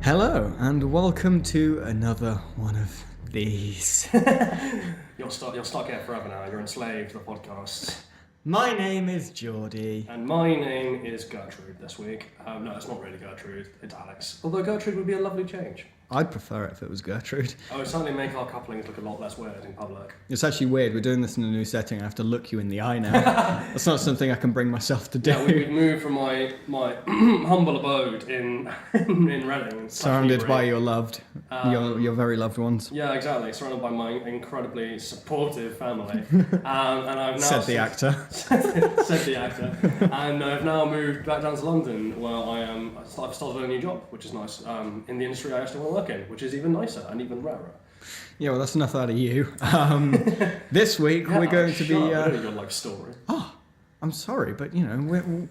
Hello, and welcome to another one of these. You're stuck here forever now. You're enslaved to the podcast. My name is Geordie. And my name is Gertrude this week. No, it's not really Gertrude, it's Alex. Although Gertrude would be a lovely change. I'd prefer it if it was Gertrude. I would certainly make our couplings look a lot less weird in public. It's actually weird, we're doing this in a new setting, I have to look you in the eye now. That's not something I can bring myself to do. Yeah, we've moved from my humble abode in Reading. Surrounded by your loved, your very loved ones. Yeah, exactly. Surrounded by my incredibly supportive family. And I've now... Said the actor. said the actor. And I've now moved back down to London, where I've started a new job, which is nice, in the industry I actually want to work in, which is even nicer and even rarer. Yeah, well, that's enough out of you. This week we're going to be... I don't know your life story. Oh, I'm sorry, but you know,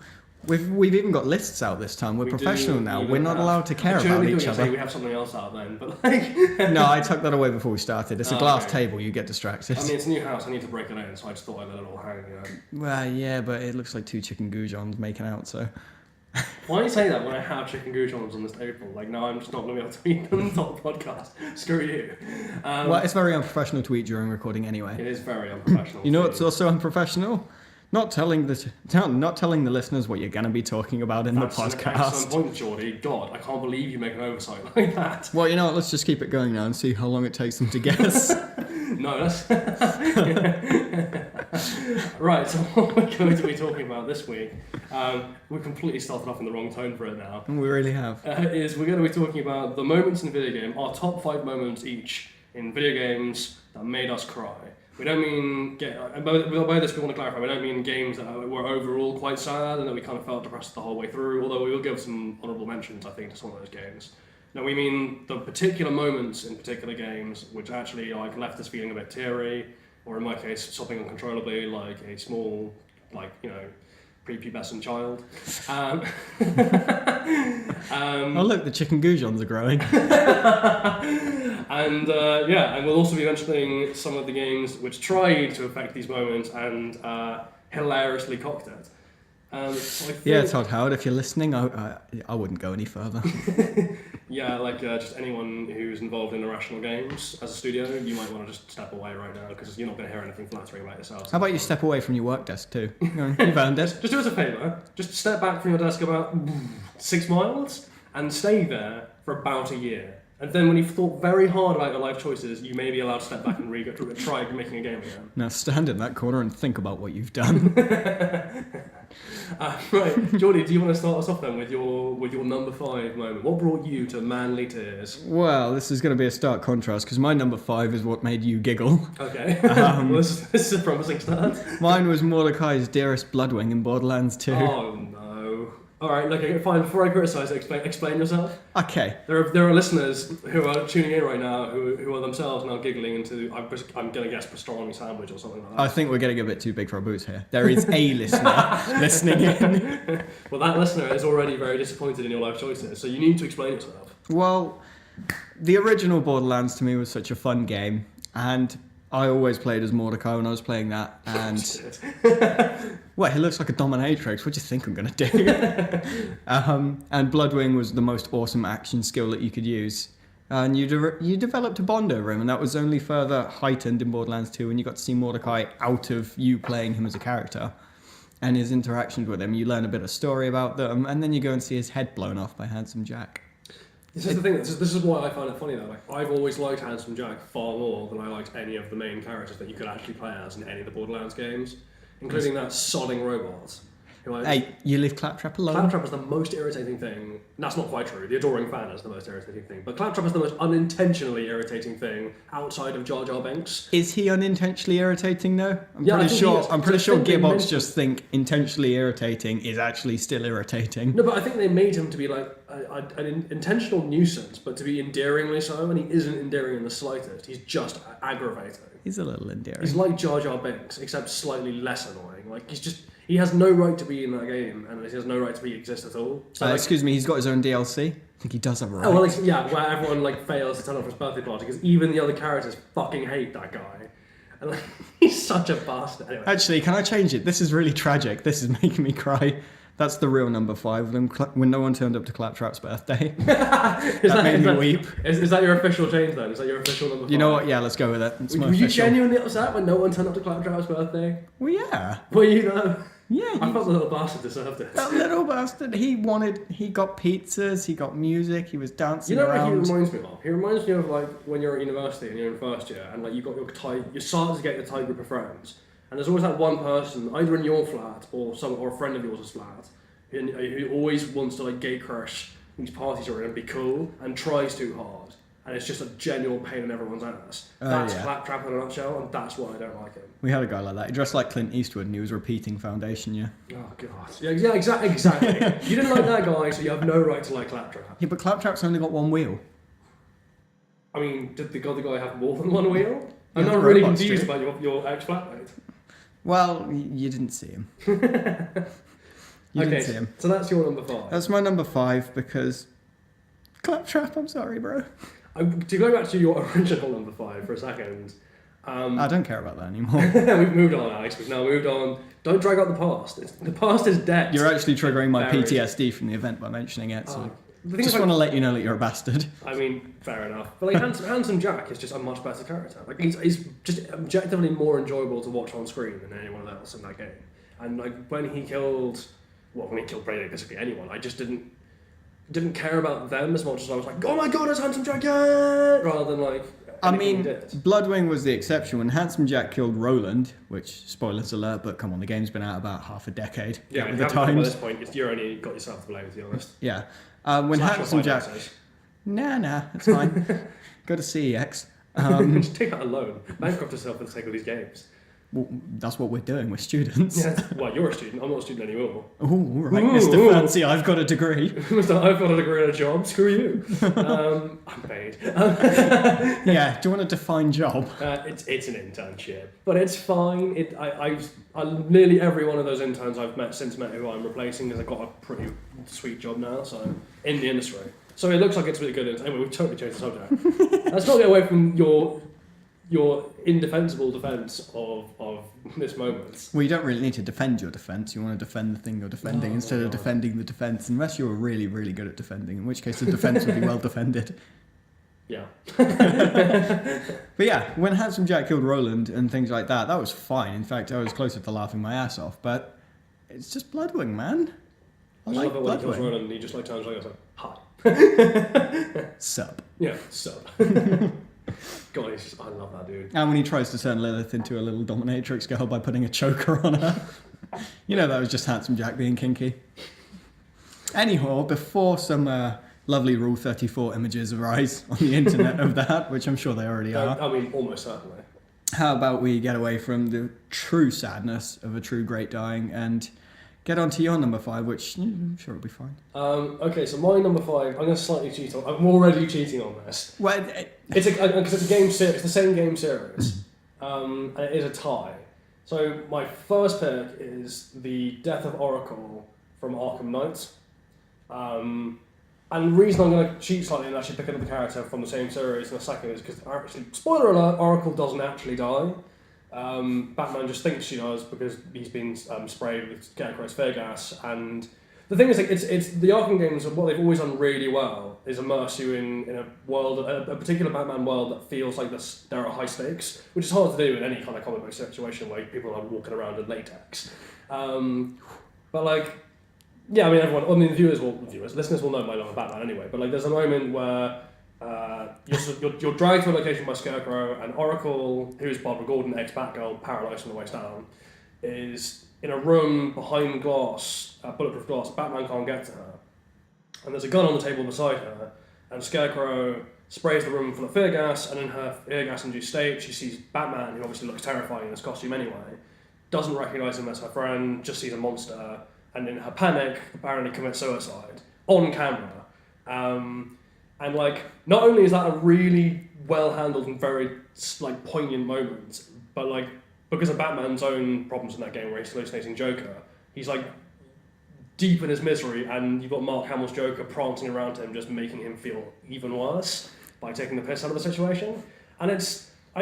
we've even got lists out this time. We're professional now. We're not allowed to care about each other. We have something else out then, but like... No, I took that away before we started. It's a glass table, you get distracted. I mean, it's a new house, I need to break it in, so I just thought I'd let it all hang, you know. Well, yeah, but it looks like two chicken goujons making out, so... Why do you say that when I have chicken goujons on this table? Like, no, I'm just not going to be able to eat them on the podcast. Screw you. Well, it's very unprofessional to eat during recording anyway. It is very unprofessional. You know what's also unprofessional? Not telling the listeners what you're going to be talking about in the podcast. That's an excellent point, Geordie. God, I can't believe you make an oversight like that. Well, you know what, let's just keep it going now and see how long it takes them to guess. No, that's... Right, so what we're going to be talking about this week, we completely started off in the wrong tone for it now. We really have. Is we're going to be talking about the moments in a video game, our top 5 moments each in video games that made us cry. We don't mean, by this we want to clarify, we don't mean games that were overall quite sad and that we kind of felt depressed the whole way through, although we will give some honourable mentions, I think, to some of those games. No, we mean the particular moments in particular games which actually like left us feeling a bit teary, or in my case, sobbing uncontrollably like a small, like, you know, prepubescent child. Oh look, the chicken goujons are growing. And and we'll also be mentioning some of the games which tried to affect these moments and hilariously cocked it. Yeah, Todd Howard, if you're listening, I wouldn't go any further. Yeah, like just anyone who's involved in irrational games as a studio, you might want to just step away right now because you're not going to hear anything flattering about yourself. How about you step away from your work desk too? You've earned it. Just do us a favour. Just step back from your desk about 6 miles and stay there for about a year. And then when you've thought very hard about your life choices, you may be allowed to step back and try making a game again. Now stand in that corner and think about what you've done. Right, Geordie, do you want to start us off then with your number 5 moment? What brought you to manly tears? Well, this is going to be a stark contrast because my number 5 is what made you giggle. Okay, well, this is a promising start. Mine was Mordecai's dearest Bloodwing in Borderlands 2. Oh no. Alright, okay, fine, before I criticise it, explain yourself. Okay. There are listeners who are tuning in right now who are themselves now giggling into, I'm going to guess, pastrami sandwich or something like that. I think we're getting a bit too big for our boots here. There is a listener listening in. Well, that listener is already very disappointed in your life choices, so you need to explain yourself. Well, the original Borderlands to me was such a fun game, and I always played as Mordecai when I was playing that, and... Well, he looks like a dominatrix. What do you think I'm going to do? And Bloodwing was the most awesome action skill that you could use. And you developed a bond over him, and that was only further heightened in Borderlands 2 when you got to see Mordecai out of you playing him as a character. And his interactions with him, you learn a bit of story about them, and then you go and see his head blown off by Handsome Jack. This is the thing, this is why I find it funny though. Like, I've always liked Handsome Jack far more than I liked any of the main characters that you could actually play as in any of the Borderlands games. Including that sodding robot. Hey, you leave Claptrap alone. Claptrap is the most irritating thing. That's not quite true. The Adoring Fan is the most irritating thing. But Claptrap is the most unintentionally irritating thing outside of Jar Jar Binks. Is he unintentionally irritating though? I'm Yeah, pretty sure Gearbox to... just think intentionally irritating is actually still irritating. No, but I think they made him to be like an intentional nuisance, but to be endearingly so, and he isn't endearing in the slightest. He's just aggravating. He's a little endearing. He's like Jar Jar Binks, except slightly less annoying. Like, he has no right to be in that game, and he has no right to exist at all. So, excuse me, he's got his own DLC? I think he does have a right. Oh, well, yeah, where everyone fails to turn up for his birthday party, because even the other characters fucking hate that guy. And he's such a bastard. Anyway. Actually, can I change it? This is really tragic. This is making me cry. That's the real number 5 when no one turned up to Claptrap's birthday. Is That made me weep. Is that your official change then? Is that your official number 5? You know what? Yeah, let's go with it. It's my Were you official. genuinely upset when no one turned up to Claptrap's birthday? Well, yeah. Were you though? Yeah, I thought the little bastard deserved it. that little bastard. He got pizzas, he got music, he was dancing You know what around. he reminds me of? He reminds me of like when you're at university and you're in first year and like you got you're starting to get your tight group of friends, and there's always that one person either in your flat or a friend of yours' flat who always wants to like gate crash these parties you're in and be cool and tries too hard, and it's just a genuine pain in everyone's ass. That's yeah. Claptrap in a nutshell, and that's why I don't like him. We had a guy like that. He dressed like Clint Eastwood and he was repeating foundation year. Oh god. Yeah, exactly. You didn't like that guy, so you have no right to like Claptrap. Yeah, but Claptrap's only got one wheel. I mean, did the other guy have more than one wheel? I'm Yeah, not the really robots confused do. about your ex-flatmate. Well, you didn't see him. You didn't see him. So that's your number 5. That's my number 5 because Claptrap, I'm sorry, bro. To go back to your original number 5 for a second, I don't care about that anymore. we've moved on, Alex. We've now moved on. Don't drag out the past. The past is dead. You're actually triggering my Buried. PTSD from the event by mentioning it. So The thing just is, want to let you know that you're a bastard. I mean, fair enough. But like Handsome Jack is just a much better character. Like he's just objectively more enjoyable to watch on screen than anyone else in that game. And like when he killed basically anyone, I just didn't care about them as much as I was like, oh my god, it's Handsome Jack, yeah! Rather than like. I mean, he did. Bloodwing was the exception. When Handsome Jack killed Roland, which, spoilers alert, but come on, the game's been out about half a decade. Yeah, with if the you haven't done by times. this point, you're only got yourself to blame, to be honest. Yeah. When Slash Handsome your Jack... finances. Nah, it's fine. Go to CEX. Just take that alone. Bankrupt yourself for the sake of these games. Well, that's what we're doing. We're students. Yeah. Well, you're a student. I'm not a student anymore. Oh, right, Mr. Fancy, I've got a degree. So I've got a degree and a job. Screw you. I'm paid. Yeah, do you want a defined job? It's an internship, but it's fine. Nearly every one of those interns I've met who I'm replacing has got a pretty sweet job now. So in the industry, so it looks like it's really good. Anyway, we've totally changed the subject. Let's not get away from your indefensible defence of this moment. Well, you don't really need to defend your defence. You want to defend the thing you're defending instead of defending the defence, unless you're really, really good at defending, in which case the defence would be well defended. Yeah. But yeah, when Handsome Jack killed Roland and things like that, that was fine. In fact, I was closer to laughing my ass off, but it's just Bloodwing, man. I like love it when he kills Bloodwing. Roland and he just like turns around and goes like, hi. Sup. Yeah, so. God, I love that dude. And when he tries to turn Lilith into a little dominatrix girl by putting a choker on her. You know that was just Handsome Jack being kinky. Anyhow, before some lovely Rule 34 images arise on the internet of that, which I'm sure they already are, I mean, almost certainly. how about we get away from the true sadness of a true great dying and get on to your number 5, which I'm sure will be fine. Okay, so my number 5, I'm going to slightly cheat on. I'm already cheating on this. Well, Because it's a game series. It's the same game series, and it is a tie. So my first pick is the Death of Oracle from Arkham Knight. And the reason I'm going to cheat slightly and actually pick another character from the same series in a second is because, actually, spoiler alert, Oracle doesn't actually die. Batman just thinks she does because he's been sprayed with Scarecrow's fear gas. And the thing is, like, it's the Arkham games. What they've always done really well is immerse you in a world, a particular Batman world that feels like there are high stakes, which is hard to do in any kind of comic book situation where people are walking around in latex. But like, yeah, listeners will know my love of Batman anyway. But like, there's a moment where you're dragged to a location by Scarecrow, and Oracle, who's Barbara Gordon, ex-Batgirl, paralysed from the waist down, is in a room behind glass, bulletproof glass. Batman can't get to her, and there's a gun on the table beside her, and Scarecrow sprays the room full of fear gas, and in her fear gas-induced state, she sees Batman, who obviously looks terrifying in his costume anyway, doesn't recognise him as her friend, just sees a monster, and in her panic, apparently commits suicide on camera. And like, not only is that a really well-handled and very like poignant moment, but like, because of Batman's own problems in that game where he's hallucinating Joker, he's like deep in his misery, and you've got Mark Hamill's Joker prancing around him, just making him feel even worse by taking the piss out of the situation. And I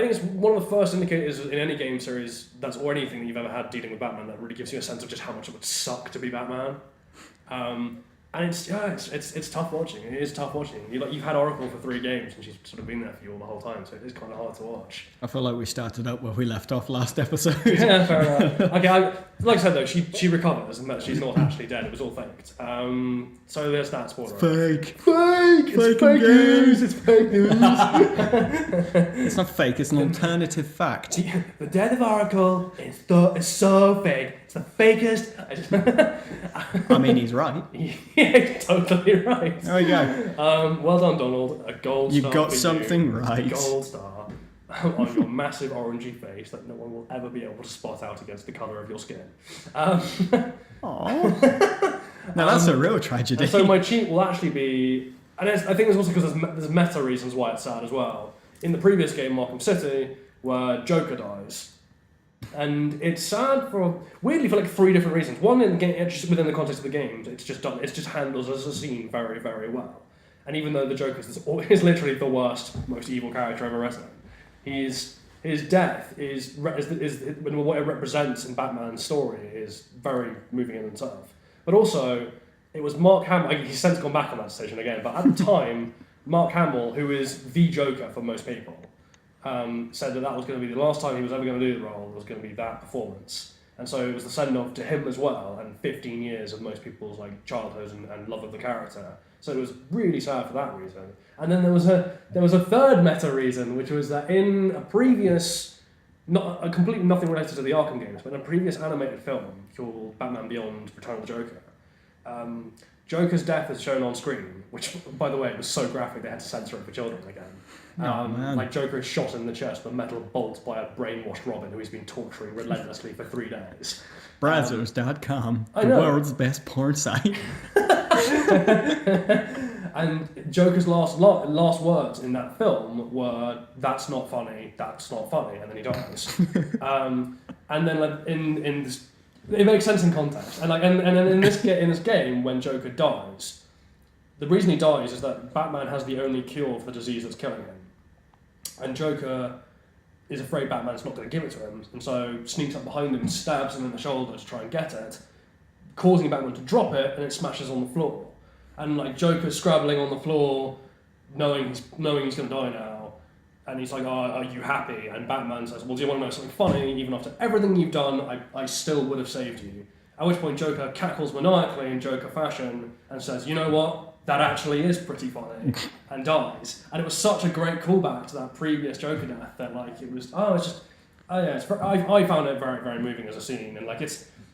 think it's one of the first indicators in any game series or anything that you've ever had dealing with Batman that really gives you a sense of just how much it would suck to be Batman. And it's tough watching. It is tough watching. You've had Oracle for 3 games, and she's sort of been there for you all the whole time, so it is kind of hard to watch. I feel like we started up where we left off last episode. Yeah, fair enough. Okay, like I said though, she recovers, and that she's not actually dead. It was all faked. So there's that spoiler. Fake. It's fake news. It's fake news. It's not fake. It's an alternative fact. The death of Oracle is so fake. It's the fakest. I mean, he's right. Yeah, he's totally right. There we go. Well done, Donald. A gold star. You got for something right. A gold star on your massive orangey face that no one will ever be able to spot out against the colour of your skin. Aww. Now that's a real tragedy. So my cheat will actually be, and I think it's also because there's meta reasons why it's sad as well. In the previous game, Arkham City, where Joker dies. And it's sad weirdly for like 3 different reasons. One, in the game, just within the context of the game, it's just handled as a scene very, very well. And even though the Joker is literally the worst, most evil character ever written, his death is what it represents in Batman's story is very moving in itself. But also, it was Mark Hamill. He's since gone back on that decision again. But at the time, Mark Hamill, who is the Joker for most people, said that was going to be the last time he was ever going to do the role. It was going to be that performance, and so it was the send-off to him as well, and 15 years of most people's like childhood and love of the character. So it was really sad for that reason. And then there was a third meta reason, which was that in a previous, completely nothing related to the Arkham games, but in a previous animated film called Batman Beyond: Return of the Joker, Joker's death is shown on screen, which, by the way, was so graphic they had to censor it for children again. Man. Like Joker is shot in the chest with a metal bolt by a brainwashed Robin who he's been torturing relentlessly for 3 days. Brazzers.com, I the know. world's best porn site. And Joker's last words in that film were, "That's not funny, that's not funny," and then he dies. And then like in this, it makes sense in context. And like and then in this game, when Joker dies, the reason he dies is that Batman has the only cure for the disease that's killing him. And Joker is afraid Batman's not going to give it to him, and so sneaks up behind him and stabs him in the shoulder to try and get it, causing Batman to drop it, and it smashes on the floor. And like Joker's scrabbling on the floor, knowing he's going to die now, and he's like, "Oh, are you happy?" And Batman says, "Well, do you want to know something funny? Even after everything you've done, I still would have saved you." At which point Joker cackles maniacally in Joker fashion and says, "You know what? That actually is pretty funny," and dies. And it was such a great callback to that previous Joker death that like it was. I found it very, very moving as a scene, and like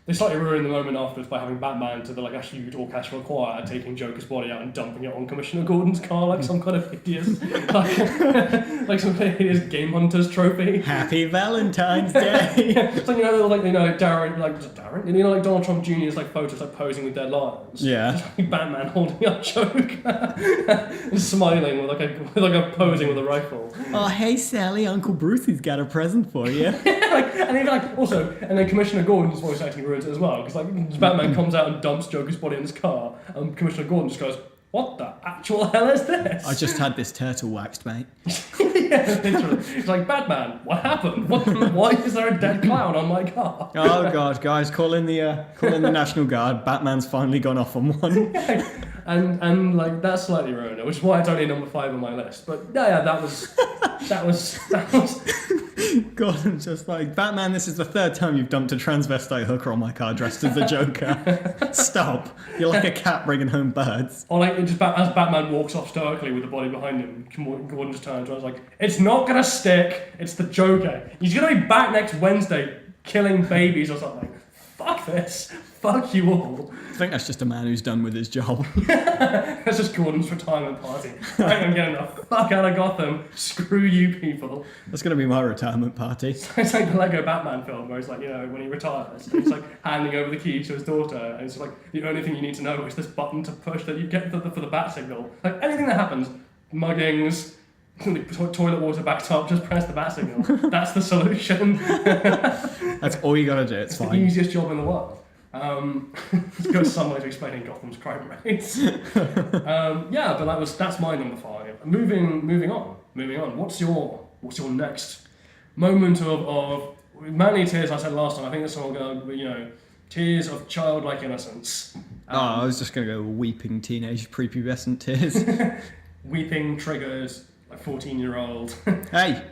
they slightly ruined the moment afterwards by having Batman to a huge orchestral choir taking Joker's body out and dumping it on Commissioner Gordon's car like some kind of hideous like some kind of hideous Game Hunters trophy. Happy Valentine's Day. It's like Darren, like Donald Trump Jr.'s like photos like posing with dead lions. Yeah. It's like Batman holding up Joker and smiling with a posing with a rifle. Oh, hey Sally, Uncle Brucey's got a present for you. And then Commissioner Gordon's voice acting ruins it as well, because like Batman comes out and dumps Joker's body in his car, and Commissioner Gordon just goes, "What the actual hell is this?" I just had this turtle waxed, mate. Yeah, literally. It's like, "Batman, what happened? Why is there a dead clown on my car?" Oh god, guys, call in the National Guard. Batman's finally gone off on one. And like that's slightly ruined it, which is why it's only number 5 on my list. But yeah, that was. Gordon's just like, "Batman, this is the 3rd time you've dumped a transvestite hooker on my car dressed as the Joker. Stop. You're like a cat bringing home birds." Or like, as Batman walks off stoically with the body behind him, Gordon just turns around and is like, "It's not gonna stick. It's the Joker. He's gonna be back next Wednesday killing babies or something. Fuck this. Fuck you all." I think that's just a man who's done with his job. That's just Gordon's retirement party. I'm getting the fuck out of Gotham. Screw you people. That's going to be my retirement party. It's like the Lego Batman film where it's like, when he retires, he's like handing over the keys to his daughter, and it's like, the only thing you need to know is this button to push that you get for the bat signal. Like, anything that happens, muggings, toilet water backed up, just press the bat signal. That's the solution. That's all you got to do, it's fine. The easiest job in the world. It's got some way to explaining Gotham's crime rates. But that's my number 5. Moving on. What's your next moment of manly tears? I said last time. I think this one will go. Tears of childlike innocence. I was just going to go weeping teenage prepubescent tears. Weeping triggers a 14-year-old. Hey!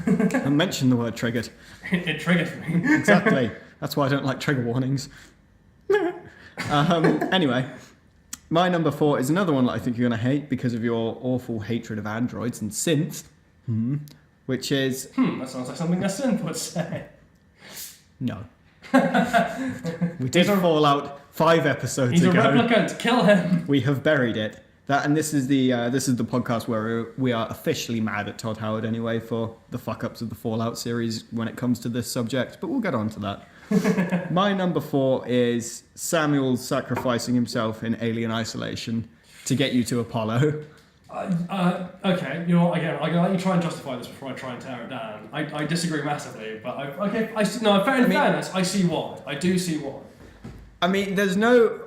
I mentioned the word triggered. It triggered me. Exactly. That's why I don't like trigger warnings. Anyway, my number 4 is another one that I think you're going to hate because of your awful hatred of androids and synths, which is... That sounds like something a synth would say. No. We did Fallout 5 episodes He's ago. He's a replicant. Kill him. We have buried it. And this is the podcast where we are officially mad at Todd Howard anyway for the fuck-ups of the Fallout series when it comes to this subject, but we'll get on to that. My number 4 is Samuel sacrificing himself in Alien Isolation to get you to Apollo. Okay, you know what, again, I'm going to let you try and justify this before I try and tear it down. I disagree massively, but fairness, I see why. I do see why. I mean, there's no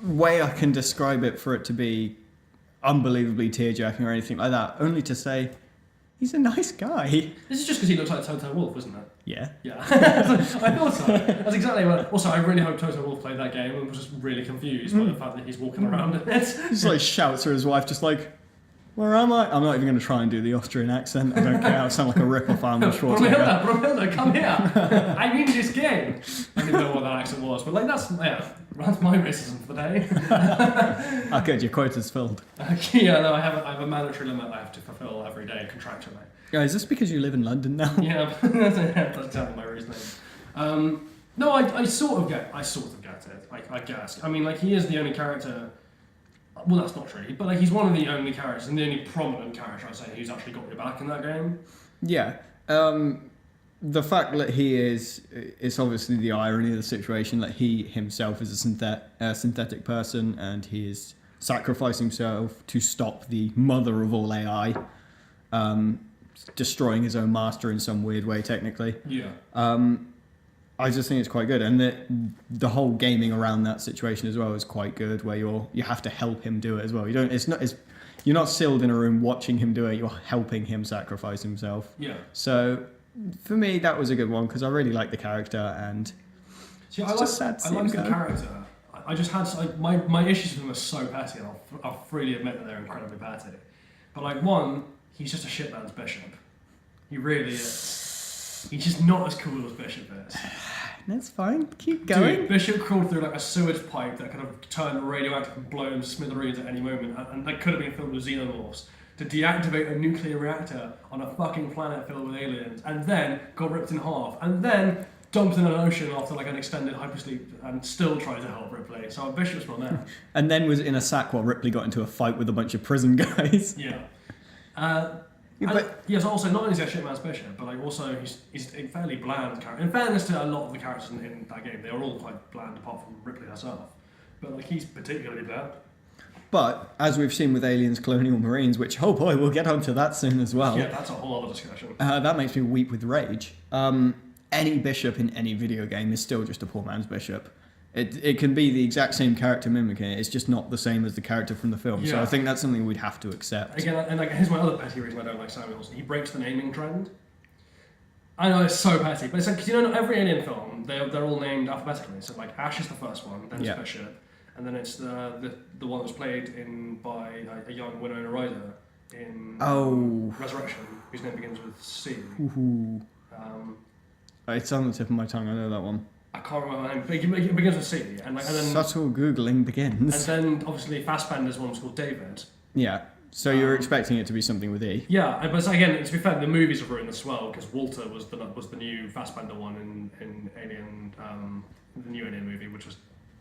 way I can describe it for it to be unbelievably tearjerking or anything like that, only to say he's a nice guy. This is just because he looks like Toto Wolff, isn't it? Yeah. Yeah. I thought so. That's exactly what... Also, I really hope Toto Wolff played that game and was just really confused by the fact that he's walking around in it. He just like shouts to his wife, just like, where am I? I'm not even going to try and do the Austrian accent. I don't care. I sound like a rip-off Arnold Schwarzenegger. Bromilda, come here. I mean this game. I don't even know what that accent was, but like that's my racism for the day. Oh, good. Your quota's filled. Yeah, no, I have a mandatory limit I have to fulfill every day contractually. Yeah, is this because you live in London now? Yeah, that's exactly my reasoning. No, I sort of get it. I guess. I mean, like he is the only character. Well, that's not true, but like he's one of the only characters and the only prominent character I'd say who's actually got your back in that game. Yeah. The fact that he is, it's obviously the irony of the situation that he himself is a synthetic person and he is sacrificing himself to stop the mother of all AI, destroying his own master in some weird way, technically. Yeah. I just think it's quite good, and the whole gaming around that situation as well is quite good, where you have to help him do it as well. You're not sealed in a room watching him do it. You're helping him sacrifice himself. Yeah. So for me, that was a good one because I really like the character, and I like the character. I just had my issues with him are so petty, and I'll freely admit that they're incredibly petty. But like he's just a shitman's bishop. He really is. He's just not as cool as Bishop is. That's fine. Keep going. Dude, Bishop crawled through like a sewage pipe that kind of turned radioactive and blown to smithereens at any moment, and that could have been filled with xenomorphs, to deactivate a nuclear reactor on a fucking planet filled with aliens, and then got ripped in half, and then dumped in an ocean after like an extended hypersleep, and still tried to help Ripley. So Bishop's not there. And then was in a sack while Ripley got into a fight with a bunch of prison guys. Yeah. But yes, also not only is he a shitman's bishop, but like also he's a fairly bland character. In fairness to a lot of the characters in that game, they are all quite bland apart from Ripley herself. But like he's particularly bland. But as we've seen with Aliens Colonial Marines, which oh boy, we'll get onto that soon as well. Yeah, that's a whole other discussion. That makes me weep with rage. Any bishop in any video game is still just a poor man's bishop. It can be the exact same character mimicking it. It's just not the same as the character from the film. Yeah. So I think that's something we'd have to accept. Again, and like here's my other petty reason I don't like Samuels. He breaks the naming trend. I know it's so petty, but it's like, because you know, not every Alien film they're all named alphabetically. So like Ash is the first one, then it's Bishop, and then it's the one that was played by a young Winona Ryder in Resurrection, whose name begins with C. It's on the tip of my tongue. I know that one. I can't remember her name, but it begins with C, and then subtle googling begins. And then obviously Fassbender's one was called David. Yeah. So you're expecting it to be something with E? Yeah, but again, to be fair, the movies have ruined this as well because Walter was the new Fassbender one in Alien, the new Alien movie, which was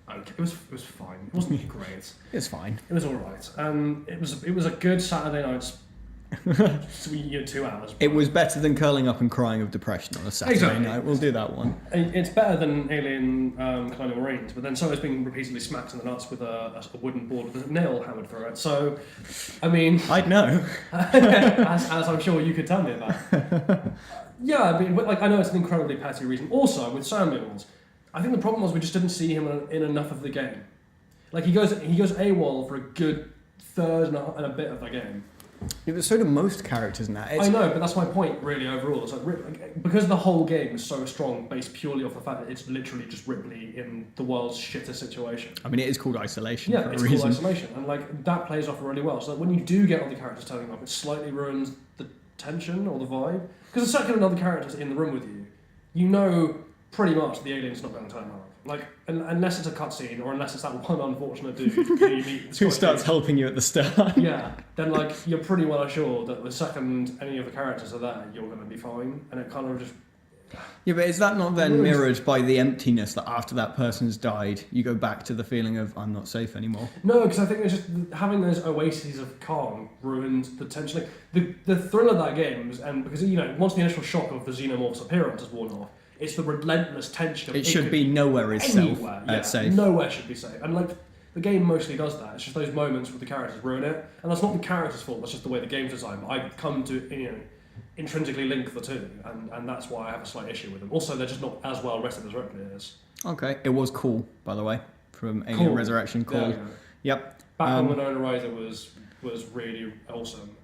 okay. It was fine. It wasn't great. It's fine. It was all right. It was a good Saturday night. 2 hours. It was better than curling up and crying of depression on a Saturday night. We'll do that one. It's better than Alien Colonial Marines, but then so it's being repeatedly smacked in the nuts with a wooden board with a nail hammered through it. So, I mean, I'd know, as I'm sure you could tell me about. Yeah, I mean, like I know it's an incredibly petty reason. Also, with Samuels, I think the problem was we just didn't see him in enough of the game. Like he goes AWOL for a good third and a bit of the game. Yeah, but so do most characters now. I know, but that's my point, really, overall. It's like, because the whole game is so strong, based purely off the fact that it's literally just Ripley in the world's shittest situation. I mean, it is called isolation Yeah, for a it's reason. called isolation, and like that plays off really well. So that when you do get other characters turning up, it slightly ruins the tension or the vibe. Because the second another character's in the room with you, you know pretty much the alien's not going to turn up. Like, unless it's a cutscene or unless it's that one unfortunate dude who you meet. Who starts helping you at the start. Yeah, then like you're pretty well assured that the second any of the characters are there, you're going to be fine, and it kind of just. Yeah, but is that not then mirrored by the emptiness that after that person's died, you go back to the feeling of I'm not safe anymore? No, because I think it's just having those oases of calm ruined the tension. Like, the thrill of that game is, and because once the initial shock of the xenomorph's appearance is worn off, it's the relentless tension of it should be nowhere itself anywhere, safe. Nowhere should be safe. And like the game mostly does that. It's just those moments where the characters ruin it. And that's not the character's fault, that's just the way the game's designed. But I come to intrinsically link the two, and that's why I have a slight issue with them. Also, they're just not as well rested as Ripley is. Okay. It was cool, by the way, from Alien Resurrection. Cool. Yep. Back when Winona Ryder was really awesome.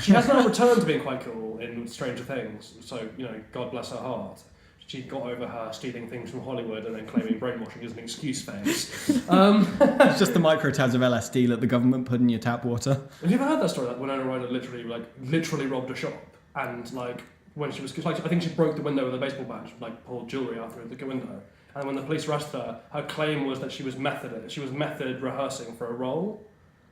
She has now returned to being quite cool in Stranger Things, so God bless her heart. She got over her stealing things from Hollywood and then claiming brainwashing as an excuse phase. It's just the microtabs of LSD that the government put in your tap water. Have you ever heard that story? That Winona Ryder literally robbed a shop, and like when she was, I think she broke the window with a baseball bat, like pulled jewelry out through the window. And when the police arrested her, her claim was that she was method rehearsing for a role.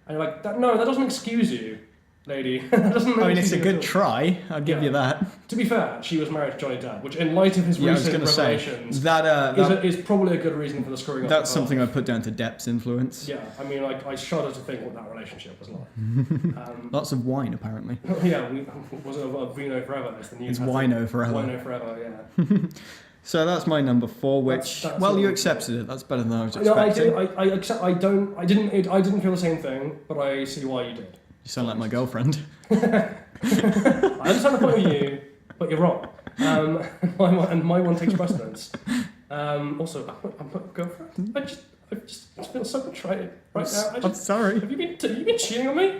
And you're like, no, that doesn't excuse you, lady. I mean, it's a good try. I'll give you that. To be fair, she was married to Johnny Depp, which, in light of his recent revelations, is probably a good reason for the screwing up. That's something I put down to Depp's influence. Yeah, I mean, I shudder to think what that relationship was like. Lots of wine, apparently. Yeah, was it a Vino Forever? It's Wino Forever. Wino Forever, yeah. So that's my number 4, which that's you accepted it. That's better than I was expecting. No, I accept. I didn't feel the same thing, but I see why you did. You sound like my girlfriend. I understand the point of view, but you're wrong. And my one takes precedence. Also, I'm not a girlfriend. I just feel so betrayed right now. I'm sorry. Have you been cheating on me?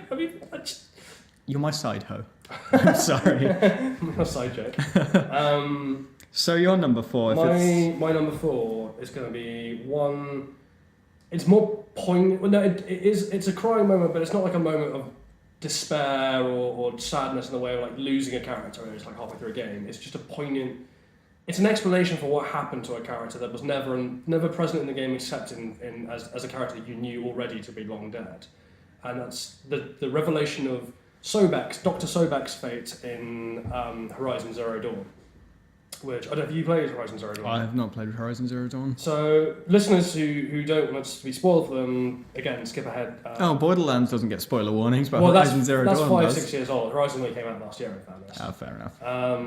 You're my side hoe. I'm sorry. I'm a side joke. So your number 4. My number 4 is going to be one. It's more poignant. Well, no, it is. It's a crying moment, but it's not like a moment of despair or sadness in the way of like losing a character. It's like halfway through a game. It's just a poignant. It's an explanation for what happened to a character that was never present in the game except in as a character you knew already to be long dead, and that's the revelation of Dr. Sobek's fate in Horizon Zero Dawn. Which, I don't know if you played Horizon Zero Dawn. I have not played Horizon Zero Dawn. So, listeners who don't want us to be spoiled for them, again, skip ahead. Borderlands doesn't get spoiler warnings, but Horizon Zero Dawn that's does. 5-6 years old. Horizon only came out last year, in fairness. Oh, fair enough. I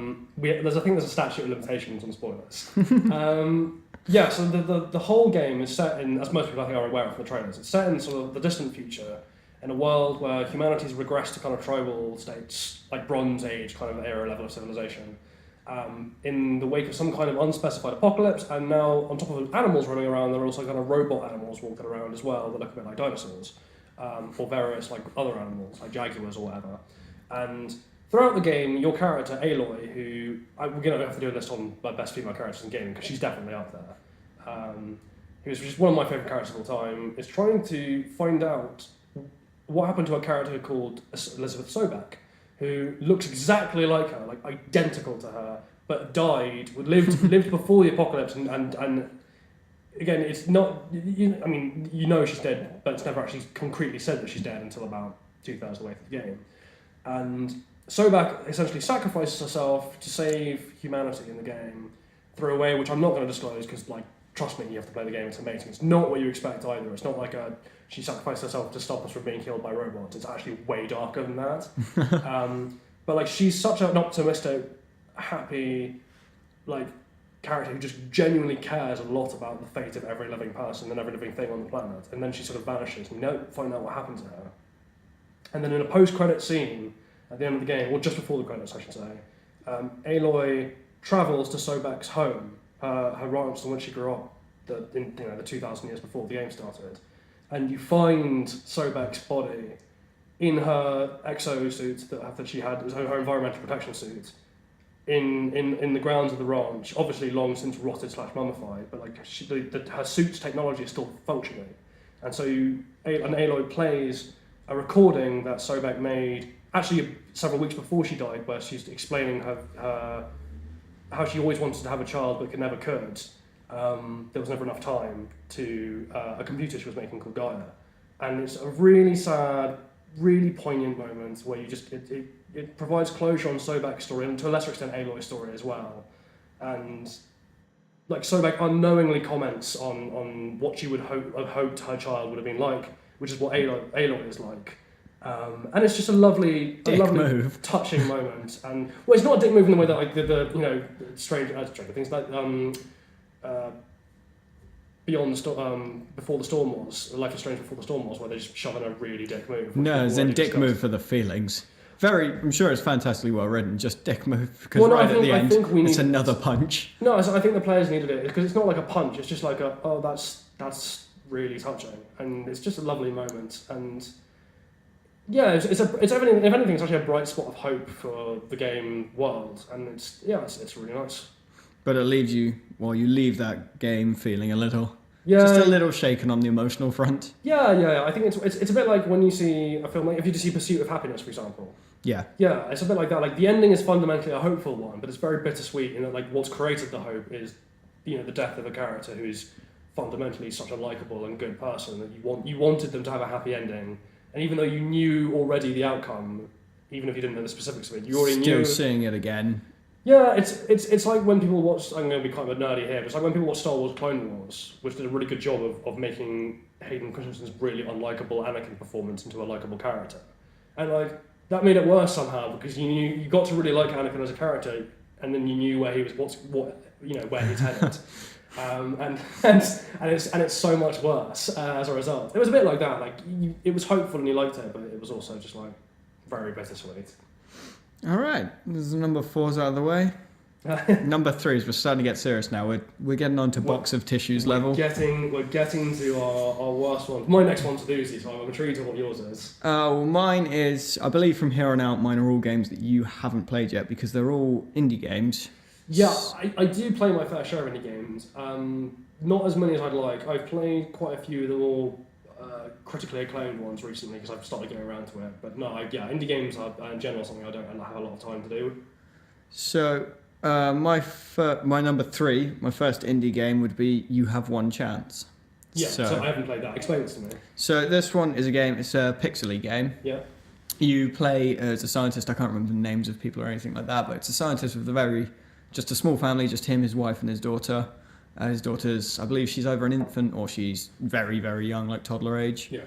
think there's a statute of limitations on spoilers. So the whole game is set in, as most people I think are aware from the trailers, it's set in sort of the distant future, in a world where humanity's regressed to kind of tribal states, like Bronze Age kind of era level of civilization. In the wake of some kind of unspecified apocalypse, and now on top of animals running around, there are also kind of robot animals walking around as well that look a bit like dinosaurs, or various like other animals like jaguars or whatever. And throughout the game, your character Aloy, who we're going to have to do a list on my best female characters in gaming because she's definitely up there. Who's just one of my favourite characters of all time, is trying to find out what happened to a character called Elizabeth Sobek, who looks exactly like her, like identical to her, but lived before the apocalypse, and again, it's not. I mean, she's dead, but it's never actually concretely said that she's dead until about 2/3 of the way through the game. And Sobek essentially sacrifices herself to save humanity in the game through a way which I'm not going to disclose because, like, trust me, you have to play the game. It's amazing. It's not what you expect either. It's not like she sacrificed herself to stop us from being killed by robots. It's actually way darker than that. But like, she's such an optimistic, happy, like, character who just genuinely cares a lot about the fate of every living person and every living thing on the planet. And then she sort of vanishes, and you don't find out what happened to her. And then in a post-credit scene at the end of the game, or just before the credits, I should say, Aloy travels to Sobek's home, her ranch from when she grew up, the 2,000 years before the game started. And you find Sobek's body in her exosuit that she had, her environmental protection suit, in the grounds of the ranch, obviously long since rotted / mummified, but like her suit's technology is still functioning, and so an Aloy plays a recording that Sobek made actually several weeks before she died, where she's explaining how she always wanted to have a child but never could. There was never enough time to a computer she was making called Gaia, and it's a really sad, really poignant moment where you just it provides closure on Sobek's story and to a lesser extent Aloy's story as well, and like Sobek unknowingly comments on what she would have hoped her child would have been like, which is what Aloy is like. And it's just a lovely move. touching moment. And well, it's not a dick move in the way that like the Stranger Things like Beyond the Storm, Before the Storm was, Life is Strange Before the Storm was, where they just shove in a really dick move. No, it's a dick move for the feelings. I'm sure it's fantastically well written, just dick move, because at the end, it's another punch. No, I think the players needed it, because it's not like a punch, it's just like that's really touching, and it's just a lovely moment, and yeah, it's everything, if anything, it's actually a bright spot of hope for the game world, and it's really nice. But it leaves you leave that game feeling a little... Yeah, just a little shaken on the emotional front. Yeah. I think it's a bit like when you see a film, like if you just see Pursuit of Happiness, for example. Yeah, it's a bit like that. Like the ending is fundamentally a hopeful one, but it's very bittersweet. You know, like what's created the hope is, the death of a character who is fundamentally such a likable and good person that you wanted them to have a happy ending, and even though you knew already the outcome, even if you didn't know the specifics of it, you already knew. Still seeing it again. Yeah, it's like when people watch. I'm going to be kind of nerdy here, but it's like when people watch Star Wars Clone Wars, which did a really good job of making Hayden Christensen's really unlikable Anakin performance into a likable character, and like that made it worse somehow because you got to really like Anakin as a character, and then you knew where he was, where he's headed, and it's so much worse as a result. It was a bit like that. Like it was hopeful and you liked it, but it was also just like very bittersweet. All right, there's number 4's out of the way. Number 3's, we're starting to get serious now. We're getting on to box of tissues level. We're getting to our worst ones. My next one's a doozy, so I'm intrigued to what yours is. Well, mine is, I believe from here on out, mine are all games that you haven't played yet because they're all indie games. Yeah, I do play my fair share of indie games. Not as many as I'd like. I've played quite a few of them all. Critically acclaimed ones recently because I've started getting around to it. But no, indie games are in general something I don't have a lot of time to do. So my number 3, my first indie game would be You Have One Chance. Yeah, so I haven't played that. Explain this to me. So this one is a game. It's a pixely game. Yeah. You play as a scientist. I can't remember the names of people or anything like that, but it's a scientist with just a small family, just him, his wife, and his daughter. His daughter's, I believe she's either an infant or she's very, very young, like toddler age. Yeah.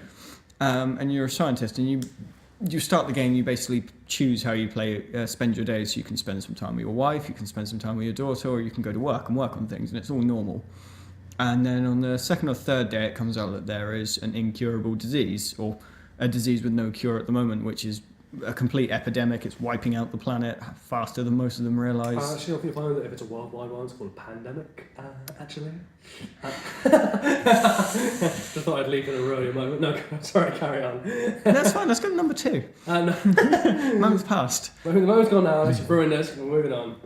And you're a scientist, and you start the game. You basically choose how you spend your days. So you can spend some time with your wife, you can spend some time with your daughter, or you can go to work and work on things, and it's all normal. And then on the second or third day, it comes out that there is an incurable disease, or a disease with no cure at the moment, which is a complete epidemic. It's wiping out the planet faster than most of them realise. Actually, I think you'll find that if it's a worldwide one, it's called a pandemic, actually. Just thought I'd leap in a rodeo moment. No, sorry, carry on. That's fine, let's go to number 2. Moment's passed. The moment's gone now, let's ruin this, we're moving on.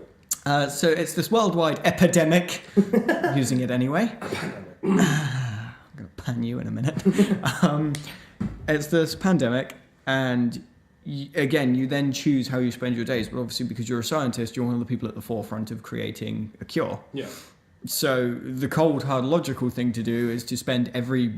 So it's this worldwide epidemic, using it anyway. I'm going to pan you in a minute. It's this pandemic, and you then choose how you spend your days, but obviously because you're a scientist, you're one of the people at the forefront of creating a cure. Yeah. So the cold, hard, logical thing to do is to spend every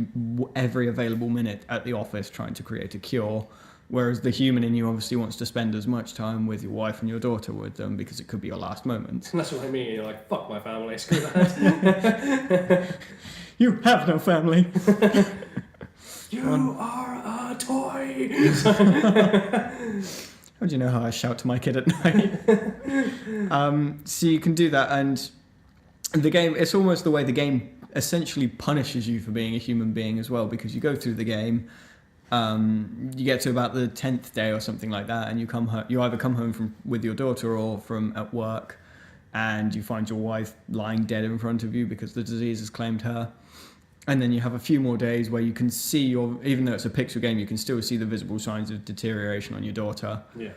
available minute at the office trying to create a cure, whereas the human in you obviously wants to spend as much time with your wife and your daughter with them because it could be your last moment. And that's what I mean. You're like, fuck my family, screw that. You have no family. You are a toy. How do you know how I shout to my kid at night? So you can do that, and the game, it's almost the way the game essentially punishes you for being a human being as well, because you go through the game, you get to about the 10th day or something like that, and you either come home with your daughter or from at work, and you find your wife lying dead in front of you because the disease has claimed her. And then you have a few more days where you can see even though it's a pixel game, you can still see the visible signs of deterioration on your daughter. Yeah.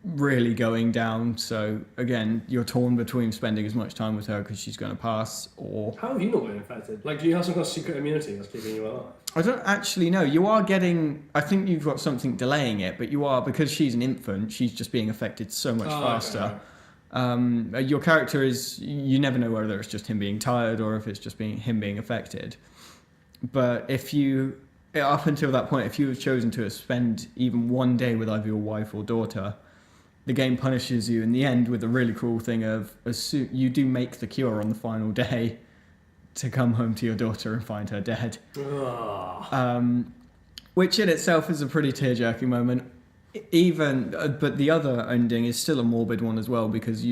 Really going down. So again, you're torn between spending as much time with her because she's going to pass, or how have you not been infected? Like, do you have some kind of secret immunity that's keeping you alive? I don't actually know. You are getting. I think you've got something delaying it, but you are, because she's an infant. She's just being affected so much faster. Okay. Your character is. You never know whether it's just him being tired or if it's just him being affected. But if you, up until that point, if you have chosen to spend even one day with either your wife or daughter, the game punishes you in the end with a really cruel thing of you do make the cure on the final day to come home to your daughter and find her dead. Which in itself is a pretty tear-jerking moment. But the other ending is still a morbid one as well, because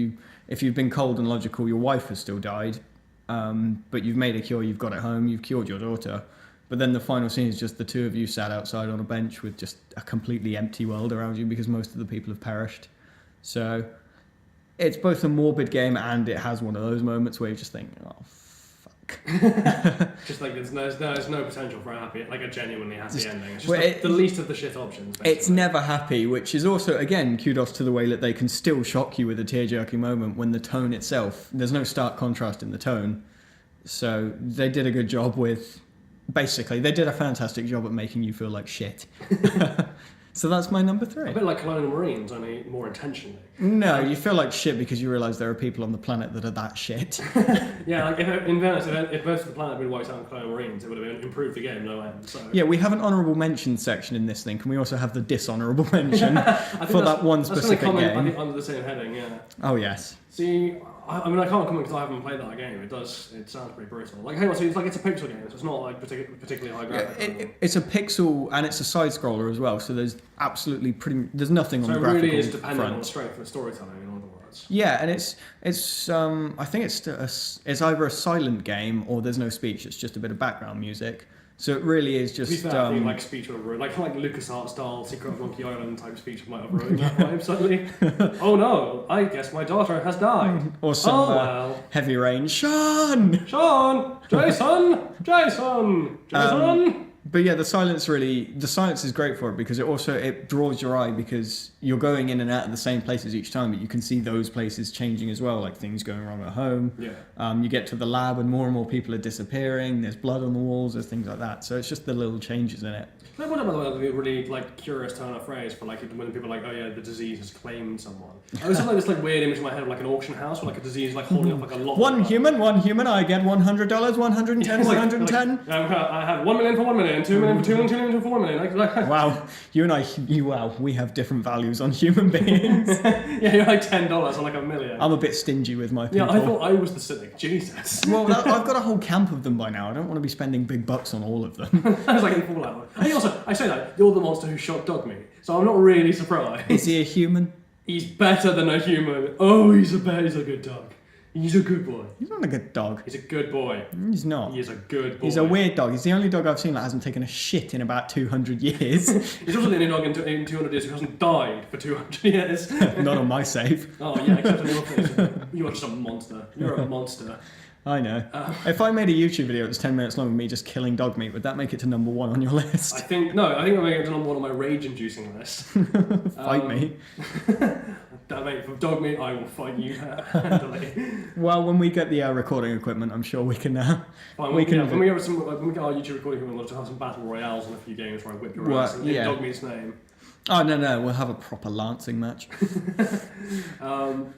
if you've been cold and logical, your wife has still died, but you've made a cure, you've got it home, you've cured your daughter. But then the final scene is just the two of you sat outside on a bench with just a completely empty world around you because most of the people have perished. So it's both a morbid game and it has one of those moments where you just think, oh, fuck. Just like there's no potential for a genuinely happy ending. It's just the least of the shit options. Basically. It's never happy, which is also, again, kudos to the way that they can still shock you with a tear-jerking moment when the tone itself, there's no stark contrast in the tone. So they did a good job with, basically, they did a fantastic job at making you feel like shit. So that's my number 3. A bit like Colonial Marines, only more intentionally. No, you feel like shit because you realise there are people on the planet that are that shit. Yeah, like in fairness, if most of the planet had been wiped out in Colonial Marines, it would have improved the game no end. So. Yeah, we have an honourable mention section in this thing. Can we also have the dishonourable mention for that one specific game? I think under the same heading, yeah. Oh, yes. See, I mean, I can't comment because I haven't played that game. It sounds pretty brutal. Like, hey, so it's a pixel game, so it's not like particularly high graphics. It's a pixel and it's a side scroller as well. So there's absolutely there's nothing on the graphical front. So it really is dependent on the strength of the storytelling, in other words. Yeah, and it's I think it's either a silent game or there's no speech. It's just a bit of background music. So it really is just. To be fair, I think speech would have ruined, like LucasArts style Secret of Monkey Island type speech might have ruined that vibe suddenly. Oh no, I guess my daughter has died. Or some heavy rain. Jason! But yeah, the silence is great for it because it draws your eye because you're going in and out of the same places each time, but you can see those places changing as well, like things going wrong at home. Yeah. You get to the lab and more people are disappearing. There's blood on the walls. There's things like that. So it's just the little changes in it. That would have a really curious turn of phrase for when people are like, oh yeah, the disease has claimed someone. I always have this weird image in my head of an auction house where a disease holding up a lot. One human, I get $100, 110, 110. I have 1 million for 1 million, 2 million for 2 million, 2 million for 4 million. Wow, you and I, we have different values on human beings. Yeah, you're like $10 on a million. I'm a bit stingy with my people. Yeah, I thought I was the cynic. Jesus. Well, I've got a whole camp of them by now. I don't want to be spending big bucks on all of them. I was in Fallout. And also, I say that, you're the monster who shot dog meat, so I'm not really surprised. Is he a human? He's better than a human. Oh, he's a good dog. He's a good boy. He's not a good dog. He's a good boy. He's not. He is a good boy. He's a weird dog. He's the only dog I've seen that hasn't taken a shit in about 200 years. He's also the only dog in 200 years who hasn't died for 200 years. Not on my save. Oh yeah, except on your face. You are just a monster. You're a monster. I know. If I made a YouTube video that was 10 minutes long of me just killing dog meat, would that make it to number 1 on your list? I think I'll make it to number 1 on my rage-inducing list. Fight me. Damn it, for dog meat, I will fight you handily. Well, when we get the recording equipment, I'm sure we can. When we get our YouTube recording equipment, we'll have some battle royales on a few games where I whip your ass in dog meat's name. Oh no, we'll have a proper lancing match.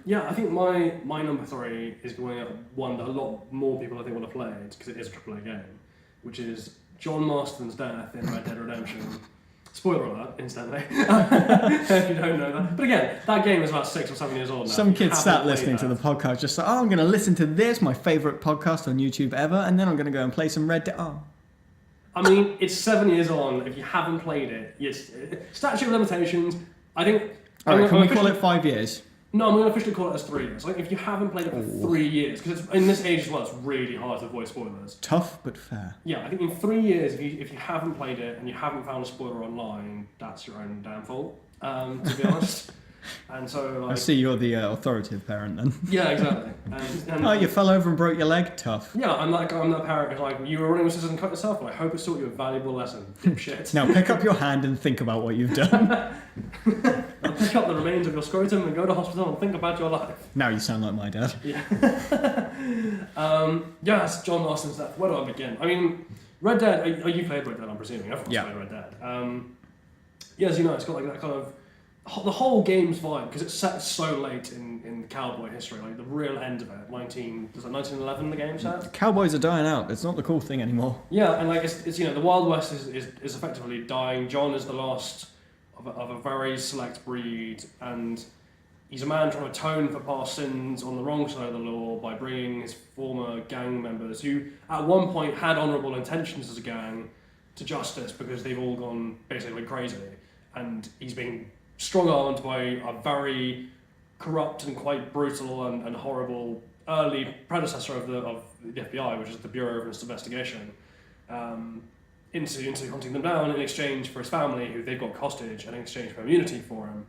Yeah, I think my number 3 is going up one that a lot more people I think would have played because it is a AAA game, which is John Marston's death in Red Dead Redemption. Spoiler alert, instantly. If you don't know that. But again, that game is about 6 or 7 years old now. Some kid sat listening to the podcast just like, I'm going to listen to this, my favourite podcast on YouTube ever, and then I'm going to go and play some Red Dead. Oh. I mean, it's 7 years on. If you haven't played it, yes. Statute of limitations, I think... Alright, can we call it 5 years? No, I'm going to officially call it as 3 years. If you haven't played it for 3 years, because in this age as well, it's really hard to avoid spoilers. Tough, but fair. Yeah, I think in 3 years, if you haven't played it and you haven't found a spoiler online, that's your own damn fault, to be honest. And so, I like, see you're the authoritative parent then. yeah, exactly. And Oh, you fell over and broke your leg? Tough. yeah, I'm that parent who's like, you were running with scissors and cut yourself, and I hope it's taught you a valuable lesson. Dipshit. Now pick up your hand and think about what you've done. Now pick up the remains of your scrotum and go to hospital and think about your life. Now you sound like my dad. Yeah. Yes, John Marston's death. Where do I begin? I mean, Red Dead. Oh, you played Red Dead, I'm presuming. Everyone's played Red Dead. Yeah, as you know, it's got like that kind of the whole game's vibe because it's set so late in cowboy history, like the real end of it. 1911 the game set. Cowboys are dying out. It's not the cool thing anymore. Yeah, and like it's the Wild West is effectively dying. John is the last of a very select breed, and he's a man trying to atone for past sins on the wrong side of the law by bringing his former gang members, who at one point had honourable intentions as a gang, to justice because they've all gone basically crazy, and he's being strong-armed by a very corrupt and quite brutal and horrible early predecessor of the FBI, which is the Bureau of Investigation, into hunting them down in exchange for his family, who they've got hostage, and in exchange for immunity for him.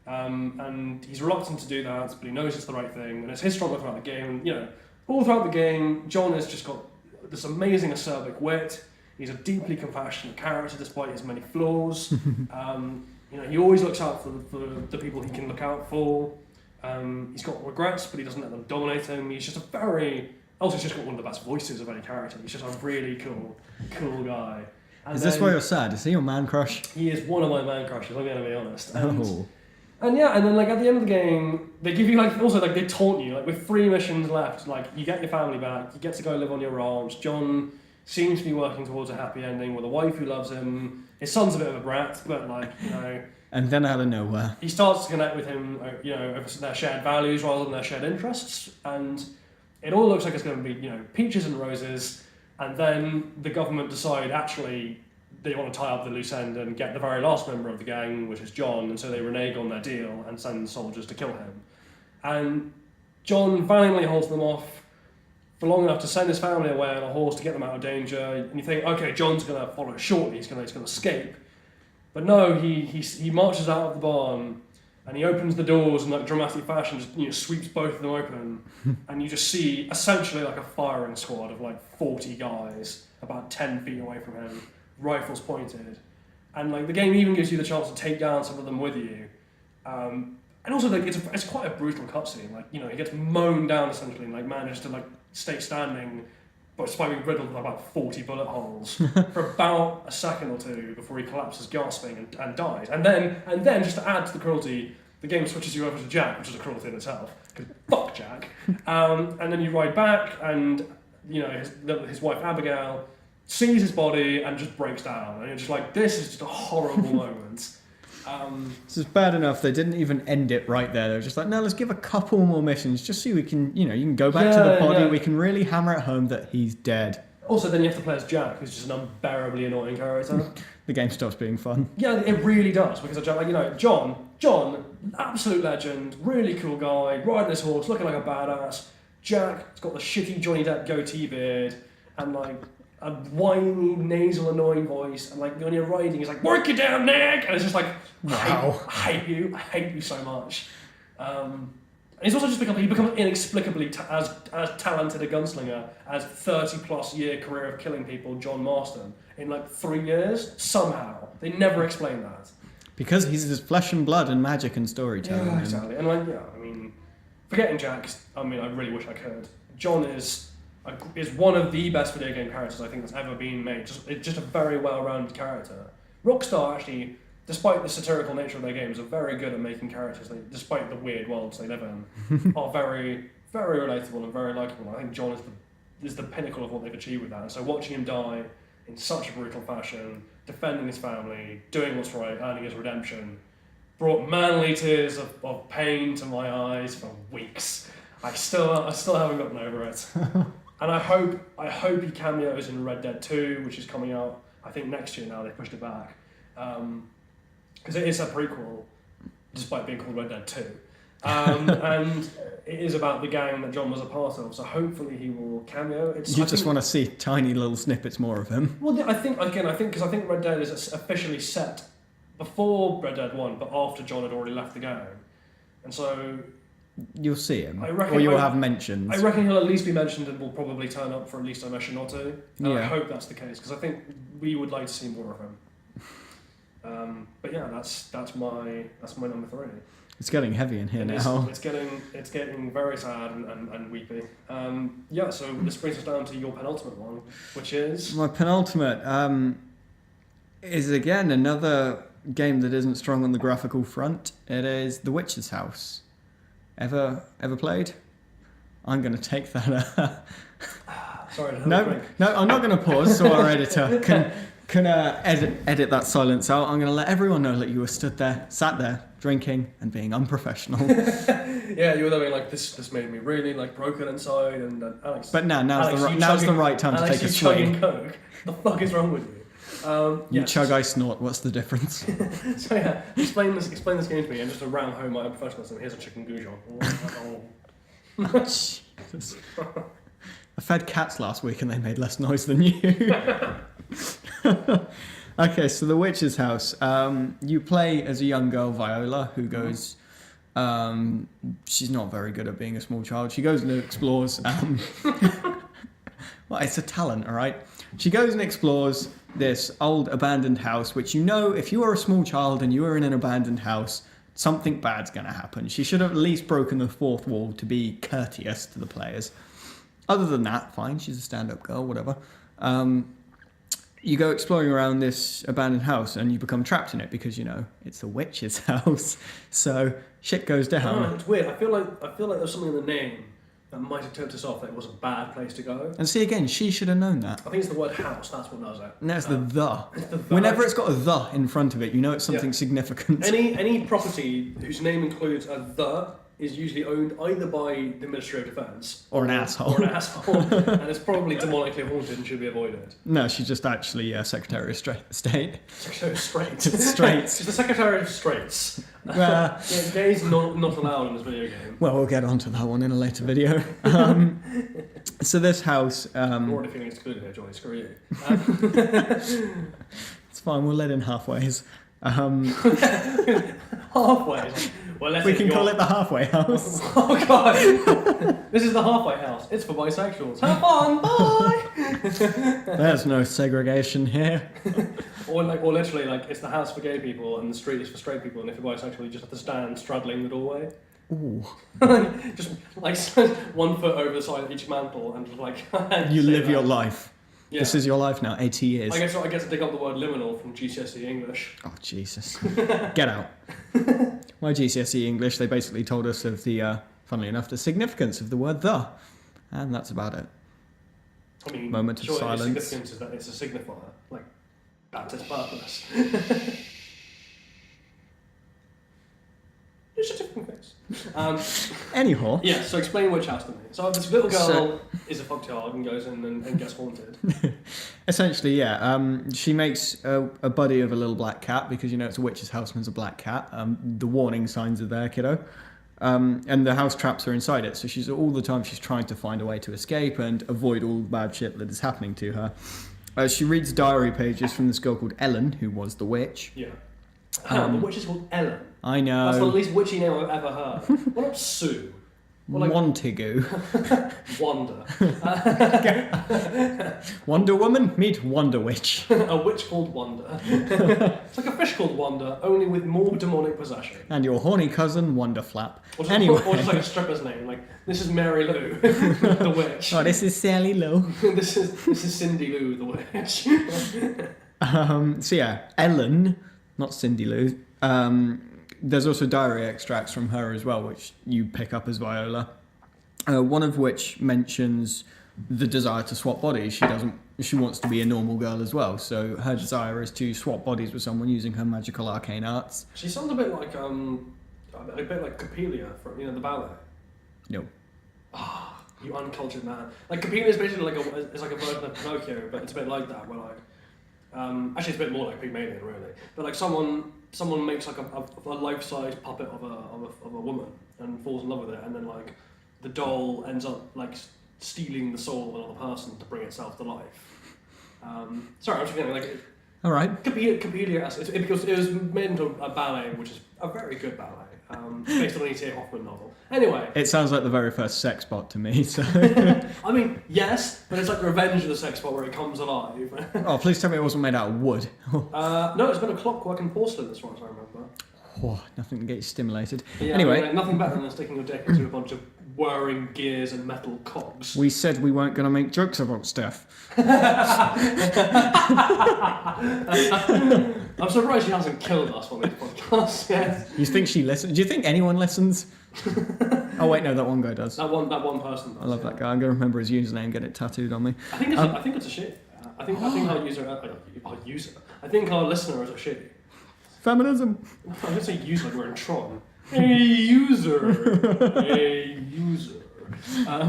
And he's reluctant to do that, but he knows it's the right thing, and it's his struggle throughout the game. And, all throughout the game, John has just got this amazing acerbic wit. He's a deeply compassionate character despite his many flaws. He always looks out for the people he can look out for. He's got regrets, but he doesn't let them dominate him. He's just he's just got one of the best voices of any character. He's just a really cool guy. And Is this why you're sad? Is he your man crush? He is one of my man crushes, I'm going to be honest. Oh. And then like at the end of the game, they give you they taunt you, like with 3 missions left, like you get your family back, you get to go live on your ranch. John seems to be working towards a happy ending with a wife who loves him. His son's a bit of a brat, but And then out of nowhere, he starts to connect with him, over their shared values rather than their shared interests, and it all looks like it's going to be, peaches and roses, and then the government decide actually they want to tie up the loose end and get the very last member of the gang, which is John, and so they renege on their deal and send soldiers to kill him. And John valiantly holds them off for long enough to send his family away on a horse to get them out of danger, and you think, okay, John's going to follow shortly, he's going to escape. But no, he marches out of the barn, and he opens the doors in that dramatic fashion, just sweeps both of them open, and you just see essentially like a firing squad of like 40 guys about 10 feet away from him, rifles pointed, and like the game even gives you the chance to take down some of them with you, and also like it's quite a brutal cutscene. Like he gets mown down essentially, and like manages to like stay standing, but despite being riddled with about 40 bullet holes for about a second or two before he collapses gasping and dies. And then just to add to the cruelty, the game switches you over to Jack, which is a cruelty in itself, because fuck Jack. And then you ride back, and his wife Abigail sees his body and just breaks down, and you're just like, this is just a horrible moment. This is bad enough they didn't even end it right there. They were just like, no, let's give a couple more missions just so we can, you can go back to the body. Yeah. We can really hammer it home that he's dead. Also, then you have to play as Jack, who's just an unbearably annoying character. The game stops being fun. Yeah, it really does, because of Jack. John, absolute legend, really cool guy, riding his horse, looking like a badass. Jack's got the shitty Johnny Depp goatee beard, and like a whiny, nasal, annoying voice, and like when you're riding, he's like, "Work your damn neck," and it's just like, wow, I hate you so much. And he's also just become inexplicably as talented a gunslinger as 30+ year career of killing people, John Marston, in like 3 years somehow. They never explain that. Because he's his flesh and blood and magic and storytelling. Yeah, exactly. And forgetting Jack, I really wish I could. John is one of the best video game characters I think that's ever been made. Just a very well-rounded character. Rockstar actually, despite the satirical nature of their games, are very good at making characters, despite the weird worlds they live in, are very, very relatable and very likeable. I think John is the pinnacle of what they've achieved with that. And so watching him die in such a brutal fashion, defending his family, doing what's right, earning his redemption, brought manly tears of pain to my eyes for weeks. I still haven't gotten over it. And I hope he cameos in Red Dead 2, which is coming out, I think, next year now. They pushed it back. Because it is a prequel, despite being called Red Dead 2. And it is about the gang that John was a part of, so hopefully he will cameo. You just want to see tiny little snippets more of him. Well, I think Red Dead is officially set before Red Dead 1, but after John had already left the gang. And so You'll see him, I reckon- or you'll I- have mentions. I reckon he'll at least be mentioned and will probably turn up for at least a mission or two. And I Yeah. hope that's the case because I think we would like to see more of him. But yeah, that's my number 3. It's getting heavy in here It is- now. It's getting very sad and weepy. Yeah, so this brings us down to your penultimate one, which is My penultimate is again another game that isn't strong on the graphical front. It is The Witch's House. Ever played? I'm going to take that. sorry. To have a No, drink. I'm not going to pause. So our editor can edit that silence out. I'm going to let everyone know that you were sat there, drinking and being unprofessional. Yeah, you were there being like this made me really like broken inside and Alex. But now's Alex, the right time to Alex, take a you swing. chugging Coke. The fuck is wrong with you? You Yes. chug, I snort. What's the difference? So yeah, explain this game to me and just to round home my unprofessionalism. Here's a chicken goujon. Jesus. I fed cats last week and they made less noise than you. Okay, so The Witch's House. You play as a young girl, Viola, who goes... she's not very good at being a small child. She goes and explores... well, it's a talent, all right? She goes and explores this old abandoned house, which you know, if you are a small child and you are in an abandoned house, something bad's going to happen. She should have at least broken the fourth wall to be courteous to the players. Other than that, fine, she's a stand-up girl, whatever. You go exploring around this abandoned house and you become trapped in it because, you know, it's a witch's house. So shit goes down. Oh, it's weird. I feel like there's something in the name that might have tipped us off that it was a bad place to go. And see, again, she should have known that. I think it's the word house. That's what does it. No, it's the the. It's the Whenever it's got a the in front of it, you know it's something significant. Any property whose name includes a the is usually owned either by the Ministry of Defence Or an asshole. and it's probably demonically haunted and should be avoided. No, she's just actually Secretary of State. Secretary of Straits. Straits. She's the Secretary of Straits. Well, Yeah, gays not allowed in this video game. well, we'll get onto that one in a later video. So this house... I'm already feeling excluded here, Johnny. Screw you. It's fine, we'll let in halfways. Halfway. Well, We can call it the halfway house. Oh god! This is the halfway house. It's for bisexuals. Have fun. Bye. There's no segregation here. Or literally, it's the house for gay people and the street is for straight people. And if you're bisexual, you just have to stand straddling the doorway. Ooh. Just 1 foot over the side of each mantle and just You say live that. your life. Yeah. This is your life now, 80 years. I guess to dig up the word liminal from GCSE English. Oh, Jesus. Get out. My GCSE English, they basically told us of the, funnily enough, the significance of the word the. And that's about it. I mean, Moment of surely silence. The significance is that it's a signifier, that's its purpose. It's a different face. Anyhow. Yeah, so explain Witch House to me. So this little girl So- is a fucktard and goes in and gets haunted. Essentially, yeah. She makes a buddy of a little black cat because, you know, it's a witch's house and there's a black cat. The warning signs are there, kiddo. And the house traps her inside it. So she's all the time she's trying to find a way to escape and avoid all the bad shit that is happening to her. She reads diary pages from this girl called Ellen, who was the witch. Yeah. The witch is called Ellen. I know. That's the least witchy name I've ever heard. What about Sue? Or Montague. Wonder. Wonder Woman, meet Wonder Witch. A witch called Wonder. It's like a fish called Wonder, only with more demonic possession. And your horny cousin, Wonder Flap. Or just, Anyway. or just like a stripper's name, this is Mary Lou, the witch. Oh, this is Sally Lou. this is Cindy Lou, the witch. So yeah, Ellen, not Cindy Lou. There's also diary extracts from her as well, which you pick up as Viola. One of which mentions the desire to swap bodies. She wants to be a normal girl as well. So her desire is to swap bodies with someone using her magical arcane arts. She sounds a bit like Coppelia from the ballet. No. You uncultured man. Coppelia is basically it's like a version of Pinocchio, but it's a bit like that. Where actually it's a bit more like Pygmalion really. But someone makes a life-size puppet of a woman and falls in love with it, and then the doll ends up stealing the soul of another person to bring itself to life. Sorry, I'm just thinking All right. Coppelia, because it was made into a ballet, which is a very good ballet. It's based on an E.T.A. Hoffman novel. Anyway. It sounds like the very first sex bot to me. So. I mean, yes, but it's like Revenge of the Sex Bot where it comes alive. Oh, please tell me it wasn't made out of wood. No, it's been a clockwork and porcelain as far as I remember. Oh, nothing to get you stimulated. Yeah, anyway. I mean, nothing better than sticking your dick into a bunch of whirring gears and metal cogs. We said we weren't going to make jokes about stuff. I'm surprised she hasn't killed us on these podcasts yet. You think she listens? Do you think anyone listens? Oh wait, no, that one guy does. That one person does. I love that guy. I'm going to remember his username, get it tattooed on me. I think it's a she. I think our user. I think our listener is a she. Feminism. I'm going to say user like we're in Tron. A user. A user.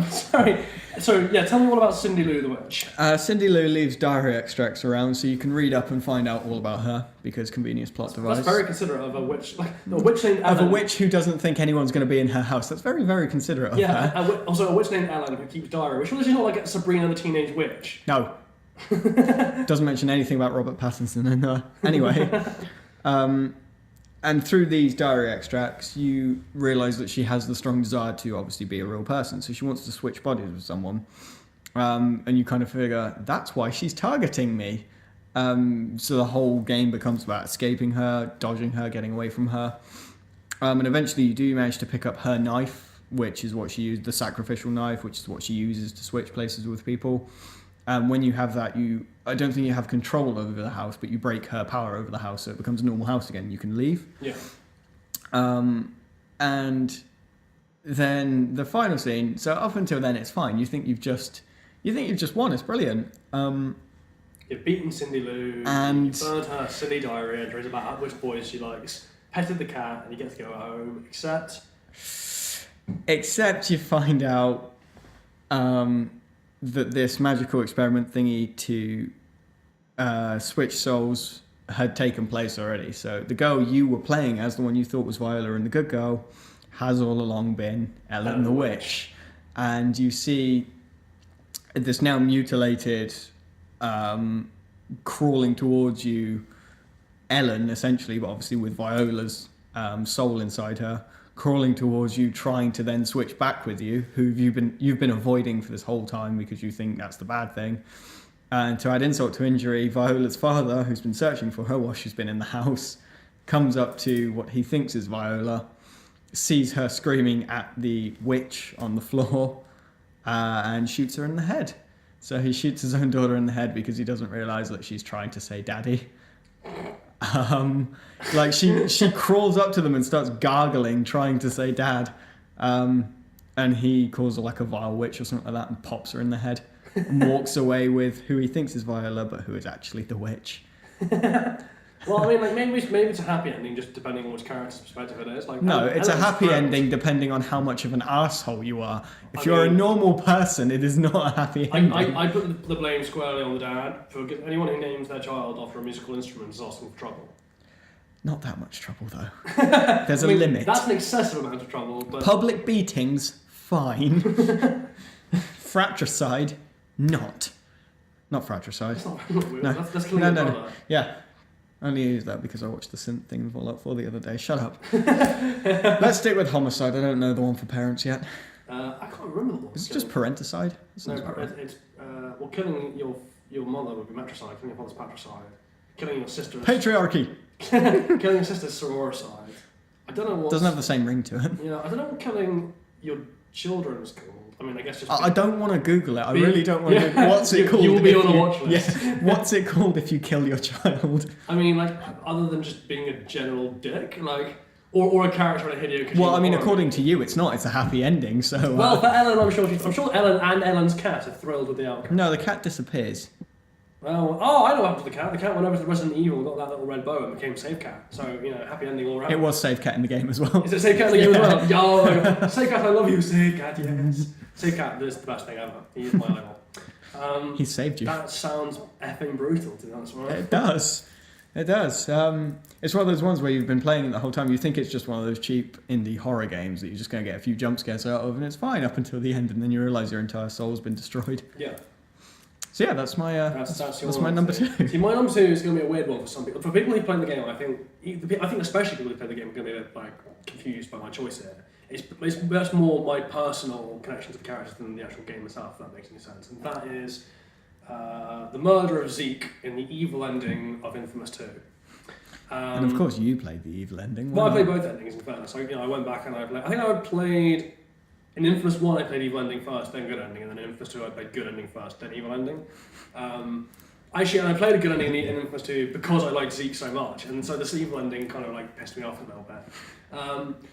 Sorry. So, yeah, tell me all about Cindy Lou the Witch. Cindy Lou leaves diary extracts around so you can read up and find out all about her because convenience plot device. That's very considerate of a witch. Like, a witch named Ellen. Of a witch who doesn't think anyone's going to be in her house. That's very, very considerate of her. Also a witch named Ellen who keeps diary. Which is not like Sabrina the Teenage Witch. No. Doesn't mention anything about Robert Pattinson in there. Anyway. And through these diary extracts, you realise that she has the strong desire to obviously be a real person. So she wants to switch bodies with someone. And you kind of figure, that's why she's targeting me. So the whole game becomes about escaping her, dodging her, getting away from her. And eventually you do manage to pick up her knife, which is what she used, the sacrificial knife, which is what she uses to switch places with people. When you have that, I don't think you have control over the house, but you break her power over the house, so it becomes a normal house again. You can leave. Yeah. And then the final scene. So up until then, it's fine. You think you've just won. It's brilliant. You've beaten Cindy Lou. And you burned her silly diary entries about which boys she likes. Petted the cat, and you get to go home. Except you find out. That this magical experiment thingy to switch souls had taken place already. So the girl you were playing as, the one you thought was Viola and the good girl, has all along been Ellen the Witch. And you see this now mutilated, crawling towards you, Ellen, essentially, but obviously with Viola's soul inside her, crawling towards you, trying to then switch back with you, who you've been avoiding for this whole time because you think that's the bad thing. And to add insult to injury, Viola's father, who's been searching for her while she's been in the house, comes up to what he thinks is Viola, sees her screaming at the witch on the floor, and shoots her in the head. So he shoots his own daughter in the head because he doesn't realise that she's trying to say daddy. Like she crawls up to them and starts gargling, trying to say dad, and he calls her like a vile witch or something like that and pops her in the head and walks away with who he thinks is Viola but who is actually the witch. Well, I mean, like maybe it's a happy ending, just depending on which character's perspective it is. Like, no, it's a happy ending depending on how much of an asshole you are. If you're a normal person, it is not a happy ending. I put the blame squarely on the dad. For anyone who names their child after a musical instrument is asking for trouble. Not that much trouble, though. There's a limit. That's an excessive amount of trouble. But public beatings, fine. Fratricide, not. Not fratricide. That's not weird. No. That's killing your brother. No. Yeah. I only used that because I watched the synth thing in Fallout 4 the other day. Shut up. Let's stick with homicide. I don't know the one for parents yet. I can't remember the one. Is it just parenticide? No, it's killing your mother would be matricide. Killing your father's patricide. Killing your sister. Patriarchy. Killing your sister's sororicide. I don't know what. Doesn't have the same ring to it. Yeah, I don't know what killing your children is called. I mean, I guess just. I don't want to Google it. I really don't want to. Google what's it called? You will be on a watch list. Yeah. What's it called if you kill your child? I mean, like, other than just being a general dick, like, or a character in a Hideo Kojima. Well, I mean, according to you, it's not. It's a happy ending. So. Well, for Ellen, I'm sure Ellen and Ellen's cat are thrilled with the outcome. No, the cat disappears. Well, I know what happened to the cat. The cat went over to Resident Evil and got that little red bow and became Safe Cat. So, happy ending all around. It was Safe Cat in the game as well. Is it Safe Cat in the game as well? Yo, Safe Cat, I love you, Safe Cat, yes. Safe Cat is the best thing ever. He is my idol. He saved you. That sounds effing brutal, to be honest with you. It does. It does. It's one of those ones where you've been playing it the whole time. You think it's just one of those cheap indie horror games that you're just going to get a few jump scares out of, and it's fine up until the end, and then you realise your entire soul's been destroyed. Yeah. So yeah, that's my That's your that's my number 2. See, my number 2 is going to be a weird one for some people. For people who play the game, I think especially people who play the game are going to be a bit like confused by my choice here. That's more my personal connection to the characters than the actual game itself. If that makes any sense. And that is the murder of Zeke in the evil ending of Infamous 2. And of course, you played the evil ending. Well, I played both endings in fairness. So, I went back and I think I played. In Infamous 1, I played evil ending first, then good ending, and then in Infamous 2, I played good ending first, then evil ending. Actually, and I played a good ending in Infamous 2 because I liked Zeke so much, and so this evil ending kind of like pissed me off a little bit.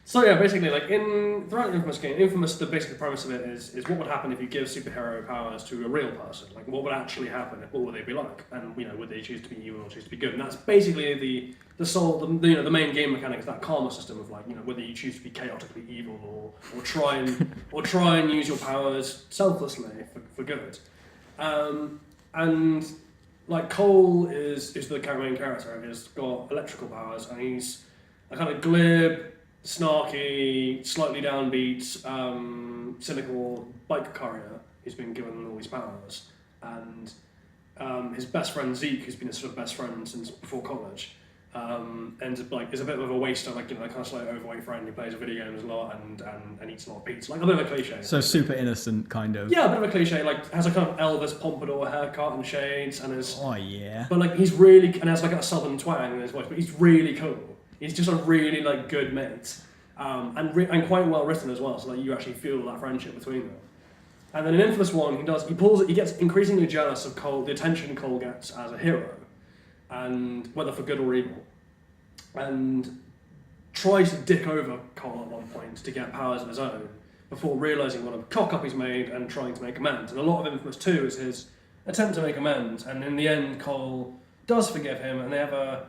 So yeah, basically, like throughout the Infamous, the basic premise of it is what would happen if you give superhero powers to a real person? Like, what would actually happen? What would they be like? And would they choose to be evil or choose to be good? And that's basically the main game mechanic is that karma system of like whether you choose to be chaotically evil or try and use your powers selflessly for good. And like Cole is the main character. He's got electrical powers, and he's a kind of glib, snarky, slightly downbeat, cynical bike courier who's been given all these powers, and his best friend Zeke, who's been his sort of best friend since before college, and like is a bit of a waster, like kind of slightly overweight friend who plays video games a lot and eats a lot of pizza, like a bit of a cliche. So super innocent, kind of. Yeah, a bit of a cliche. Like has a kind of Elvis pompadour haircut and shades, and is. Oh yeah. But like he's really and has like a southern twang in his voice, but he's really cool. He's just a really like good mate, and quite well written as well. So like you actually feel that friendship between them. And then in Infamous 1, he gets increasingly jealous of Cole, the attention Cole gets as a hero, and whether for good or evil, and tries to dick over Cole at one point to get powers of his own before realizing what a cock up he's made and trying to make amends. And a lot of Infamous 2 is his attempt to make amends, and in the end, Cole does forgive him, and they have a.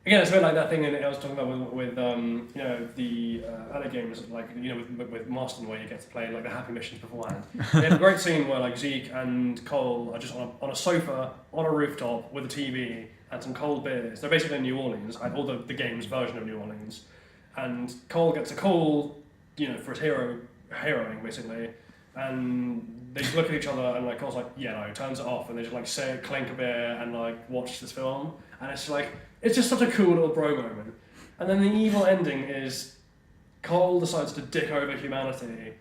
Again, it's a bit like that thing I was talking about with the other games, like with Marston, where you get to play like the happy missions beforehand. They have a great scene where like Zeke and Cole are just on a sofa on a rooftop with a TV and some cold beers. They're basically in New Orleans, or the game's version of New Orleans, and Cole gets a call, for his heroing basically, and they just look at each other and like Cole's like, yeah, no, turns it off, and they just like say clink a beer and like watch this film, and it's like. It's just such a cool little bro moment. And then the evil ending is Cole decides to dick over humanity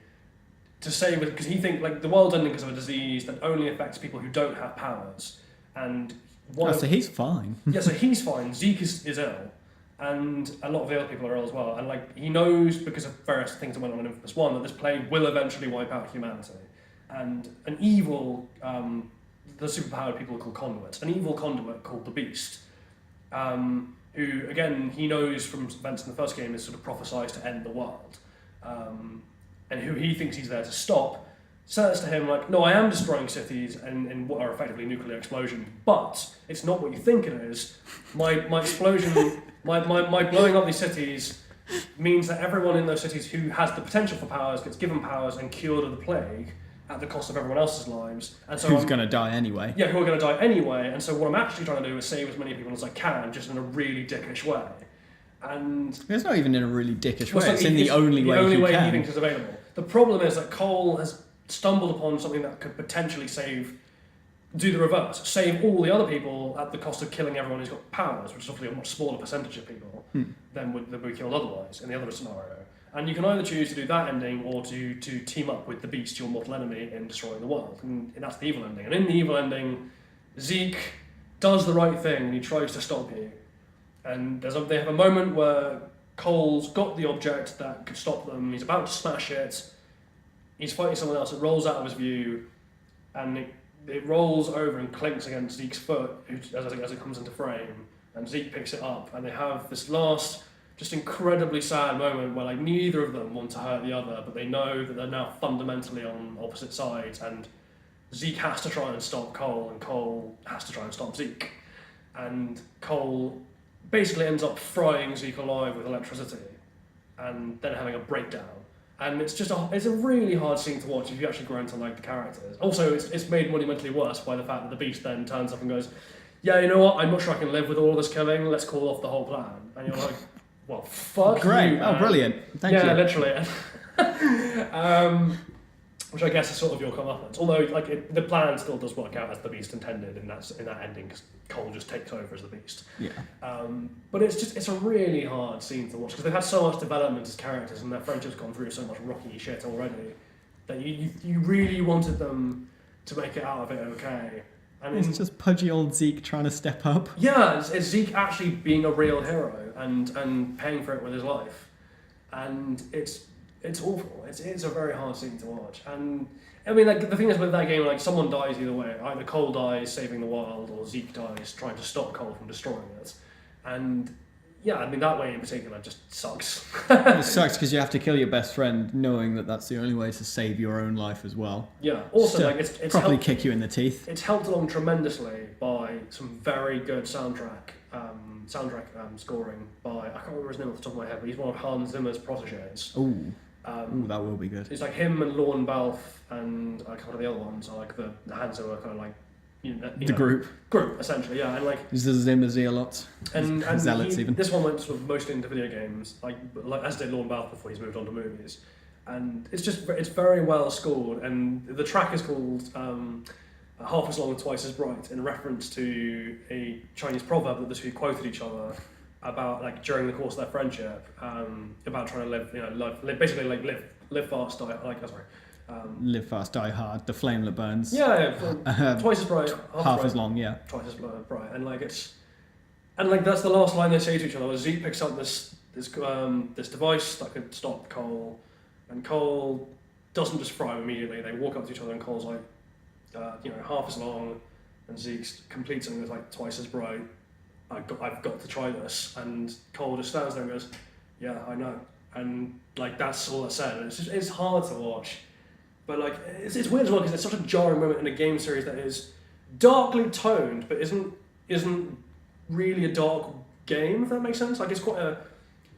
to save it, because he thinks like the world's ending because of a disease that only affects people who don't have powers. And so he's fine. Yeah, so he's fine. Zeke is ill. And a lot of the other people are ill as well. And like he knows, because of various things that went on in Infamous 1, that this plague will eventually wipe out humanity. And an evil, the superpowered people are called conduits, an evil conduit called the Beast, who, again, he knows from events in the first game is sort of prophesies to end the world, and who he thinks he's there to stop, says to him, like, no, I am destroying cities in what are effectively nuclear explosions, but it's not what you think it is. My explosion, my blowing up these cities means that everyone in those cities who has the potential for powers gets given powers and cured of the plague, at the cost of everyone else's lives. And so who's going to die anyway. Yeah, who are going to die anyway. And so what I'm actually trying to do is save as many people as I can, just in a really dickish way. And it's not even in a really dickish way, it's in the only way he can. He thinks is available. The problem is that Cole has stumbled upon something that could potentially do the reverse, save all the other people at the cost of killing everyone who's got powers, which is obviously a much smaller percentage of people than would be killed otherwise in the other scenario. And you can either choose to do that ending or to team up with the Beast, your mortal enemy, in destroying the world. And that's the evil ending. And in the evil ending, Zeke does the right thing and he tries to stop you. And they have a moment where Cole's got the object that could stop them, he's about to smash it, he's fighting someone else, it rolls out of his view, and it rolls over and clinks against Zeke's foot as it comes into frame, and Zeke picks it up, and they have this last, just incredibly sad moment where like neither of them want to hurt the other, but they know that they're now fundamentally on opposite sides, and Zeke has to try and stop Cole, and Cole has to try and stop Zeke. And Cole basically ends up frying Zeke alive with electricity, and then having a breakdown. And it's a really hard scene to watch if you actually grow into like the characters. Also, it's made monumentally worse by the fact that the Beast then turns up and goes, yeah, you know what, I'm not sure I can live with all this killing, let's call off the whole plan. And you're like, well, fuck great. You, man. Oh, brilliant. Thank you. Yeah, literally. which I guess is sort of your comeuppance. Although, like, the plan still does work out as the Beast intended in that ending, because Cole just takes over as the Beast. Yeah. But it's a really hard scene to watch because they've had so much development as characters and their friendship's gone through so much rocky shit already that you really wanted them to make it out of it okay. And it's just pudgy old Zeke trying to step up. Yeah, it's Zeke actually being a real hero and paying for it with his life, and it's awful. It's a very hard scene to watch. And I mean, like, the thing is with that game, like, someone dies either way. Either Cole dies saving the world, or Zeke dies trying to stop Cole from destroying it. And yeah, I mean, that way in particular just sucks. It sucks because you have to kill your best friend, knowing that that's the only way to save your own life as well. Yeah. Also, like, it's probably kick you in the teeth. It's helped along tremendously by some very good soundtrack scoring by, I can't remember his name off the top of my head, but he's one of Hans Zimmer's proteges. Ooh, that will be good. It's like him and Lorne Balfe and a couple of the other ones are like the Hans Zimmer kind of like the group essentially, yeah, and like there's the Zimmer zealots and zealots even. This one went sort of mostly into video games, like as did Lorne Balfe before he's moved on to movies, and it's very well scored, and the track is called Half as Long, Twice as Bright, in reference to a Chinese proverb that the two quoted each other about, like, during the course of their friendship, about trying to live fast, live fast, die hard, the flame that burns. Yeah, twice as bright, half as long, yeah. Twice as bright, and like that's the last line they say to each other. Zeke picks up this device that could stop Cole, and Cole doesn't just fry him immediately. They walk up to each other, and Cole's like, half as long, and Zeke completes it and is like twice as bright. I've got to try this, and Cole just stands there and goes, "Yeah, I know," and like that's all I said. And it's hard to watch, but like it's weird as well because it's such a jarring moment in a game series that is darkly toned, but isn't really a dark game. If that makes sense, like it's quite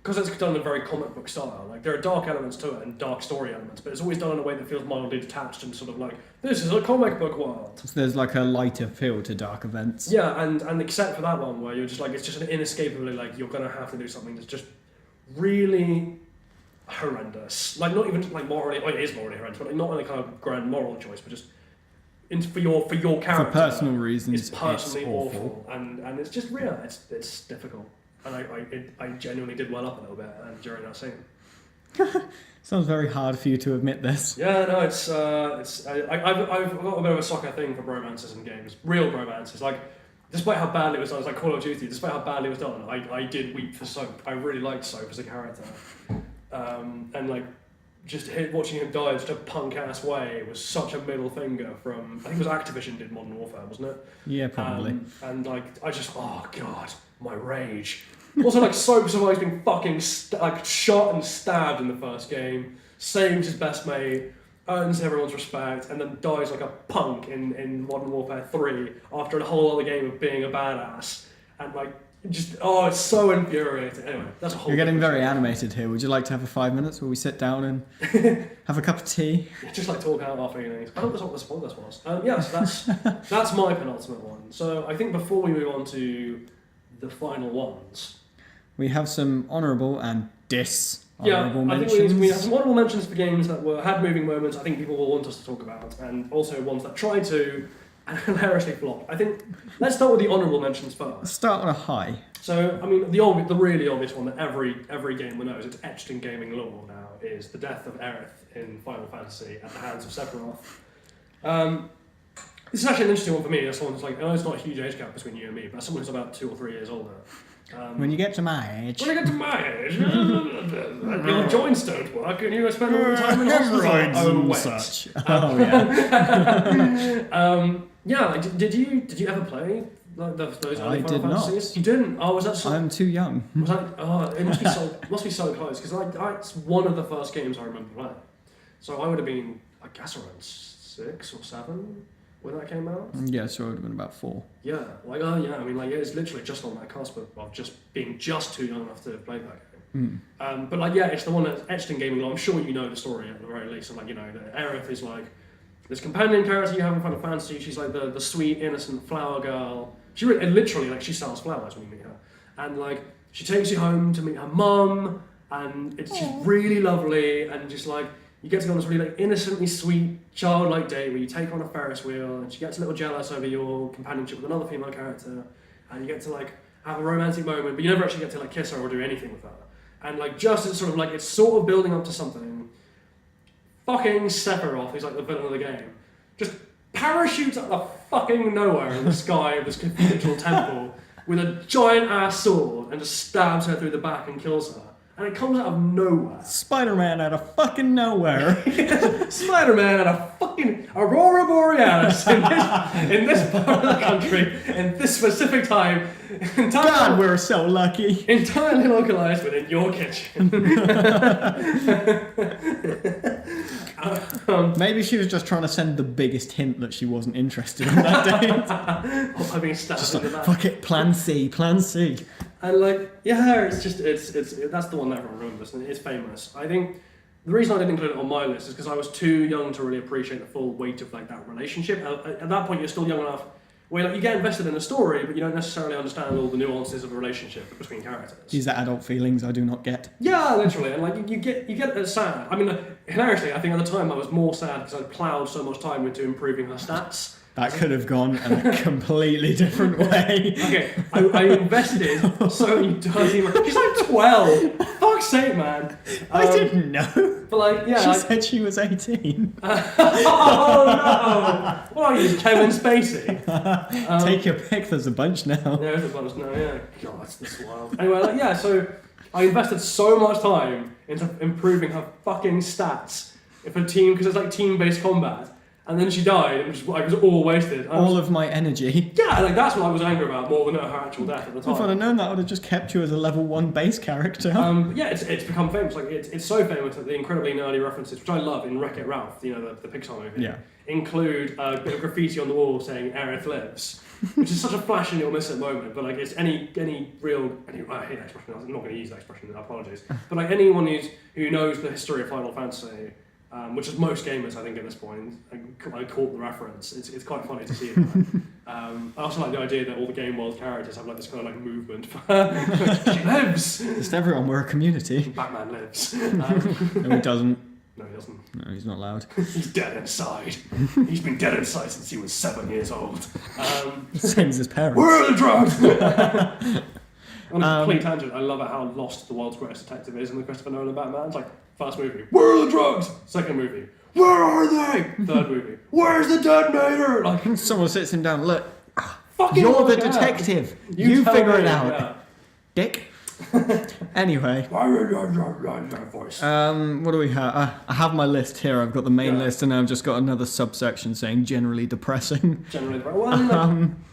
because it's done in a very comic book style. Like there are dark elements to it and dark story elements, but it's always done in a way that feels mildly detached and sort of like, this is a comic book world. So there's like a lighter feel to dark events. Yeah, and except for that one where you're just like, it's just inescapably like you're gonna have to do something that's just really horrendous. Like not even like morally, it is morally horrendous, but like not any kind of grand moral choice, but just for your character. For personal reasons, it's personally it's awful, and it's just real. It's difficult. And I genuinely did well up a little bit during that scene. Sounds very hard for you to admit this. Yeah, no, I've got a bit of a sucker thing for bromances in games, real bromances. Like, despite how badly it was done, it's like Call of Duty. Despite how badly it was done, I did weep for Soap. I really liked Soap as a character, and like just watching him die in such a punk ass way was such a middle finger from, I think it was Activision did Modern Warfare, wasn't it? Yeah, probably. And like I just, oh god, my rage. Also, like, Soap's always been fucking shot and stabbed in the first game, saves his best mate, earns everyone's respect, and then dies like a punk in Modern Warfare 3 after a whole other game of being a badass. And like, just, it's so infuriating. Anyway, that's a whole. You're getting very animated here. Would you like to have 5 minutes where we sit down and have a cup of tea? Yeah, just like talk out our feelings. I hope that's what this was. So that's my penultimate one. So I think before we move on to the final ones, we have some honourable and dishonourable mentions. I think we have some honourable mentions for games that had moving moments. I think people will want us to talk about, and also ones that tried to and hilariously flopped. I think let's start with the honourable mentions first. Start on a high. So I mean, the really obvious one that every gamer knows, it's etched in gaming lore now, is the death of Aerith in Final Fantasy at the hands of Sephiroth. This is actually an interesting one for me. As someone who's like, I know it's not a huge age gap between you and me, but as someone who's about 2 or 3 years older. When you get to my age, your joints don't work, and you spend all the time in hospital. Such. Oh yeah. Yeah. Like, did you ever play like those early Final Fantasies? You didn't. Oh, was that? So, I'm too young. Was that? Oh, it must be so close because it's one of the first games I remember playing. So I would have been, I guess, around 6 or 7 when that came out. Yeah, so it would have been about 4. Yeah, like I mean, like it's literally just on that cusp of just being just too young enough to play that game. But like, yeah, it's the one that's etched in gaming lore. I'm sure you know the story at the very least. And like, Aerith is like this companion character you have in Final Fantasy. She's like the sweet, innocent flower girl. She literally like she sells flowers when you meet her, and like she takes you home to meet her mum, and she's really lovely, and just like you get to go on this really like innocently sweet, childlike date where you take her on a Ferris wheel, and she gets a little jealous over your companionship with another female character, and you get to like have a romantic moment, but you never actually get to like kiss her or do anything with her. And like just as sort of like it's sort of building up to something, fucking Sephiroth, who's like the villain of the game, just parachutes out of fucking nowhere in the sky of this cathedral temple with a giant ass sword and just stabs her through the back and kills her. And it comes out of nowhere. Spider-Man out of fucking nowhere. Spider-Man out of fucking Aurora Borealis in this part of the country, in this specific time. God, we're so lucky. Entirely localized within your kitchen. Maybe she was just trying to send the biggest hint that she wasn't interested in that date. I mean, stabbed in the back. Fuck it, plan C, plan C. And like, yeah, it's that's the one that everyone remembers, and it's famous. I think the reason I didn't include it on my list is because I was too young to really appreciate the full weight of like that relationship. At that point, you're still young enough where like you get invested in the story, but you don't necessarily understand all the nuances of the relationship between characters. These are adult feelings I do not get. Yeah, literally, and like you get sad. I mean, hilariously, I think at the time I was more sad because I'd ploughed so much time into improving her stats. That could have gone a completely different way. Okay, I invested so many dirty. She's like 12. Fuck's sake, man. I didn't know. But like, yeah. She said she was 18. Oh no! What are you, Kevin Spacey? Take your pick. There's a bunch now. Yeah, there's a bunch now. Yeah. God, that's wild. Anyway, like, yeah. So I invested so much time into improving her fucking stats for team because it's like team-based combat. And then she died, and it was all wasted. All of my energy. Yeah, like that's what I was angry about more than her actual death at the time. If I'd have known that, I would have just kept you as a level 1 base character. Yeah, it's become famous. Like it's so famous that the incredibly nerdy references, which I love in Wreck-It Ralph, you know, the Pixar movie, include a bit of graffiti on the wall saying "Aerith lives," which is such a flashy little miss at the moment. But like it's any real, I hate that expression. I'm not going to use that expression. Apologies. But like anyone who knows the history of Final Fantasy. Which is most gamers, I think, at this point. I caught the reference. It's quite funny to see it. I also like the idea that all the game world characters have like this kind of like movement. She lives. Just everyone, we're a community. Batman lives. No, he doesn't. No, he doesn't. No, he's not allowed. He's dead inside. He's been dead inside since he was 7 years old. Same as his parents. Where are the drugs? On a complete tangent, I love how lost the world's greatest detective is in the Christopher Nolan Batman. It's like, first movie, where are the drugs? Second movie, where are they? Third movie, where's the detonator? Like, someone sits him down, look, fucking you're the detective. You figure it out. Yeah. Dick. Anyway. Voice. What do we have? I have my list here. I've got the main list, and I've just got another subsection saying generally depressing. Generally depressing.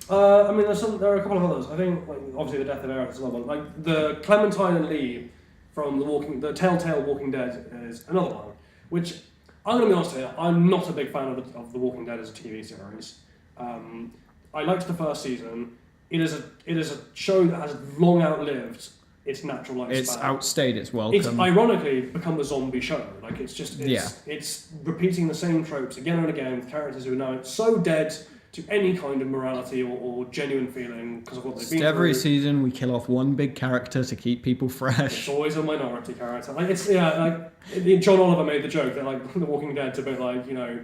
Well, I mean, there are a couple of others. I think, like, obviously, the death of Aerith is another one. Like the Clementine and Lee from the Telltale Walking Dead is another one. Which I'm going to be honest here, I'm not a big fan of the Walking Dead as a TV series. I liked the first season. It is a show that has long outlived its natural lifespan. It's outstayed its welcome. It's ironically become a zombie show. Like it's repeating the same tropes again and again with characters who are now so dead to any kind of morality or genuine feeling because of what they've been every through. season we kill off one big character to keep people fresh. It's always a minority character. Like John Oliver made the joke that like The Walking Dead's a bit like, you know,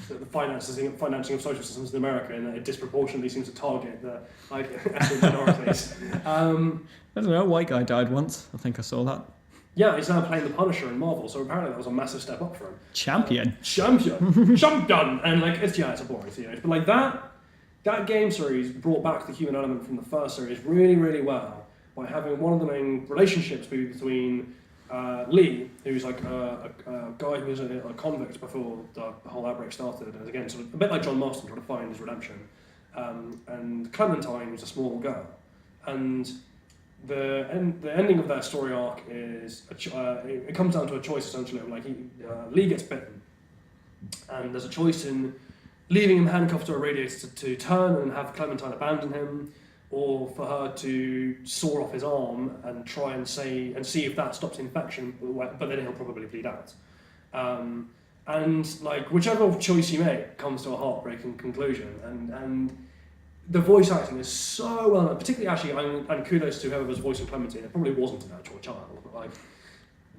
the financing of social systems in America, and that it disproportionately seems to target the like ethnic minorities. I don't know, a white guy died once. I think I saw that. Yeah, he's now playing the Punisher in Marvel, so apparently that was a massive step up for him. Champion. Champion! And like, it's a boring series. But like that game series brought back the human element from the first series really, really well by having one of the main relationships between Lee, who's like a guy who was a convict before the whole outbreak started, and again, sort of a bit like John Marston trying to find his redemption, and Clementine, who's a small girl. And the ending of that story arc is it comes down to a choice essentially. Like Lee gets bitten, and there's a choice in leaving him handcuffed to a radiator to turn and have Clementine abandon him, or for her to saw off his arm and try and see if that stops infection, but then he'll probably bleed out. And like whichever choice you make comes to a heartbreaking conclusion, and the voice acting is so well done, particularly actually, and kudos to whoever was voicing Clementine. It probably wasn't an actual child, but like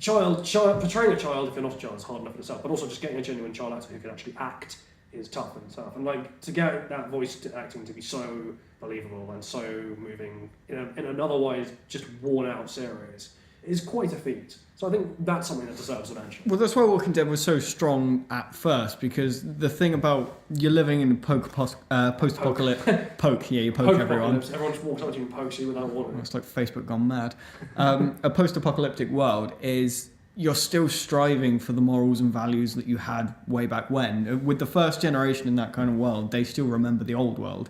portraying a child, if you're not a child, is hard enough in itself, but also just getting a genuine child actor who can actually act is tough in itself. And like to get that voice acting to be so believable and so moving in an otherwise just worn out series is quite a feat. So I think that's something that deserves a mention. Well, that's why Walking Dead was so strong at first, because the thing about you're living in post-apocalypse... Poke, yeah, you poke everyone. Everyone just walks up to you and pokes you without warning. It's like Facebook gone mad. A post-apocalyptic world is you're still striving for the morals and values that you had way back when. With the first generation in that kind of world, they still remember the old world.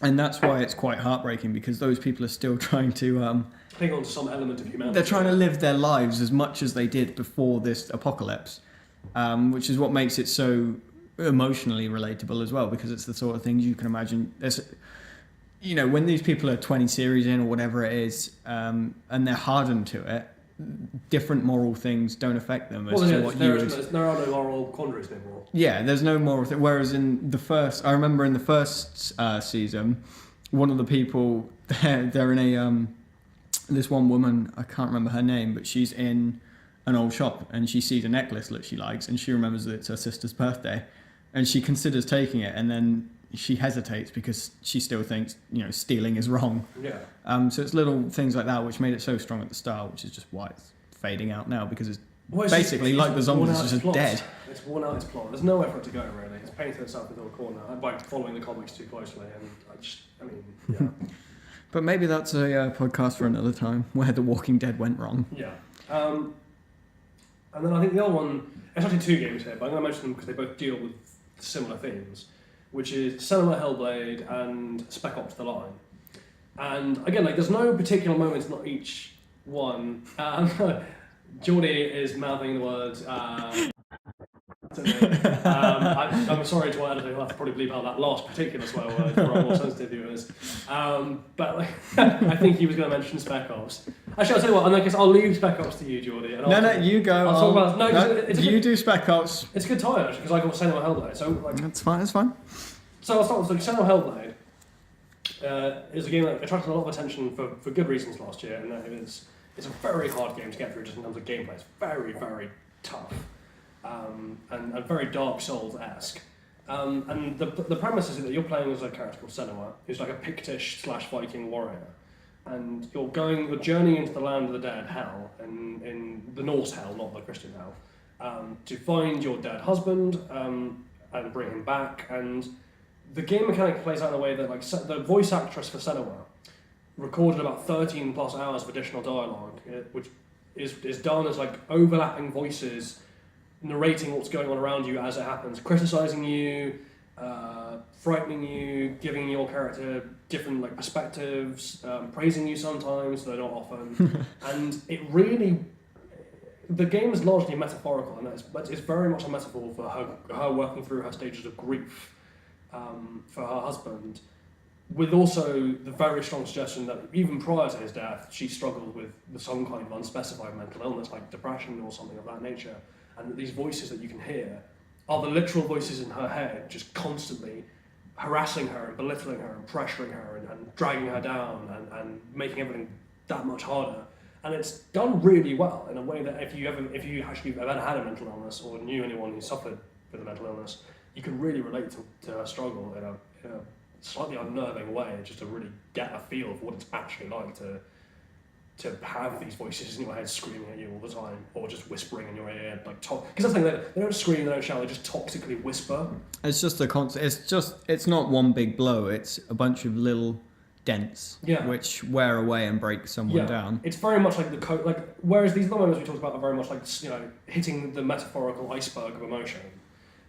And that's why it's quite heartbreaking, because those people are still trying to... cling on to some element of humanity. They're trying to live their lives as much as they did before this apocalypse, which is what makes it so emotionally relatable as well, because it's the sort of things you can imagine. You know, when these people are 20 series in or whatever it is, and they're hardened to it, different moral things don't affect them. There are no moral quandaries anymore. Yeah, there's no moral thing. Whereas in the first, I remember in the first season, one of the people, they're in a... this one woman, I can't remember her name, but she's in an old shop and she sees a necklace that she likes and she remembers that it's her sister's birthday and she considers taking it, and then she hesitates because she still thinks, you know, stealing is wrong. Yeah. So it's little things like that which made it so strong at the start, which is just why it's fading out now, because it's basically like the zombies are just dead. It's worn out its plot. There's nowhere for it to go, really. It's painted itself into a corner by following the comics too closely, and yeah. But maybe that's a podcast for another time, where The Walking Dead went wrong. Yeah. And then I think the other one, it's actually two games here, but I'm going to mention them because they both deal with similar themes, which is Cinema Hellblade and Spec Ops The Line. And again, like there's no particular moments in each one. Geordie is mouthing the words... to me. I'm sorry to our editor, he'll have to probably bleep out that last particular swear word for our more sensitive viewers. But like, I think he was going to mention Spec Ops. Actually, I'll tell you what, I guess I'll leave Spec Ops to you, Geordie. You go. I'll talk about you do Spec Ops. It's a good tie, actually, because I got Cinema Hellblade. So, like, that's fine. So I'll start with Cinema Hellblade. Is a game that attracted a lot of attention for good reasons last year, and that it's a very hard game to get through just in terms of gameplay. It's very, very tough. And very Dark Souls-esque. And the premise is that you're playing as a character called Senua, who's like a Pictish / Viking warrior. And you're journeying into the land of the dead, Hell, in the Norse Hell, not the Christian Hell, to find your dead husband and bring him back. And the game mechanic plays out in a way that, like, the voice actress for Senua recorded about 13 plus hours of additional dialogue, which is done as like overlapping voices narrating what's going on around you as it happens, criticizing you, frightening you, giving your character different like perspectives, praising you sometimes, though not often. And it really, the game is largely metaphorical, and it's very much a metaphor for her working through her stages of grief for her husband, with also the very strong suggestion that even prior to his death, she struggled with some kind of unspecified mental illness, like depression or something of that nature. And that these voices that you can hear are the literal voices in her head, just constantly harassing her and belittling her and pressuring her and dragging her down and making everything that much harder. And it's done really well in a way that if you actually ever had a mental illness or knew anyone who suffered with a mental illness, you can really relate to her struggle in a slightly unnerving way, just to really get a feel of what it's actually like to have these voices in your head screaming at you all the time, or just whispering in your ear, like because that's the thing, they don't scream, they don't shout, they just toxically whisper. It's just it's not one big blow, it's a bunch of little dents, which wear away and break someone down. It's very much like whereas these other moments we talked about are very much like, hitting the metaphorical iceberg of emotion.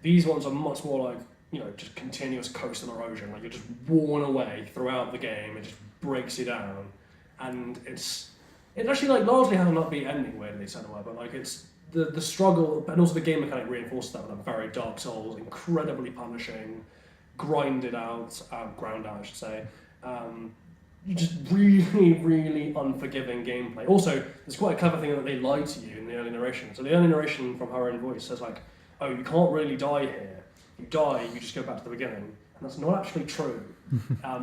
These ones are much more like, just continuous coastal erosion, like you're just worn away throughout the game, it just breaks you down. And it actually largely has an upbeat ending, weirdly, Senua, but it's the struggle, and also the game mechanic reinforces that with a very Dark Souls, incredibly punishing, ground out, I should say, just really, really unforgiving gameplay. Also, there's quite a clever thing that they lie to you in the early narration. So the early narration from her own voice says oh, you can't really die here. If you die, you just go back to the beginning. And that's not actually true.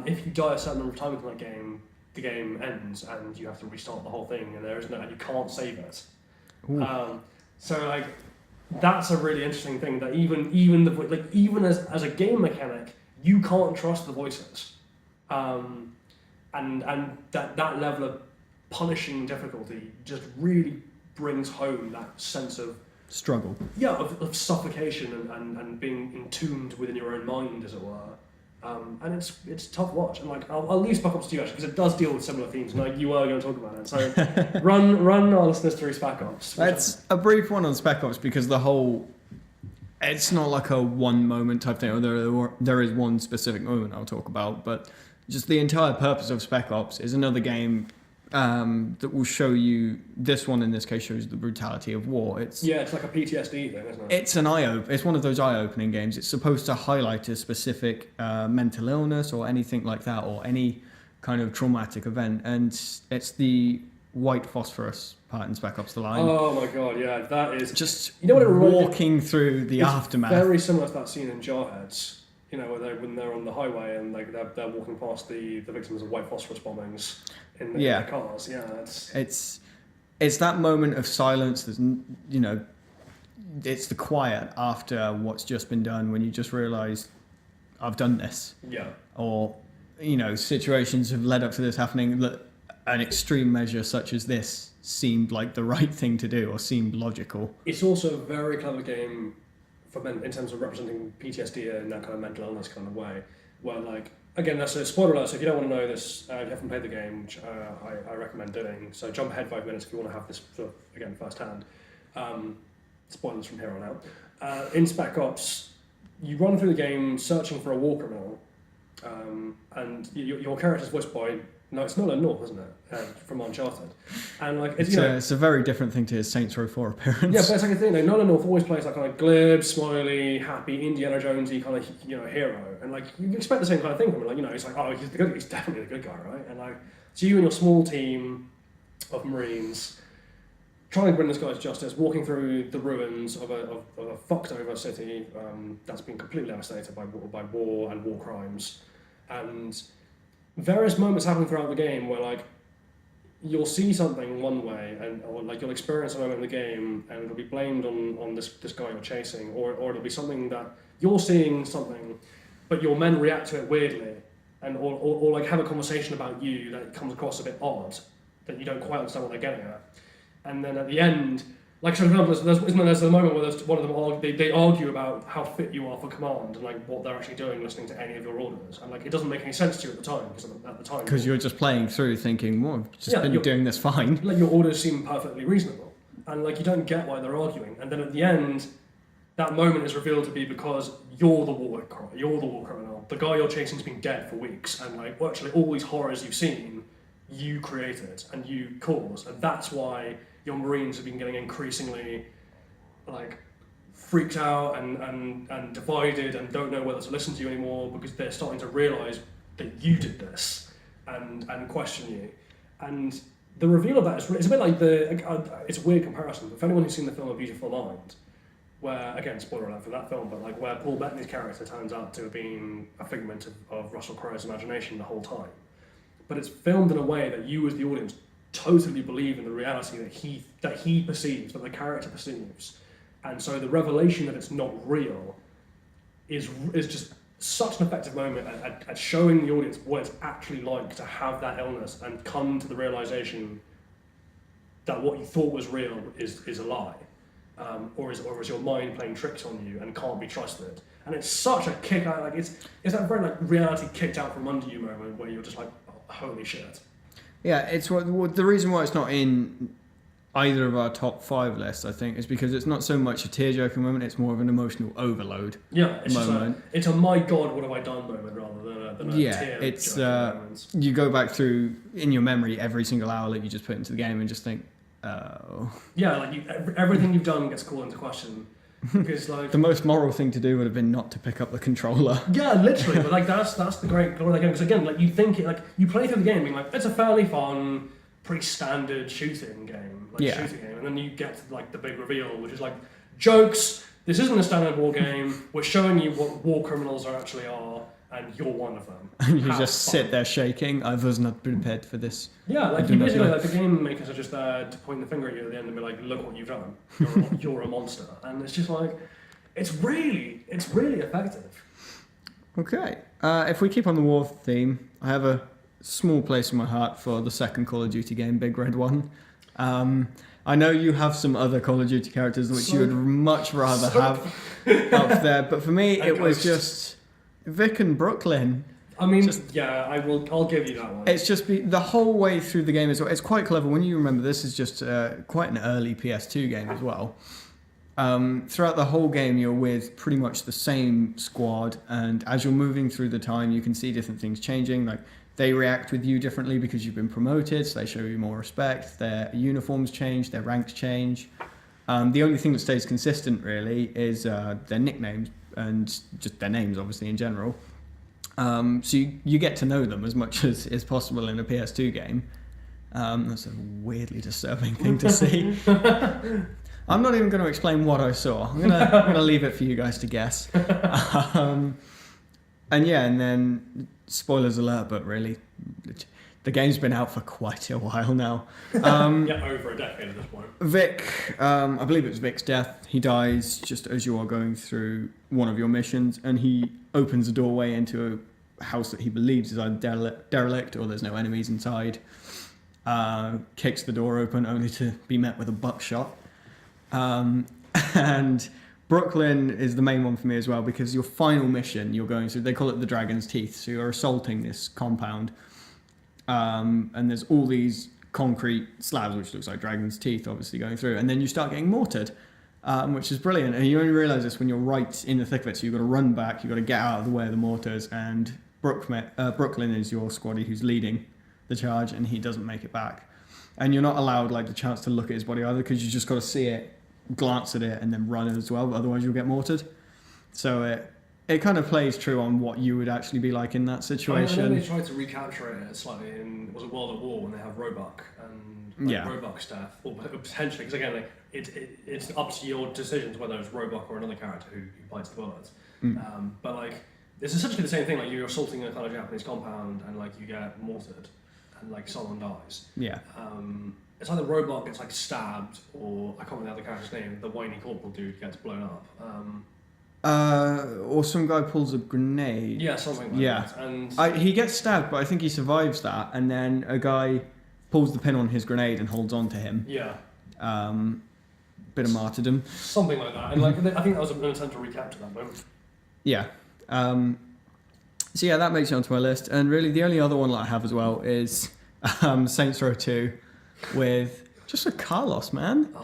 If you die a certain number of times in that game, the game ends and you have to restart the whole thing, and you can't save it. So like that's a really interesting thing that even as a game mechanic, you can't trust the voices, and that level of punishing difficulty just really brings home that sense of struggle. Yeah, of suffocation and being entombed within your own mind, as it were. And it's tough watch, and like I'll leave Spec Ops to you actually because it does deal with similar themes, and like you are going to talk about it. So run our listeners through Spec Ops. That's a brief one on Spec Ops because it's not like a one moment type thing. Or there is one specific moment I'll talk about, but just the entire purpose of Spec Ops is another game that will show you. This one in this case shows the brutality of war. It's like a PTSD thing, isn't it? It's one of those eye-opening games. It's supposed to highlight a specific mental illness or anything like that, or any kind of traumatic event, and it's the white phosphorus part in Spec Ops: The Line. Oh my god, yeah, that is just what it walking through the aftermath. Very similar to that scene in Jarheads. When they're on the highway and like they're walking past the victims of white phosphorus bombings in their cars. Yeah, it's that moment of silence. There's it's the quiet after what's just been done when you just realise I've done this. Yeah. Or situations have led up to this happening that an extreme measure such as this seemed like the right thing to do or seemed logical. It's also a very clever game for men in terms of representing PTSD in that kind of mental illness kind of way, where like again that's a spoiler alert. So if you don't want to know this, if you haven't played the game, which I recommend doing, so jump ahead 5 minutes if you want to have this sort of, again firsthand. Spoilers from here on out. In Spec Ops, you run through the game searching for a war criminal, and your character's voiced by. No, it's Nolan North, isn't it? From Uncharted, and like it's a very different thing to his Saints Row 4 appearance. Yeah, but it's like a thing. Like Nolan North always plays like kind of glib, smiley, happy, Indiana Jonesy kind of hero, and like you expect the same kind of thing from him. Like it's like he's definitely the good guy, right? And like so you and your small team of Marines trying to bring this guy to justice, walking through the ruins of a fucked over city that's been completely devastated by war and war crimes, and various moments happen throughout the game where like you'll see something one way or like you'll experience a moment in the game and it'll be blamed on this guy you're chasing, or it'll be something that you're seeing something but your men react to it weirdly and or like have a conversation about you that comes across a bit odd, that you don't quite understand what they're getting at, and then at the end, like for example, there's a moment where one of them they argue about how fit you are for command and like what they're actually doing listening to any of your orders, and like it doesn't make any sense to you at the time because you're just playing through thinking, well, I've just been doing this fine. Like your orders seem perfectly reasonable, and like you don't get why they're arguing, and then at the end, that moment is revealed to be because you're the war criminal. The guy you're chasing's been dead for weeks, and like actually all these horrors you've seen, you created and you caused, and that's why your Marines have been getting increasingly like freaked out and divided and don't know whether to listen to you anymore because they're starting to realise that you did this and question you. And the reveal of that is a bit like it's a weird comparison, but for anyone who's seen the film A Beautiful Mind, where, again, spoiler alert for that film, but like where Paul Bettany's character turns out to have been a figment of Russell Crowe's imagination the whole time. But it's filmed in a way that you as the audience totally believe in the reality that he perceives, that the character perceives, and so the revelation that it's not real is just such an effective moment at showing the audience what it's actually like to have that illness and come to the realization that what you thought was real is a lie, or is your mind playing tricks on you and can't be trusted. And it's such a kick out, like it's that very like reality kicked out from under you moment where you're just like, oh, holy shit. Yeah, it's the reason why it's not in either of our top 5 lists, I think, is because it's not so much a tear-jerking moment, it's more of an emotional overload. Yeah, it's moment. It's a my God, what have I done moment rather than a it's you go back through in your memory every single hour that you just put into the game and just think, oh. Yeah, like everything you've done gets called into question. Because like the most moral thing to do would have been not to pick up the controller. Yeah, literally. But like that's the great glory of the game. Because again, like you think it, like you play through the game, being like it's a fairly fun, pretty standard shooting game, and then you get to like the big reveal, which is like jokes. This isn't a standard war game. We're showing you what war criminals actually are, and you're one of them. And you Have just fun. sit there shaking. I was not prepared for this. Yeah, like I do you not basically know. like the game makers are just there to point the finger at you at the end and be like, look what you've done. You're a monster, and it's just like it's really effective. Okay. If we keep on the war theme, I have a small place in my heart for the second Call of Duty game, Big Red One. I know you have some other Call of Duty characters which you would much rather have up there, but for me, it was just Vic and Brooklyn. I mean, yeah, I'll give you that one. It's just the whole way through the game as well. It's quite clever when you remember this is just quite an early PS2 game as well. Throughout the whole game, you're with pretty much the same squad, and as you're moving through the time, you can see different things changing. Like they react with you differently because you've been promoted, so they show you more respect. Their uniforms change, their ranks change. The only thing that stays consistent really is their nicknames and just their names, obviously in general. So you get to know them as much as is possible in a PS2 game. That's a weirdly disturbing thing to see. I'm not even going to explain what I saw. I'm gonna leave it for you guys to guess. And then spoilers alert, but really, the game's been out for quite a while now. Over a decade at this point. Vic, I believe it was Vic's death. He dies just as you are going through one of your missions, and he opens a doorway into a house that he believes is either derelict or there's no enemies inside. Kicks the door open only to be met with a buckshot. And Brooklyn is the main one for me as well, because your final mission you're going through, they call it the Dragon's Teeth, so you're assaulting this compound, and there's all these concrete slabs which looks like dragon's teeth obviously going through, and then you start getting mortared, which is brilliant, and you only realise this when you're right in the thick of it, so you've got to run back, you've got to get out of the way of the mortars, and Brooklyn is your squaddie who's leading the charge, and he doesn't make it back, and you're not allowed like the chance to look at his body either, because you just got to see it, glance at it, and then run as well, otherwise you'll get mortared. So it kind of plays true on what you would actually be like in that situation. I know they tried to recapture it slightly in World at War when they have Roebuck and Roebuck stuff, or potentially, because again, like, it's up to your decisions whether it's Roebuck or another character who bites the bullets. But like it's essentially the same thing. Like you're assaulting a kind of Japanese compound and like you get mortared and like someone dies. Yeah. It's either Roebuck gets like stabbed, or I can't remember the other character's name. The whiny corporal dude gets blown up. Or some guy pulls a grenade. Yeah, something like that. And he gets stabbed, but I think he survives that, and then a guy pulls the pin on his grenade and holds on to him. Yeah. Bit of martyrdom. Something like that. And like I think that was an attempt to recapture that moment. Yeah. So yeah, that makes it onto my list. And really the only other one that I have as well is Saints Row 2 with just a Carlos, man.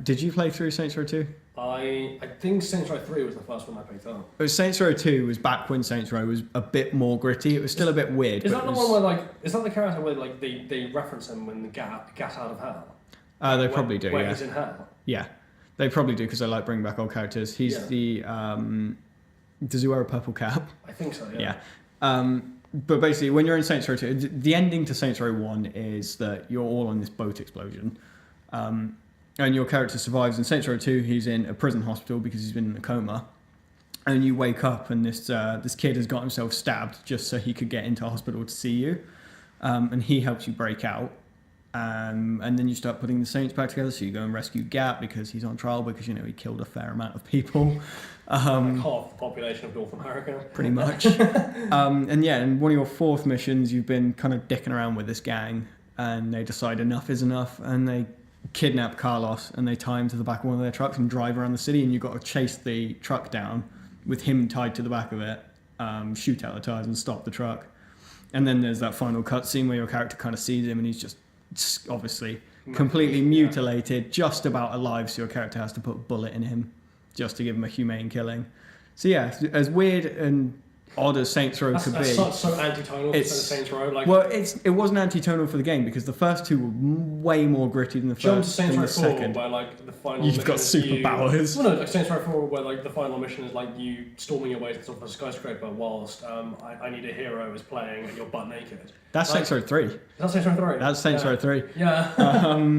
Did you play through Saints Row 2? I think Saints Row 3 was the first one I picked up. It was Saints Row 2 was back when Saints Row was a bit more gritty. It was still a bit weird. Is that the one where like is that the character where like they reference him when the gat out of hell? They probably do. Where Yeah. he's in hell. Yeah, they probably do because they like bringing back old characters. He's the does he wear a purple cap? I think so. Yeah. But basically, when you're in Saints Row 2, the ending to Saints Row 1 is that you're all on this boat explosion. And your character survives. In Saints Row 2, he's in a prison hospital because he's been in a coma. And you wake up and this kid has got himself stabbed just so he could get into hospital to see you. And he helps you break out. And then you start putting the Saints back together. So you go and rescue Gap because he's on trial because, you know, he killed a fair amount of people. Like half the population of North America. Pretty much. And one of your fourth missions, you've been kind of dicking around with this gang. And they decide enough is enough. And they kidnap Carlos and they tie him to the back of one of their trucks and drive around the city, and you've got to chase the truck down with him tied to the back of it, shoot out the tires and stop the truck. And then there's that final cutscene where your character kind of sees him and he's just obviously completely mutilated, just about alive, so your character has to put a bullet in him just to give him a humane killing. So yeah, as weird and odd as Saints Row could be. That's so anti-tonal for Saints Row. Like, well, it wasn't anti-tonal for the game because the first two were way more gritty than the jump to first Saints and Row the 4, second. where like the final You've mission got is superpowers. Well, no, like Saints Row 4, where like the final mission is like you storming your way to the top of a skyscraper whilst I Need a Hero is playing and you're butt naked. That's like, Saints Row 3. Is that Saints Row 3? That's Saints Row 3. Yeah.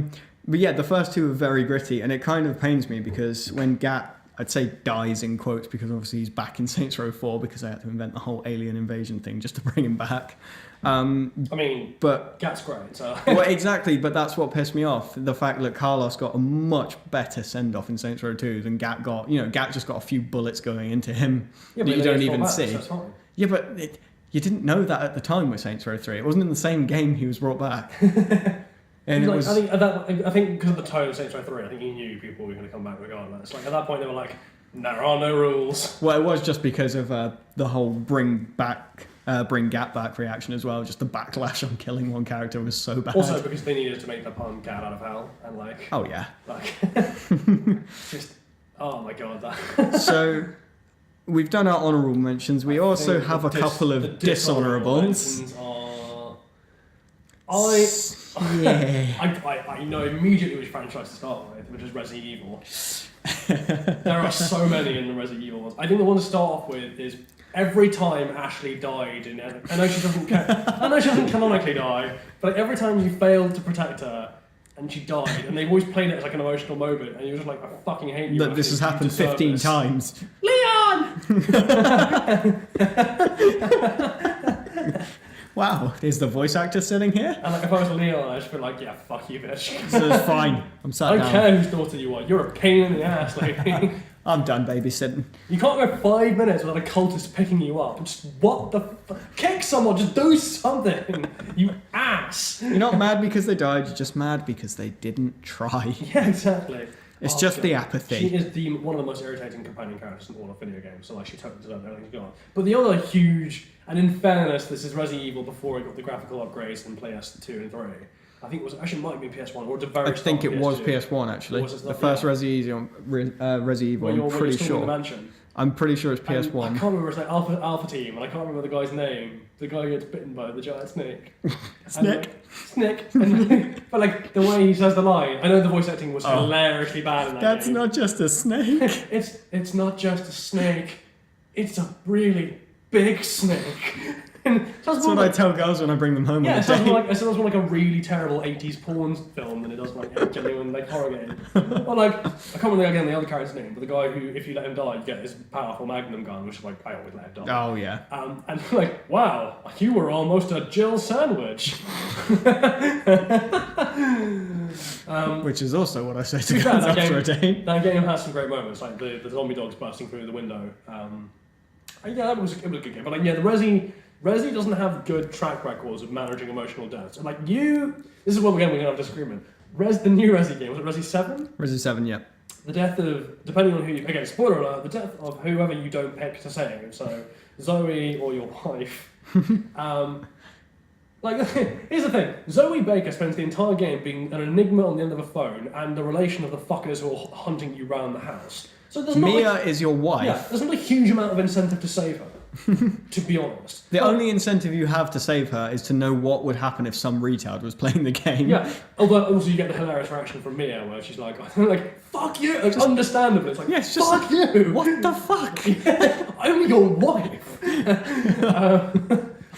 But yeah, the first two are very gritty, and it kind of pains me because when Gat I'd say dies in quotes because obviously he's back in Saints Row 4 because they had to invent the whole alien invasion thing just to bring him back. I mean, but Gat's great. So. Well, exactly, but that's what pissed me off. The fact that Carlos got a much better send-off in Saints Row 2 than Gat got. You know, Gat just got a few bullets going into him that you don't even see. So yeah, but you didn't know that at the time with Saints Row 3. It wasn't in the same game he was brought back. And I think because of the tone of Saints Row 3, I think he knew people were going to come back regardless. Like at that point, they were like, "There are no rules." Well, it was just because of the whole bring Gat back reaction as well. Just the backlash on killing one character was so bad. Also because they needed to make the pun Gat out of hell and like. Oh yeah. Like, just oh my god. So. We've done our honourable mentions. We also have a couple of dishonourables. I know immediately which franchise to start with, which is Resident Evil. There are so many in the Resident Evil ones. I think the one to start off with is every time Ashley died, I know she doesn't canonically die, but every time you failed to protect her and she died, and they've always played it as like an emotional moment, and you're just like, I fucking hate you. Look, this has happened 15 times. Leon! Wow, is the voice actor sitting here? And like, if I was Leon, I'd just be like, yeah, fuck you, bitch. So it's fine. I'm sat down. I don't care whose daughter you are. You're a pain in the ass, lady. I'm done babysitting. You can't go 5 minutes without a cultist picking you up. Just what the kick someone, just do something, you ass. You're not mad because they died, you're just mad because they didn't try. Yeah, exactly. It's just the apathy. She is one of the most irritating companion characters in all of video games, so like she totally deserves everything she's got. But the other huge, and in fairness, this is Resident Evil before it got the graphical upgrades in PS2 and 3. I think it was actually might be PS1 or the very. I think it was PS1 actually. The first Resident Evil. I'm pretty sure. I'm pretty sure it's PS1. I can't remember. It's like Alpha Team, and I can't remember the guy's name. The guy who gets bitten by the giant snake. Snake. But like the way he says the line, I know the voice acting was hilariously bad in that. That's game. not just a snake. It's not just a snake. It's a really big snake. That's what I tell girls when I bring them home. Yeah, it sounds more like a really terrible 80s porn film than it does like a genuine like horror game. Or like, I can't remember again the other character's name, but the guy who, if you let him die, you get this powerful magnum gun, which is like, I always let him die. Oh, yeah. And like, wow, you were almost a Jill sandwich. Which is also what I say to girls after a date. That game has some great moments, like the zombie dogs bursting through the window. Yeah, it was a good game. But like, yeah, the Resi doesn't have good track records of managing emotional deaths. And like this is what we're going to have a disagreement. The new Resi game, was it Resi 7? Resi 7, yeah. The death of, depending on who you, again, spoiler alert, the death of whoever you don't pick to save, so Zoe or your wife. Like, here's the thing, Zoe Baker spends the entire game being an enigma on the end of a phone and the relation of the fuckers who are hunting you around the house. So there's Mia is your wife. Yeah, there's not a huge amount of incentive to save her. To be honest. The only incentive you have to save her is to know what would happen if some retard was playing the game. Yeah, although also you get the hilarious reaction from Mia where she's like, fuck you! It's understandable. It's like, yeah, it's just fuck like, you! What the fuck? Yeah, I'm your wife!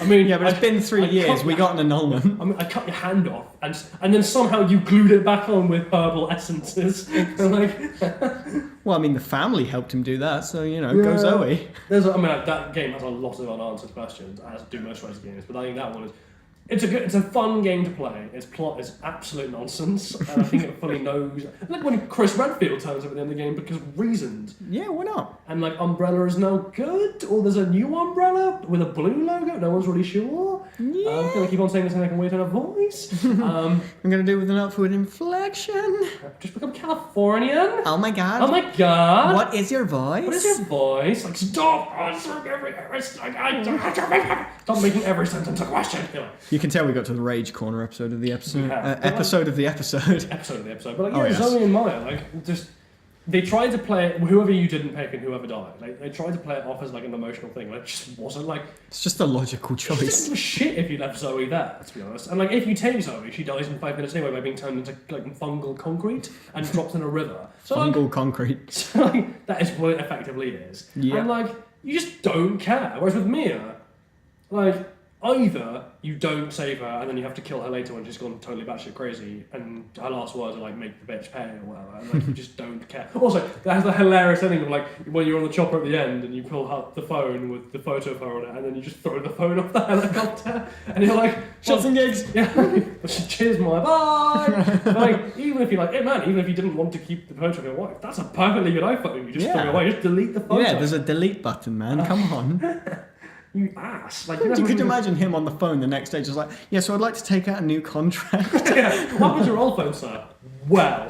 I mean, yeah, but it's been 3 years. We got an annulment. I mean, I cut your hand off, and then somehow you glued it back on with herbal essences. Well, I mean, the family helped him do that, so go Zoe. That game has a lot of unanswered questions, as do most Resident games. But I think that one is. It's a fun game to play. Its plot is absolute nonsense, and I think it fully knows. Like when Chris Redfield turns up at the end of the game because reasons. Yeah, why not? And like Umbrella is now good, or there's a new Umbrella with a blue logo. No one's really sure. Yeah. I'm gonna keep on saying this in like a weird tone of voice. I'm gonna do it with an upward inflection. Just become Californian. Oh my god. Oh my god. What is your voice? What is your voice? Like stop answering stop making every sentence a question. Anyway. You can tell we got to the Rage Corner episode of the episode. Episode of the episode. Episode of the episode. But like, Zoe and Maya, they tried to play it, whoever you didn't pick and whoever died. Like, they tried to play it off as like an emotional thing. Like, it just wasn't like. It's just a logical choice. It's just shit if you left Zoe there, to be honest. And like, if you take Zoe, she dies in 5 minutes anyway by being turned into like fungal concrete and dropped in a river. So, fungal concrete. So like, that is what it effectively is. Yeah. And like, you just don't care. Whereas with Mia, like. either you don't save her and then you have to kill her later when she's gone totally batshit crazy and her last words are like, make the bitch pay or whatever, and like, you just don't care. Also, that has the hilarious ending of like when you're on the chopper at the end and you pull out the phone with the photo of her on it and then you just throw the phone off the helicopter and you're like, shots and gigs. Yeah, cheers my bye. Like, even if you're like, hey man, even if you didn't want to keep the photo of your wife, that's a perfectly good iPhone. You just throw it away, just delete the photo. Yeah, there's a delete button, man. Come on. You ass. Like, you could imagine him on the phone the next day just like, yeah, so I'd like to take out a new contract. Yeah. What was your old phone, sir? Well,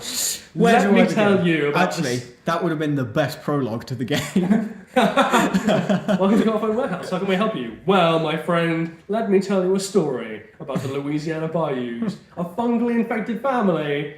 let me tell you about Actually, that would have been the best prologue to the game. Welcome to Garfield Warehouse. How can we help you? Well, my friend, let me tell you a story about the Louisiana bayous, a fungally infected family,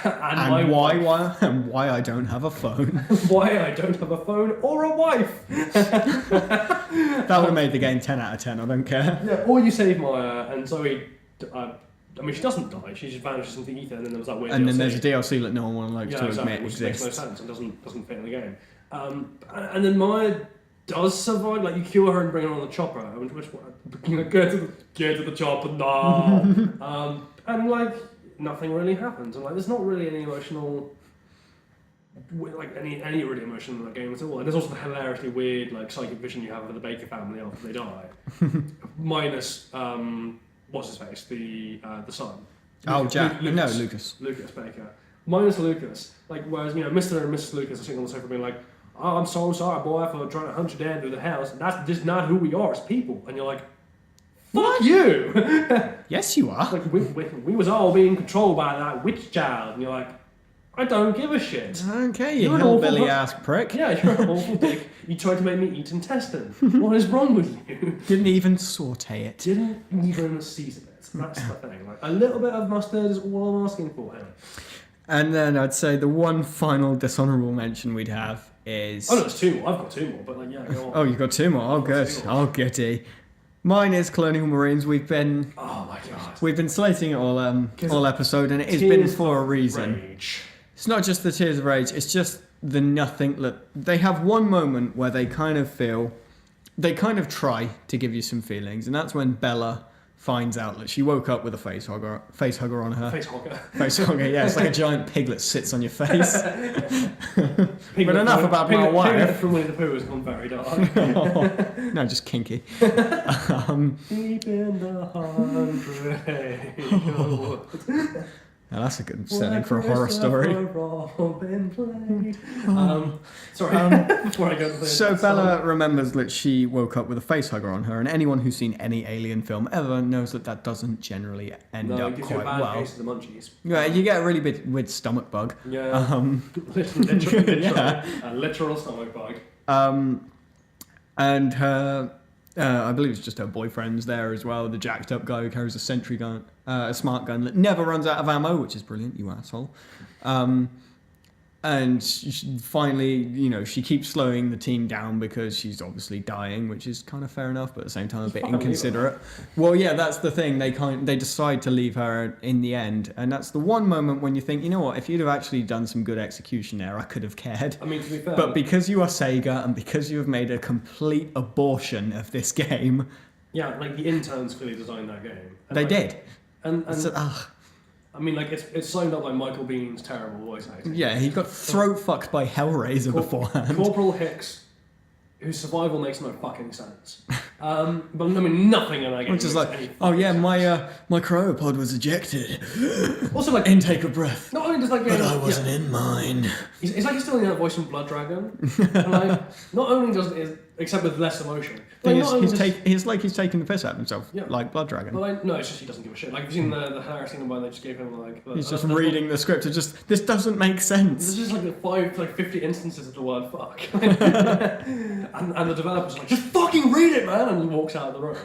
and why I don't have a phone. Why I don't have a phone or a wife. That would have made the game 10 out of 10, I don't care. Yeah, or you save Maya and Zoe, I mean, she doesn't die, she just vanishes into the ether and then there was that weird And DLC. then there's a DLC that no one likes to admit which exists. makes no sense and doesn't fit in the game. And then Maya does survive, like you kill her and bring her on the chopper, which get to the chopper now. And like nothing really happens, and like there's not really any emotional, like any really emotion in that game at all. And there's also the hilariously weird like psychic vision you have of the Baker family after they die, minus what's his face, the son. Lucas. Lucas Baker. Minus Lucas. Like whereas Mr. and Mrs. Lucas are sitting on the sofa being like, oh, I'm so sorry, boy, for trying to hunt you down through the house. That's just not who we are as people. And you're like, fuck you! Yes, you are. Like, we was all being controlled by that witch child. And you're like, I don't give a shit. Okay, you hillbilly ass prick. Yeah, you're an awful dick. You tried to make me eat intestine. What is wrong with you? Didn't even saute it. Didn't even season it. That's the thing. Like, a little bit of mustard is all I'm asking for here. And then I'd say the one final dishonourable mention we'd have is... Oh, no, there's two more. I've got two more, but like, yeah, go on. Oh, you've got two more? Oh, good. Oh, goody. Mine is Colonial Marines. We've been... Oh, my God. We've been slating it all episode, and it has been for a reason. Rage. It's not just the tears of rage, it's just the nothing. Look, they have one moment where they kind of try to give you some feelings, and that's when Bella finds out that she woke up with a face hugger on her. Face hugger. Face hugger, yeah, it's like a giant piglet sits on your face. But enough about my wife. Piglet from Winnie the Pooh has gone very dark. No, just kinky. Deep in the 100 Now that's a good setting for a horror story. Before I go to the So Bella remembers that she woke up with a face hugger on her, and anyone who's seen any Alien film ever knows that doesn't generally end up quite well. Case of the munchies. Yeah, you get a really big weird stomach bug. Yeah. Literally, Yeah. A literal stomach bug. And her, I believe it's just her boyfriend's there as well, the jacked up guy who carries a sentry gun, a smart gun that never runs out of ammo, which is brilliant, you asshole. And finally, she keeps slowing the team down because she's obviously dying, which is kind of fair enough, but at the same time a bit inconsiderate. Well, yeah, that's the thing. They decide to leave her in the end, and that's the one moment when you think, you know what? If you'd have actually done some good execution there, I could have cared. I mean, to be fair, but because you are Sega and because you have made a complete abortion of this game, yeah, like the interns clearly designed that game. And they did. And so, I mean, like, it's signed up by Michael Bihn's terrible voice acting. Yeah, he got throat fucked by Hellraiser beforehand. Corporal Hicks, whose survival makes no fucking sense. But I mean, nothing in that game. Which is like, oh yeah, my cryopod was ejected. Also, like, intake of breath. Not only does that game, but I wasn't in mine. It's like he's still in that voice from Blood Dragon. And like, not only does it, except with less emotion. He's like he's taking the piss out of himself, like Blood Dragon. But like, no, it's just he doesn't give a shit. Like, you've seen the hilarious thing where they just gave him like... He's just reading the script and just, this doesn't make sense. There's just like 50 instances of the word fuck. and the developer's like, just fucking read it, man! And he walks out of the room.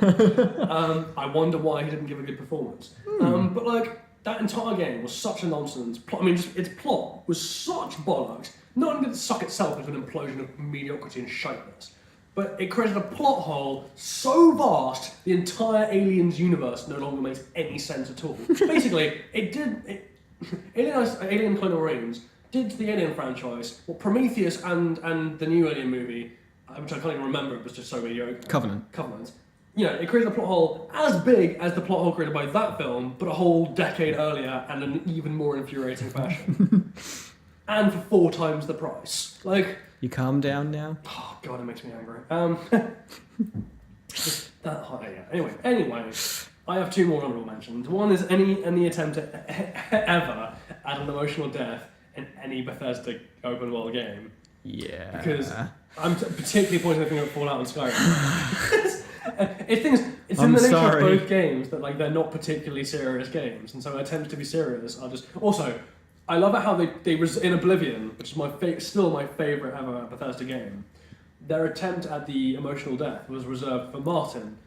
I wonder why he didn't give a good performance. But like, that entire game was such a nonsense. I mean, just its plot was such bollocks. Not only did it suck itself into an implosion of mediocrity and shiteness, but it created a plot hole so vast the entire Aliens universe no longer makes any sense at all. Basically, Alien Colonial Marines did to the Alien franchise what Prometheus and the new Alien movie, which I can't even remember, it was just so mediocre. Covenant. it created a plot hole as big as the plot hole created by that film, but a whole decade earlier and in an even more infuriating fashion. And for 4 times the price. Like... You calm down now? Oh, God, it makes me angry. That high, yeah. Anyway, I have 2 more honourable mentions. One is any attempt ever at an emotional death in any Bethesda open world game. Yeah. Because I'm particularly pointing the finger at Fallout and Skyrim. It's in the nature of both games that like they're not particularly serious games, and so attempts to be serious are just... Also, I love it how they in Oblivion, which is still my favourite ever Bethesda game, their attempt at the emotional death was reserved for Martin,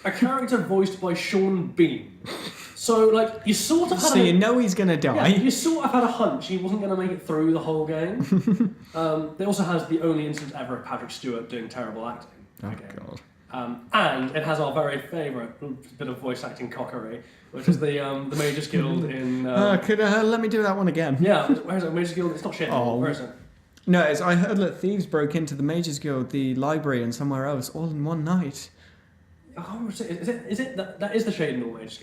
a character voiced by Sean Bean. So, like, you sort of had So you know he's gonna die. Yeah, you sort of had a hunch he wasn't going to make it through the whole game. It also has the only instance ever of Patrick Stewart doing terrible acting. Oh, God. And it has our very favourite bit of voice acting cockery, which is the Mages Guild in... let me do that one again. Yeah, where is it? Mages Guild? It's not shit. Oh. Where is it? No, I heard that thieves broke into the Mages Guild, the library, and somewhere else, all in one night. Oh, is it that is the Shade and All Mages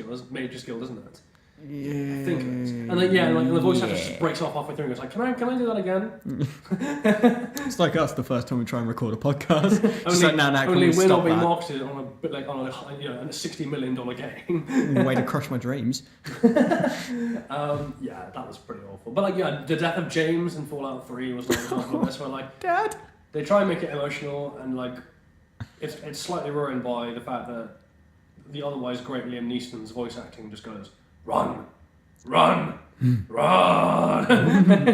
Guild, isn't it? Yeah. I think it is. And then, the voice actor just breaks off halfway through and goes like, can I do that again? It's like us the first time we try and record a podcast. Just like, can only we we're stop not being that? marketed on a $60 million game. Way to crush my dreams. Yeah, that was pretty awful. But the death of James in Fallout 3 was an example of this, where Dad. they try and make it emotional, and it's slightly ruined by the fact that the otherwise great Liam Neeson's voice acting just goes, run, run, run. And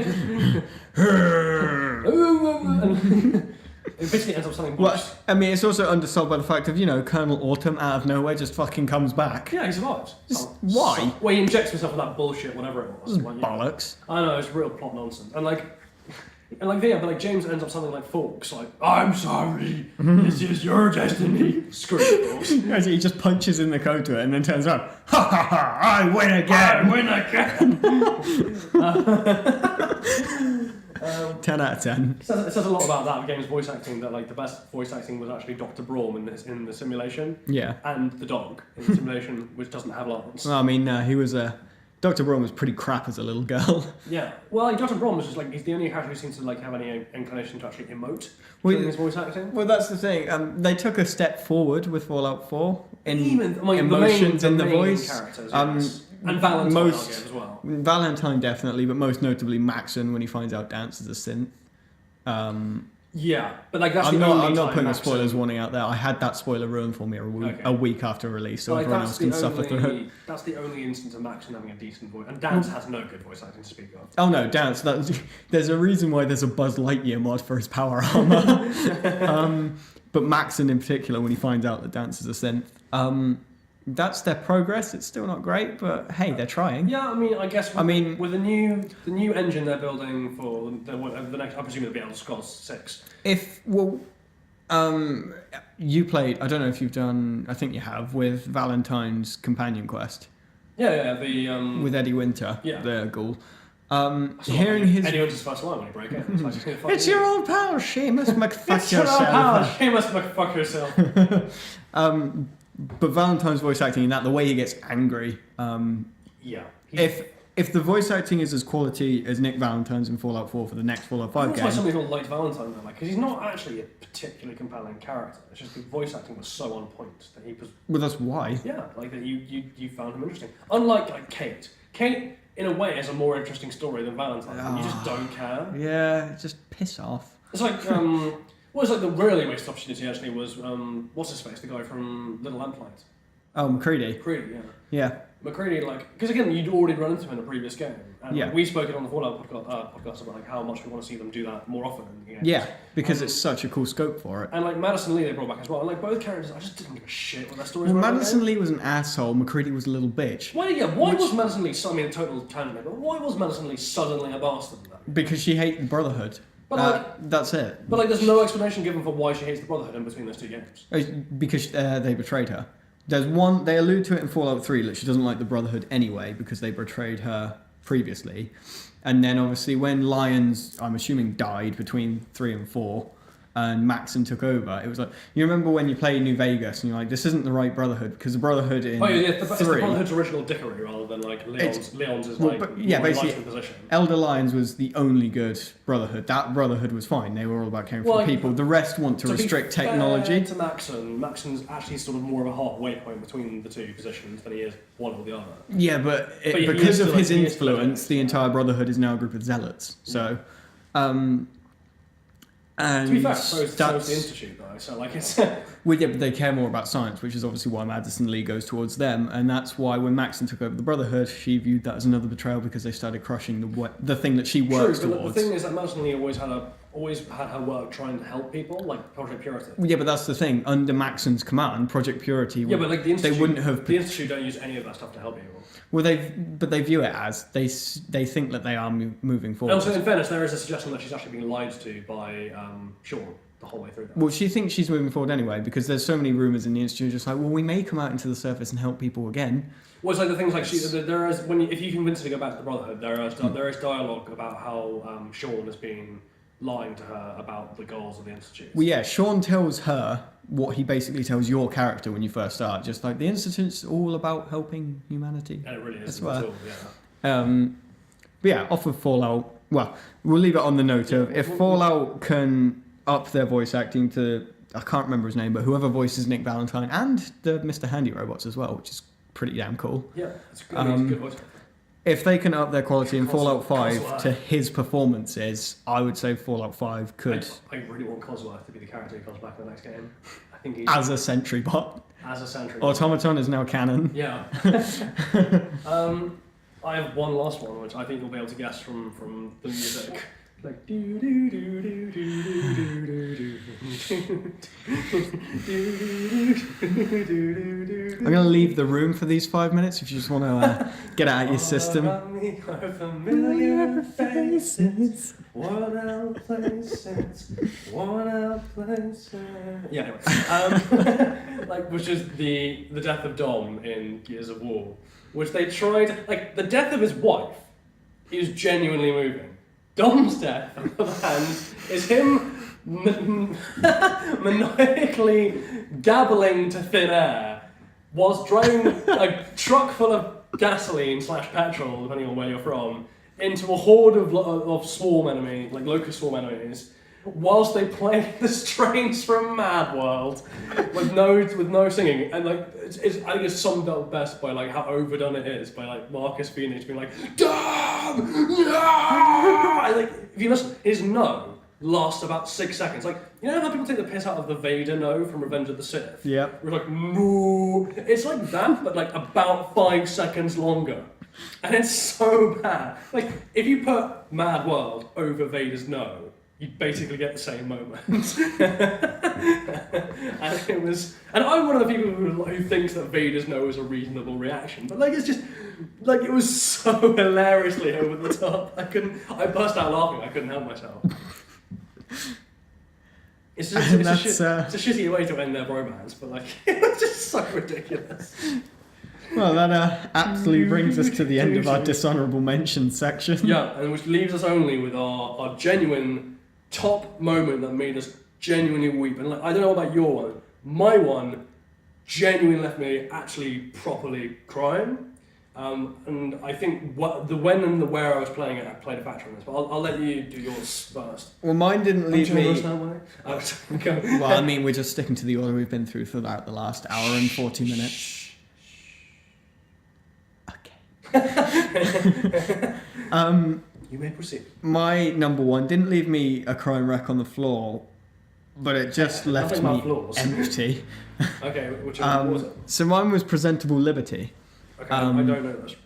it basically ends up something much... Well, I mean, it's also undersold by the fact of, Colonel Autumn out of nowhere just fucking comes back. Yeah, he survives. Why? Well, he injects himself with that bullshit, whatever it was. Bollocks. I know, it's real plot nonsense. But James ends up something like Fawkes, like, I'm sorry, this is your destiny. Screw it, Fawkes. He just punches in the code to it and then turns around, ha ha ha, I win again. I win again. 10 out of 10. It says a lot about that game's voice acting, that the best voice acting was actually Dr. Braum in the simulation. Yeah. And the dog in the simulation, which doesn't have lines. Well, I mean, he was Dr. Braum was pretty crap as a little girl. Yeah. Well, Dr. Braum was just he's the only character who seems to have any inclination to actually emote during his voice acting. Well, that's the thing. They took a step forward with Fallout 4 in emotions in the main voice. Characters, yes. And Valentine as well. Valentine definitely, but most notably Maxon when he finds out Dance is a synth. Yeah, but that's I'm the only not time putting a Maxon... spoilers warning out there. I had that spoiler ruined for me a week after release, so everyone else can suffer through it. That's the only instance of Maxon having a decent voice, and Dance has no good voice acting to speak of. Oh no, Dance. There's a reason why there's a Buzz Lightyear mod for his power armor. But Maxon in particular, when he finds out that Dance is a synth, that's their progress. It's still not great, but hey, they're trying. Yeah, I guess. With the new engine they're building for the next, I presume it'll be Elder Scrolls 6. You played. I don't know if you've done. I think you have with Valentine's Companion Quest. Yeah, with Eddie Winter, yeah. the ghoul. Hearing his Eddie Winter's first line when you break in. It's your old pal, Seamus McFuck It's your old pal, Seamus McFuck yourself. But Valentine's voice acting in that, the way he gets angry. Yeah. If the voice acting is as quality as Nick Valentine's in Fallout 4 for the next Fallout 5 game... That's why some people liked Valentine though, because he's not actually a particularly compelling character. It's just the voice acting was so on point that he was... Well, that's why. Yeah, that you found him interesting. Unlike Kate. Kate, in a way, has a more interesting story than Valentine. You just don't care. Yeah, just piss off. It's like... the really wasted opportunity actually was, what's his face, the guy from Little Lamplight. Oh, McCready. McCready, yeah. Yeah. McCready, because again, you'd already run into him in a previous game. And yeah. We spoke it on the Fallout podcast about how much we want to see them do that more often in the games. Yeah, because it's such a cool scope for it. And Madison Lee they brought back as well. And both characters, I just didn't give a shit what their stories were. Madison Lee was an asshole, McCready was a little bitch. Why was Madison Lee, total tangent, but why was Madison Lee suddenly a bastard? Because she hated the Brotherhood. But that's it. But there's no explanation given for why she hates the Brotherhood in between those two games. Because they betrayed her. There's one, they allude to it in Fallout 3 that she doesn't like the Brotherhood anyway because they betrayed her previously. And then obviously when Lyons, I'm assuming, died between 3 and 4, and Maxon took over, it was like, you remember when you play New Vegas and you're like, this isn't the right Brotherhood, because the Brotherhood in it's the 3... Brotherhood's original dickery rather than like Leon's is like basically, position. Elder Lions was the only good Brotherhood. That Brotherhood was fine. They were all about caring for people. The rest want to restrict technology. To Maxon's actually sort of more of a halfway point between the two positions than he is one or the other. Yeah, but because of his influence, the entire Brotherhood is now a group of zealots. So, and to be fair, so is the Institute though. So like it's. Well, yeah, but they care more about science, which is obviously why Madison Lee goes towards them, and that's why when Maxon took over the Brotherhood, she viewed that as another betrayal because they started crushing the thing that she works towards. But the thing is that Madison Lee always had her work trying to help people, like Project Purity. Yeah, but that's the thing. Under Maxon's command, Project Purity. Yeah, but like the Institute, they wouldn't have. The Institute don't use any of that stuff to help people. Well, they view it as they think that they are moving forward. Also, in fairness, there is a suggestion that she's actually being lied to by Sean the whole way through that. Well, she thinks she's moving forward anyway because there's so many rumours in the Institute just like, well, we may come out into the surface and help people again. Well, it's like the things like there is if you convince her to go back to the Brotherhood, there is dialogue about how Sean has been lying to her about the goals of the Institute. Well, yeah, Sean tells her what he basically tells your character when you first start, just like the Institute's all about helping humanity. And it really is. But yeah, off of Fallout. Well, we'll leave it on the note of if Fallout can up their voice acting to, I can't remember his name, but whoever voices Nick Valentine and the Mr. Handy robots as well, which is pretty damn cool. Yeah, it's good voice. If they can up their quality in Fallout 5 to his performances, I would say Fallout 5 could. I really want Cosworth to be the character who comes back in the next game. I think he's as a sentry bot. As a sentry. Automaton is now canon. Yeah. I have one last one, which I think you'll be able to guess from the music. Like do do do do do do do. I'm going to leave the room for these 5 minutes if you just want to get it out of your system. Familiar faces, worn out places, worn out places. Yeah, anyway. Which is the death of Dom in Gears of War, which they tried, like, the death of his wife is genuinely moving. Dom's death, on the other hand, is him maniacally gabbling to thin air whilst driving a truck full of gasoline / petrol, depending on where you're from, into a horde of swarm enemies, like locust swarm enemies, whilst they play the strains from Mad World with no singing. And like I think it's summed up best by like how overdone it is by like Marcus Phoenix being like, Dom! Yeah! Like if you listen, his no lasts about 6 seconds. Like, you know how people take the piss out of the Vader no from Revenge of the Sith? Yeah. We're like, no. It's like that, but like about 5 seconds longer. And it's so bad. Like, if you put Mad World over Vader's no, you basically get the same moment. And I'm one of the people who thinks that Vader's no is a reasonable reaction, but like it's just like it was so hilariously over the top. I burst out laughing. I couldn't help myself. It's a shitty way to end their romance, but like it was just so ridiculous. Well, that absolutely brings us to the end of our dishonourable mentions section. Yeah, and which leaves us only with our genuine top moment that made us genuinely weep. And like, I don't know about your one. My one genuinely left me actually properly crying. And I think the when and the where I was playing it, I played a factor in this. But I'll let you do yours first. Well, mine didn't leave me. Well, I mean, we're just sticking to the order we've been through for the last hour and 40 minutes. Okay. You may proceed. My number one didn't leave me a crying wreck on the floor, but it just left me empty. Okay, which one was it? So mine was Presentable Liberty. Okay, I don't know this.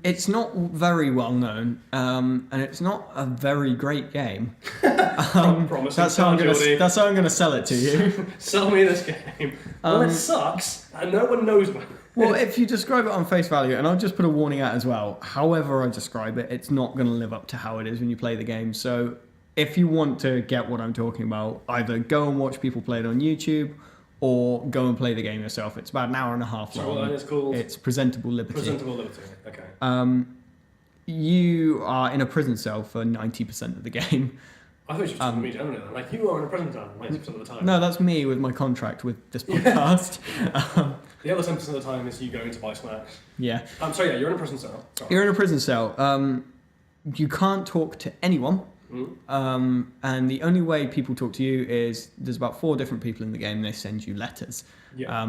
It's not very well known, and it's not a very great game. That's how I'm gonna sell it to you. Sell me this game. Well, it sucks, and no one knows about it. Well, if you describe it on face value, and I'll just put a warning out as well, however I describe it, it's not going to live up to how it is when you play the game. So if you want to get what I'm talking about, either go and watch people play it on YouTube, or go and play the game yourself. It's about an hour and a half long. So what is called? It's Presentable Liberty. Presentable Liberty, okay. You are in a prison cell for 90% of the game. I thought you were just talking to me generally. Like, you are in a prison cell 90% of the time. No, that's me with my contract with this podcast. The other 10% of the time is you going to buy snacks. Yeah. So yeah, you're in a prison cell. Sorry. You're in a prison cell. You can't talk to anyone. And the only way people talk to you is there's about 4 different people in the game. They send you letters. Yeah.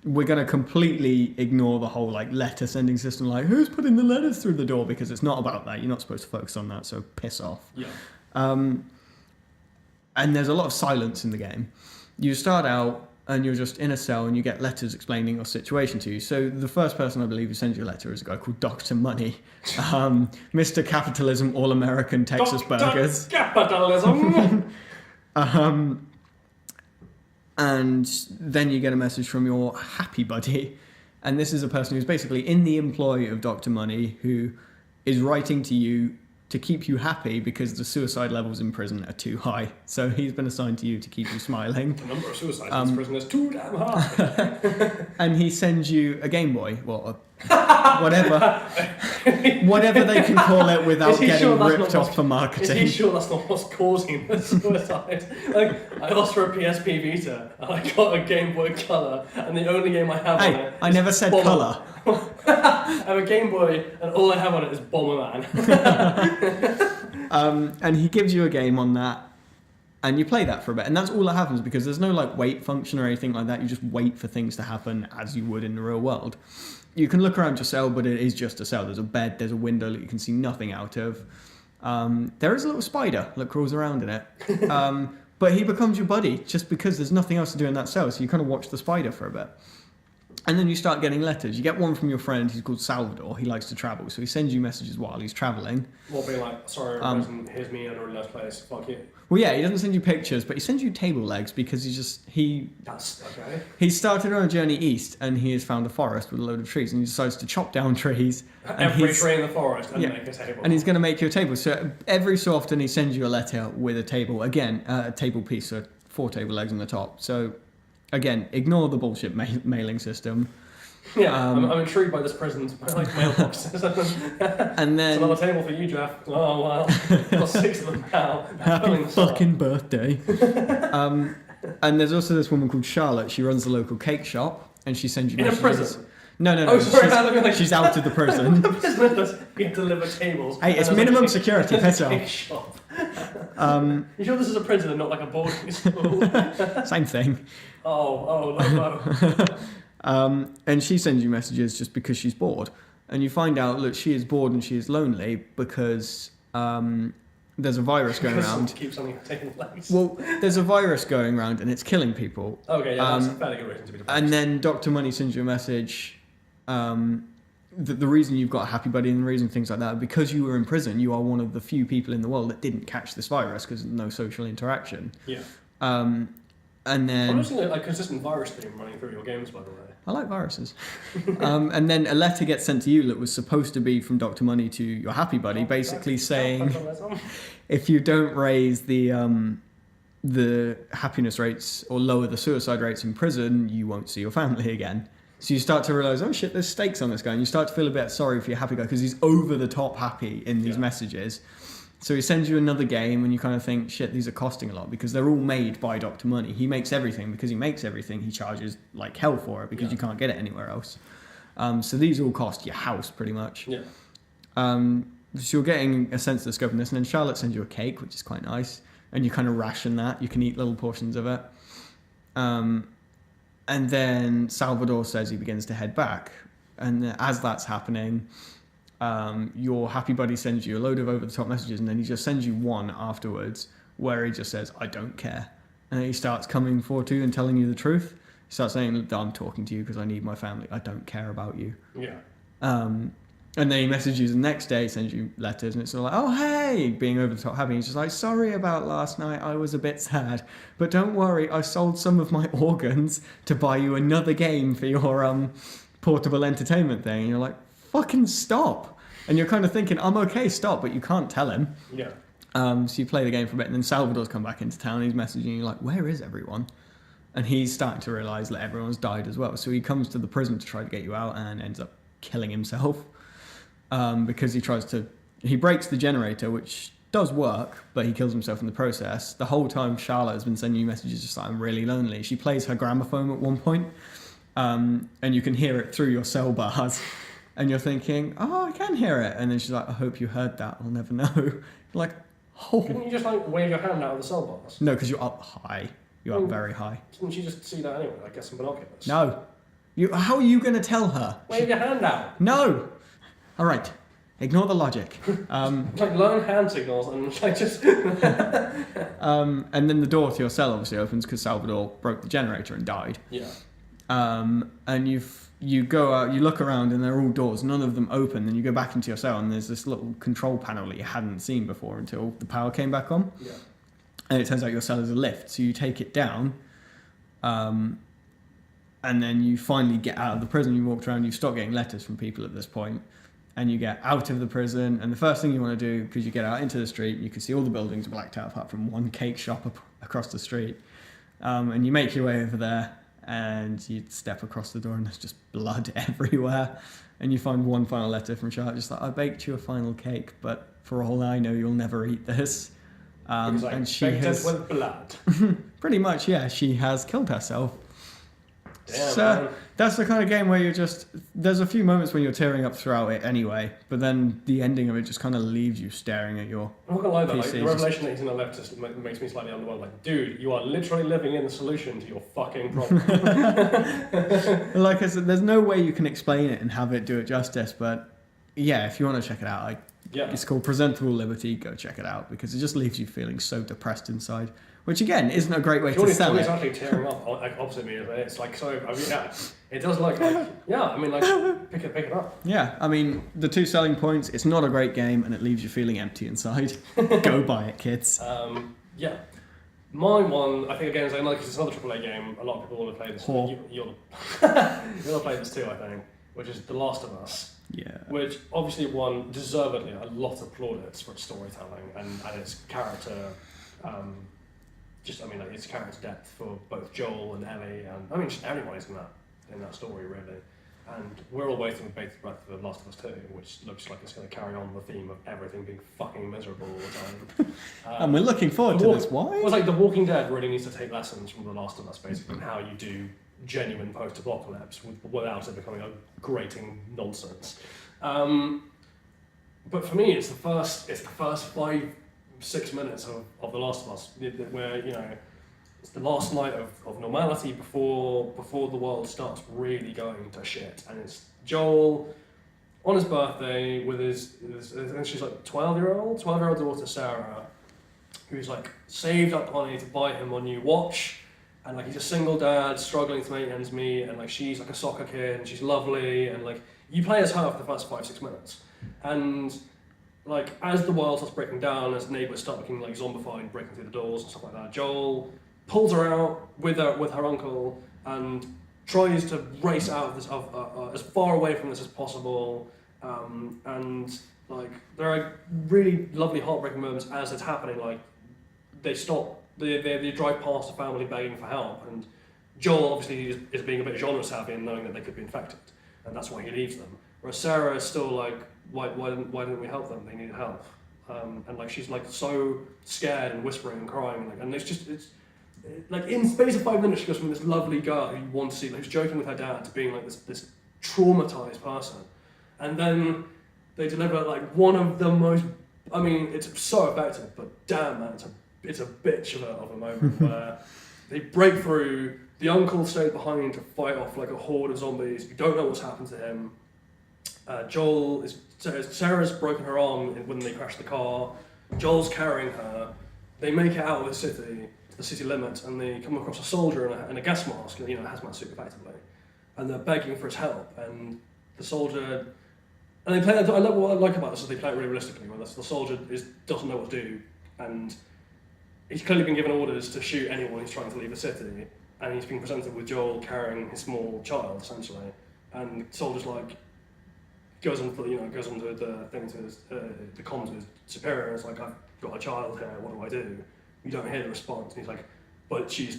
We're going to completely ignore the whole like letter sending system, like who's putting the letters through the door, because it's not about that. You're not supposed to focus on that, so piss off. Yeah. And there's a lot of silence in the game. You start out and you're just in a cell and you get letters explaining your situation to you. So the first person I believe who sends you a letter is a guy called Dr. Money, Mr. Capitalism, All-American Texas Burgers. Capitalism! And then you get a message from your happy buddy. And this is a person who's basically in the employ of Dr. Money, who is writing to you to keep you happy because the suicide levels in prison are too high. So he's been assigned to you to keep you smiling. The number of suicides in prison is too damn high. And he sends you a Game Boy, well, whatever they can call it without getting ripped off for marketing. Is he sure that's not what's causing the suicide? Like, I asked for a PSP Vita, and I got a Game Boy Color, and the only game I have on it I never said colour. I have a Game Boy, and all I have on it is Bomberman. And he gives you a game on that, and you play that for a bit, and that's all that happens, because there's no like wait function or anything like that. You just wait for things to happen as you would in the real world. You can look around your cell, but it is just a cell. There's a bed, there's a window that you can see nothing out of. There is a little spider that crawls around in it. But he becomes your buddy just because there's nothing else to do in that cell, so you kind of watch the spider for a bit. And then you start getting letters. You get one from your friend who's called Salvador. He likes to travel, so he sends you messages while he's traveling. What, being like, sorry, here's me in a really nice place, fuck you. Well, yeah, he doesn't send you pictures, but he sends you table legs because That's okay. he started on a journey east, and he has found a forest with a load of trees, and he decides to chop down trees. Every tree in the forest and make a table. And he's going to make you a table. So every so often he sends you a letter with a table. Again, a table piece, so 4 table legs on the top. So again, ignore the bullshit mailing system. Yeah, I'm intrigued by this prison's mailboxes. And then it's another table for you, Jeff. Oh wow, got 6 of them now. Happy fucking birthday. And there's also this woman called Charlotte. She runs the local cake shop, and she sends you messages. In a prison? No. Oh, sorry, she's out of the prison. The prison does deliver tables. Hey, it's minimum security. Piss off. Shop. You sure this is a prison and not like a boarding school? Same thing. Oh, and she sends you messages just because she's bored. And you find out, look, she is bored and she is lonely because there's a virus going around. Keep something taking place. Well, there's a virus going around and it's killing people. Okay, yeah, that's a fairly good reason to be depressed. And then Dr. Money sends you a message. The reason you've got a happy buddy and the reason things like that, because you were in prison, you are one of the few people in the world that didn't catch this virus because no social interaction. Yeah. And then... I'm noticing a consistent virus theme running through your games, by the way. I like viruses. And then a letter gets sent to you that was supposed to be from Dr. Money to your happy buddy, basically saying if you don't raise the happiness rates or lower the suicide rates in prison, you won't see your family again. So you start to realise, oh shit, there's stakes on this guy, and you start to feel a bit sorry for your happy guy because he's over the top happy in these messages. So he sends you another game, and you kind of think, shit, these are costing a lot because they're all made by Dr. Money. He makes everything. Because he makes everything, he charges like hell for it because you can't get it anywhere else. So these all cost your house pretty much. Yeah. So you're getting a sense of discovering this, and then Charlotte sends you a cake, which is quite nice, and you kind of ration that. You can eat little portions of it. And then Salvador says he begins to head back. And as that's happening, your happy buddy sends you a load of over-the-top messages, and then he just sends you one afterwards where he just says, I don't care. And then he starts coming forward to you and telling you the truth. He starts saying, I'm talking to you because I need my family. I don't care about you. Yeah. And then he messages you the next day, sends you letters, and it's all like, oh, hey, being over the top happy. He's just like, sorry about last night. I was a bit sad. But don't worry, I sold some of my organs to buy you another game for your portable entertainment thing. And you're like, fucking stop. And you're kind of thinking, I'm okay, stop, but you can't tell him. Yeah. So you play the game for a bit, and then Salvador's come back into town, and he's messaging you like, where is everyone? And he's starting to realise that everyone's died as well. So he comes to the prison to try to get you out and ends up killing himself. Because he breaks the generator, which does work, but he kills himself in the process. The whole time Charlotte has been sending you messages just like, I'm really lonely. She plays her gramophone at one point, and you can hear it through your cell bars, and you're thinking, oh, I can hear it. And then she's like, I hope you heard that. I'll never know. You're like, oh. Couldn't you just like wave your hand out of the cell bars? No, because you're up high. You're up very high. Didn't she just see that anyway? Like get some binoculars? No. How are you going to tell her? Wave your hand out. No. All right. Ignore the logic. Like learn hand signals and like just. And then the door to your cell obviously opens because Salvador broke the generator and died. Yeah. And you go out, you look around, and they're all doors. None of them open. Then you go back into your cell, and there's this little control panel that you hadn't seen before until the power came back on. Yeah. And it turns out your cell is a lift, so you take it down. And then you finally get out of the prison. You walked around. You stop getting letters from people at this point, and you get out of the prison. And the first thing you want to do, because you get out into the street, you can see all the buildings blacked out apart from one cake shop across the street. And you make your way over there. And you step across the door and there's just blood everywhere. And you find one final letter from Charlotte, just like, I baked you a final cake, but for all I know, you'll never eat this. Like, and she has... with blood. Pretty much, yeah. She has killed herself. Damn, So man. that's the kind of game where you're just... There's a few moments when you're tearing up throughout it anyway, but then the ending of it just kind of leaves you staring at your I'm not gonna lie though, like, PC the revelation that he's in a leftist makes me slightly underwhelmed. Like, dude, you are literally living in the solution to your fucking problem. Like I said, there's no way you can explain it and have it do it justice, but yeah, if you want to check it out, Yeah. it's called Presentable Liberty. Go check it out because it just leaves you feeling so depressed inside, which again isn't a great way to sell Jordy's it. actually tearing up like, opposite me. It's like so. I mean, yeah, it does like yeah. I mean, like pick it up. Yeah, I mean the two selling points: it's not a great game and it leaves you feeling empty inside. Go buy it, kids. Yeah. My one, I think again, is like, because it's another AAA game. A lot of people want to play this. Whore. You'll play this too, I think, which is The Last of Us. Yeah. Which obviously won deservedly a lot of plaudits for its storytelling and its character, like its character depth for both Joel and Ellie, and I mean just everyone is in that story really. And we're all waiting with bated breath for The Last of Us 2, which looks like it's going to carry on the theme of everything being fucking miserable all the time. And we're looking forward to this. Why? It was like The Walking Dead really needs to take lessons from The Last of Us, basically, on how you do genuine post-apocalypse without it becoming a grating nonsense. But for me, it's the first 5-6 minutes of The Last of Us, where it's the last night of normality before the world starts really going to shit, and it's Joel on his birthday with his I think she's like 12-year-old daughter Sarah, who's like saved up money to buy him a new watch. And like he's a single dad struggling to make ends meet, and like she's like a soccer kid and she's lovely, and like you play as her for the first 5-6 minutes, and like as the world starts breaking down, as neighbours start looking like zombified, breaking through the doors and stuff like that, Joel pulls her out with her uncle and tries to race out of this as far away from this as possible, and like there are really lovely heartbreaking moments as it's happening. Like they stop. They drive past a family begging for help, and Joel obviously is being a bit genre savvy and knowing that they could be infected, and that's why he leaves them. Whereas Sarah is still like, why didn't we help them? They needed help, and like she's like so scared and whispering and crying, and it's like in space of 5 minutes she goes from this lovely girl who you want to see, who's joking with her dad, to being like this traumatized person, and then they deliver like one of the most. I mean, it's so effective, but damn man, it's a bitch of a moment where they break through. The uncle stayed behind to fight off like a horde of zombies. You don't know what's happened to him. Sarah's broken her arm when they crash the car. Joel's carrying her. They make it out of the city limits, and they come across a soldier in a gas mask, a hazmat suit effectively, and they're begging for his help. And the soldier, and they play. What I like about this is they play it really realistically, where the soldier doesn't know what to do, and he's clearly been given orders to shoot anyone who's trying to leave the city, and he's been presented with Joel carrying his small child, essentially. And the soldier's like, goes on to the thing to the comms to his superior, and it's like, I've got a child here, what do I do? You don't hear the response, and he's like, but she's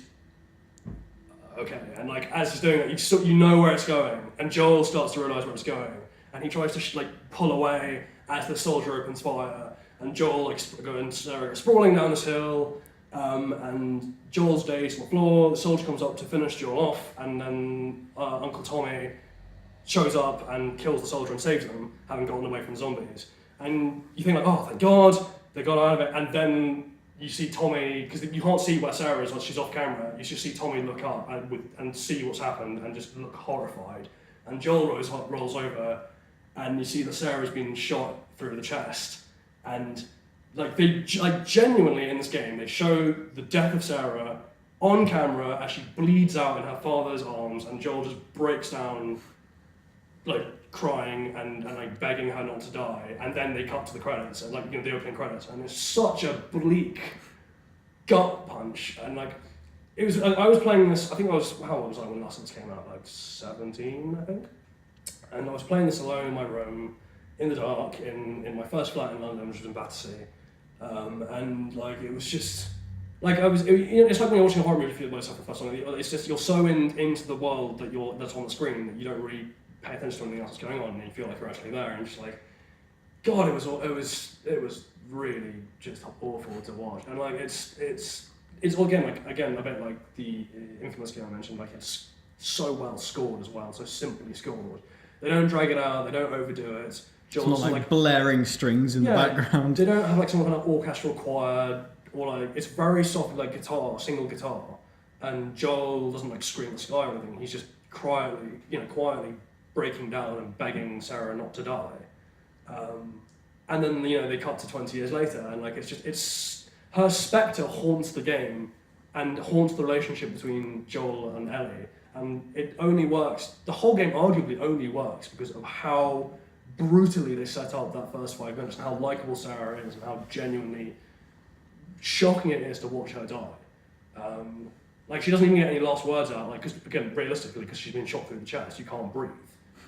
okay. And like as he's doing it, you know where it's going, and Joel starts to realise where it's going, and he tries to pull away as the soldier opens fire. and Joel like and Sarah sprawling down this hill, and Joel's dazed on the floor. The soldier comes up to finish Joel off, and then Uncle Tommy shows up and kills the soldier and saves them, having gotten away from the zombies. And you think like, oh, thank God, they got out of it. And then you see Tommy, because you can't see where Sarah is once she's off camera. You just see Tommy look up and see what's happened and just look horrified. And Joel rolls over, and you see that Sarah's been shot through the chest. And like they genuinely in this game, they show the death of Sarah on camera as she bleeds out in her father's arms, and Joel just breaks down, like crying and like begging her not to die. And then they cut to the credits, and like the opening credits, and it's such a bleak gut punch. And like it was, I was playing this. I think I was how old was I when Last of Us came out? Like 17, I think. And I was playing this alone in my room, in the dark, in my first flat in London, which was in Battersea. And like it was just like it's like when you're watching a horror movie by yourself for the first time. It's just you're so into the world that's on the screen that you don't really pay attention to anything else that's going on, and you feel like you're actually there. And just like, God, it was really just awful to watch. And like it's again a bit like the infamous game I mentioned. Like it's so well scored as well, so simply scored. They don't drag it out. They don't overdo it. Joel's it's not like blaring strings in the background. They don't have like some kind of orchestral choir, or like it's very soft like guitar, single guitar, and Joel doesn't like scream at the sky or anything. He's just quietly breaking down and begging Sarah not to die. And then they cut to 20 years later, and like it's her spectre haunts the game and haunts the relationship between Joel and Ellie, and it only works. The whole game arguably only works because of how brutally they set up that first 5 minutes, and how likable Sarah is, and how genuinely shocking it is to watch her die. Like she doesn't even get any last words out, like because again realistically, because she's been shot through the chest, you can't breathe,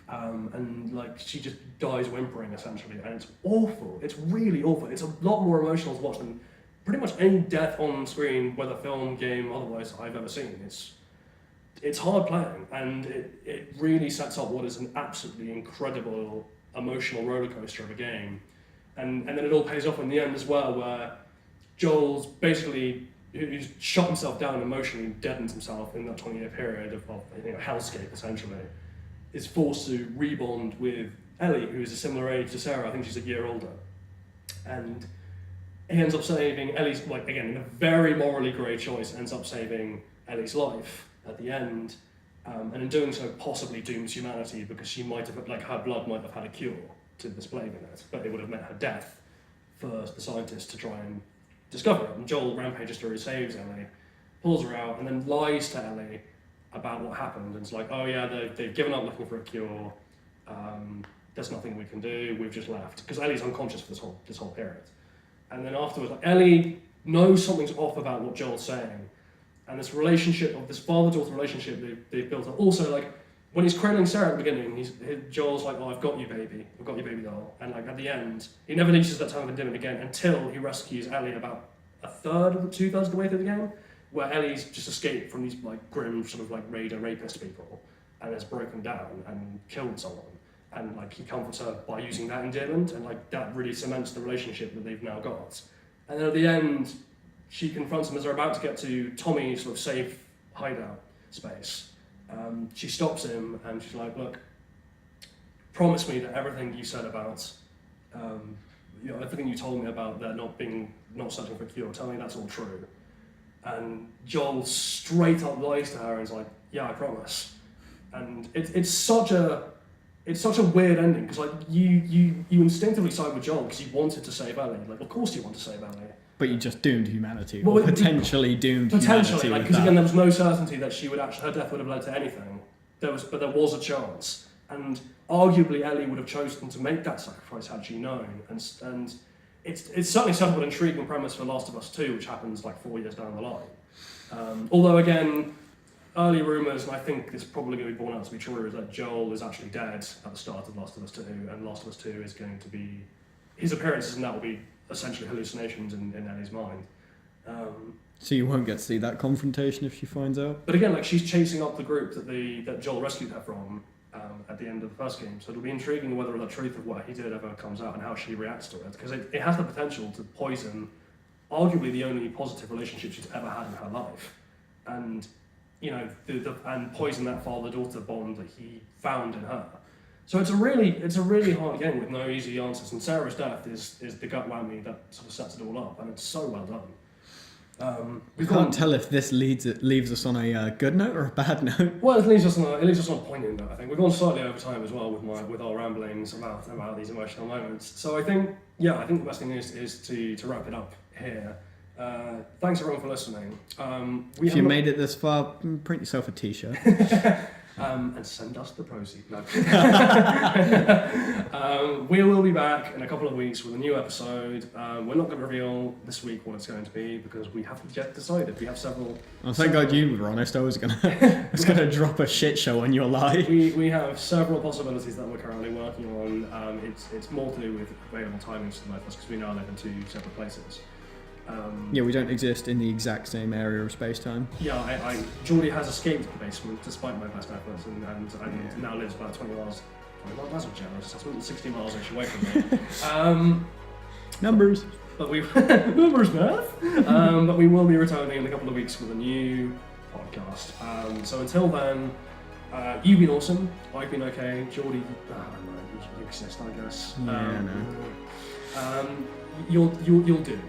and like she just dies whimpering essentially, and it's awful. It's really awful. It's a lot more emotional to watch than pretty much any death on screen, whether film, game, otherwise, I've ever seen. It's hard playing, and it really sets up what is an absolutely incredible emotional roller coaster of a game, and then it all pays off in the end as well, where Joel's basically, who's shot himself down emotionally, deadened himself in that 20-year period of hellscape essentially, is forced to rebond with Ellie, who's a similar age to Sarah. I think she's a year older, and he ends up saving Ellie's, like again in a very morally grey choice, ends up saving Ellie's life at the end. And in doing so, possibly dooms humanity, because she might have, like, her blood might have had a cure to this plague in it, but it would have meant her death for the scientists to try and discover it. And Joel rampages through, saves Ellie, pulls her out, and then lies to Ellie about what happened. And it's like, oh yeah, they've given up looking for a cure. There's nothing we can do. We've just left, because Ellie's unconscious for this whole period. And then afterwards, like, Ellie knows something's off about what Joel's saying. And this relationship of this father-daughter relationship they've built up. Also, like when he's cradling Sarah at the beginning, Joel's like, "Oh, I've got you, baby. I've got you, baby doll." And like at the end, he never reaches that time of endearment again until he rescues Ellie about a third of the 2/3 of the way through the game, where Ellie's just escaped from these like grim sort of like raider rapist people, and has broken down and killed someone. And like he comforts her by using that endearment, and like that really cements the relationship that they've now got. And then at the end, she confronts him as they're about to get to Tommy's sort of safe hideout space. She stops him and she's like, "Look, promise me that everything you said about, everything you told me about there not searching for a cure, tell me that's all true." And Joel straight up lies to her and is like, "Yeah, I promise." And it's such a weird ending, because like you instinctively side with Joel because you wanted to save Ellie. Like, of course you want to save Ellie. But you just doomed humanity, or potentially doomed humanity. Like, because again, there was no certainty that her death would have led to anything. But there was a chance, and arguably Ellie would have chosen to make that sacrifice had she known. And it's certainly set up an intriguing premise for Last of Us 2, which happens like 4 years down the line. Although again, early rumours, and I think this is probably going to be borne out to be true, is that Joel is actually dead at the start of Last of Us 2, and Last of Us 2 is going to be, his appearances in that will be essentially hallucinations in Ellie's mind. So you won't get to see that confrontation if she finds out? But again, like she's chasing up the group that Joel rescued her from at the end of the first game. So it'll be intriguing whether the truth of what he did ever comes out and how she reacts to it, because it has the potential to poison arguably the only positive relationship she's ever had in her life, and and poison that father-daughter bond that he found in her. So it's a really hard game with no easy answers, and Sarah's death is the gut whammy that sort of sets it all up, and it's so well done. We can't tell if this leaves us on a good note or a bad note. Well, it leaves us on a poignant note. I think we've gone slightly over time as well with our ramblings about these emotional moments. So I think the best thing is to wrap it up here. Thanks everyone for listening. If you made it this far, print yourself a T-shirt. And send us the proceeds. No. We will be back in a couple of weeks with a new episode. We're not going to reveal this week what it's going to be because we haven't yet decided. We have several. Oh, thank God you were honest. I was gonna drop a shit show on your lie. We have several possibilities that we're currently working on. It's more to do with available timings for both of us because we now live in two separate places. We don't exist in the exact same area of space-time. Yeah, Geordie has escaped the basement despite my best efforts and now lives about 20 miles. That's not generous. That's 60 miles away from me. Numbers. But numbers, math. But we will be returning in a couple of weeks with a new podcast. So until then, you've been awesome. I've been okay. Geordie, you exist, I guess. You'll do.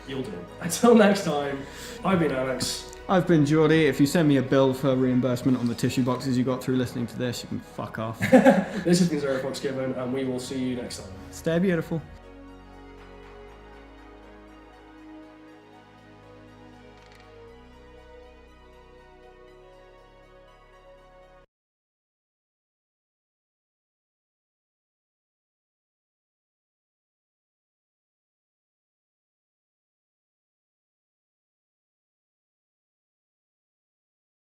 You'll do. Until next time, I've been Alex. I've been Geordie. If you send me a bill for reimbursement on the tissue boxes you got through listening to this, you can fuck off. This has been Zero Fox Given, and we will see you next time. Stay beautiful.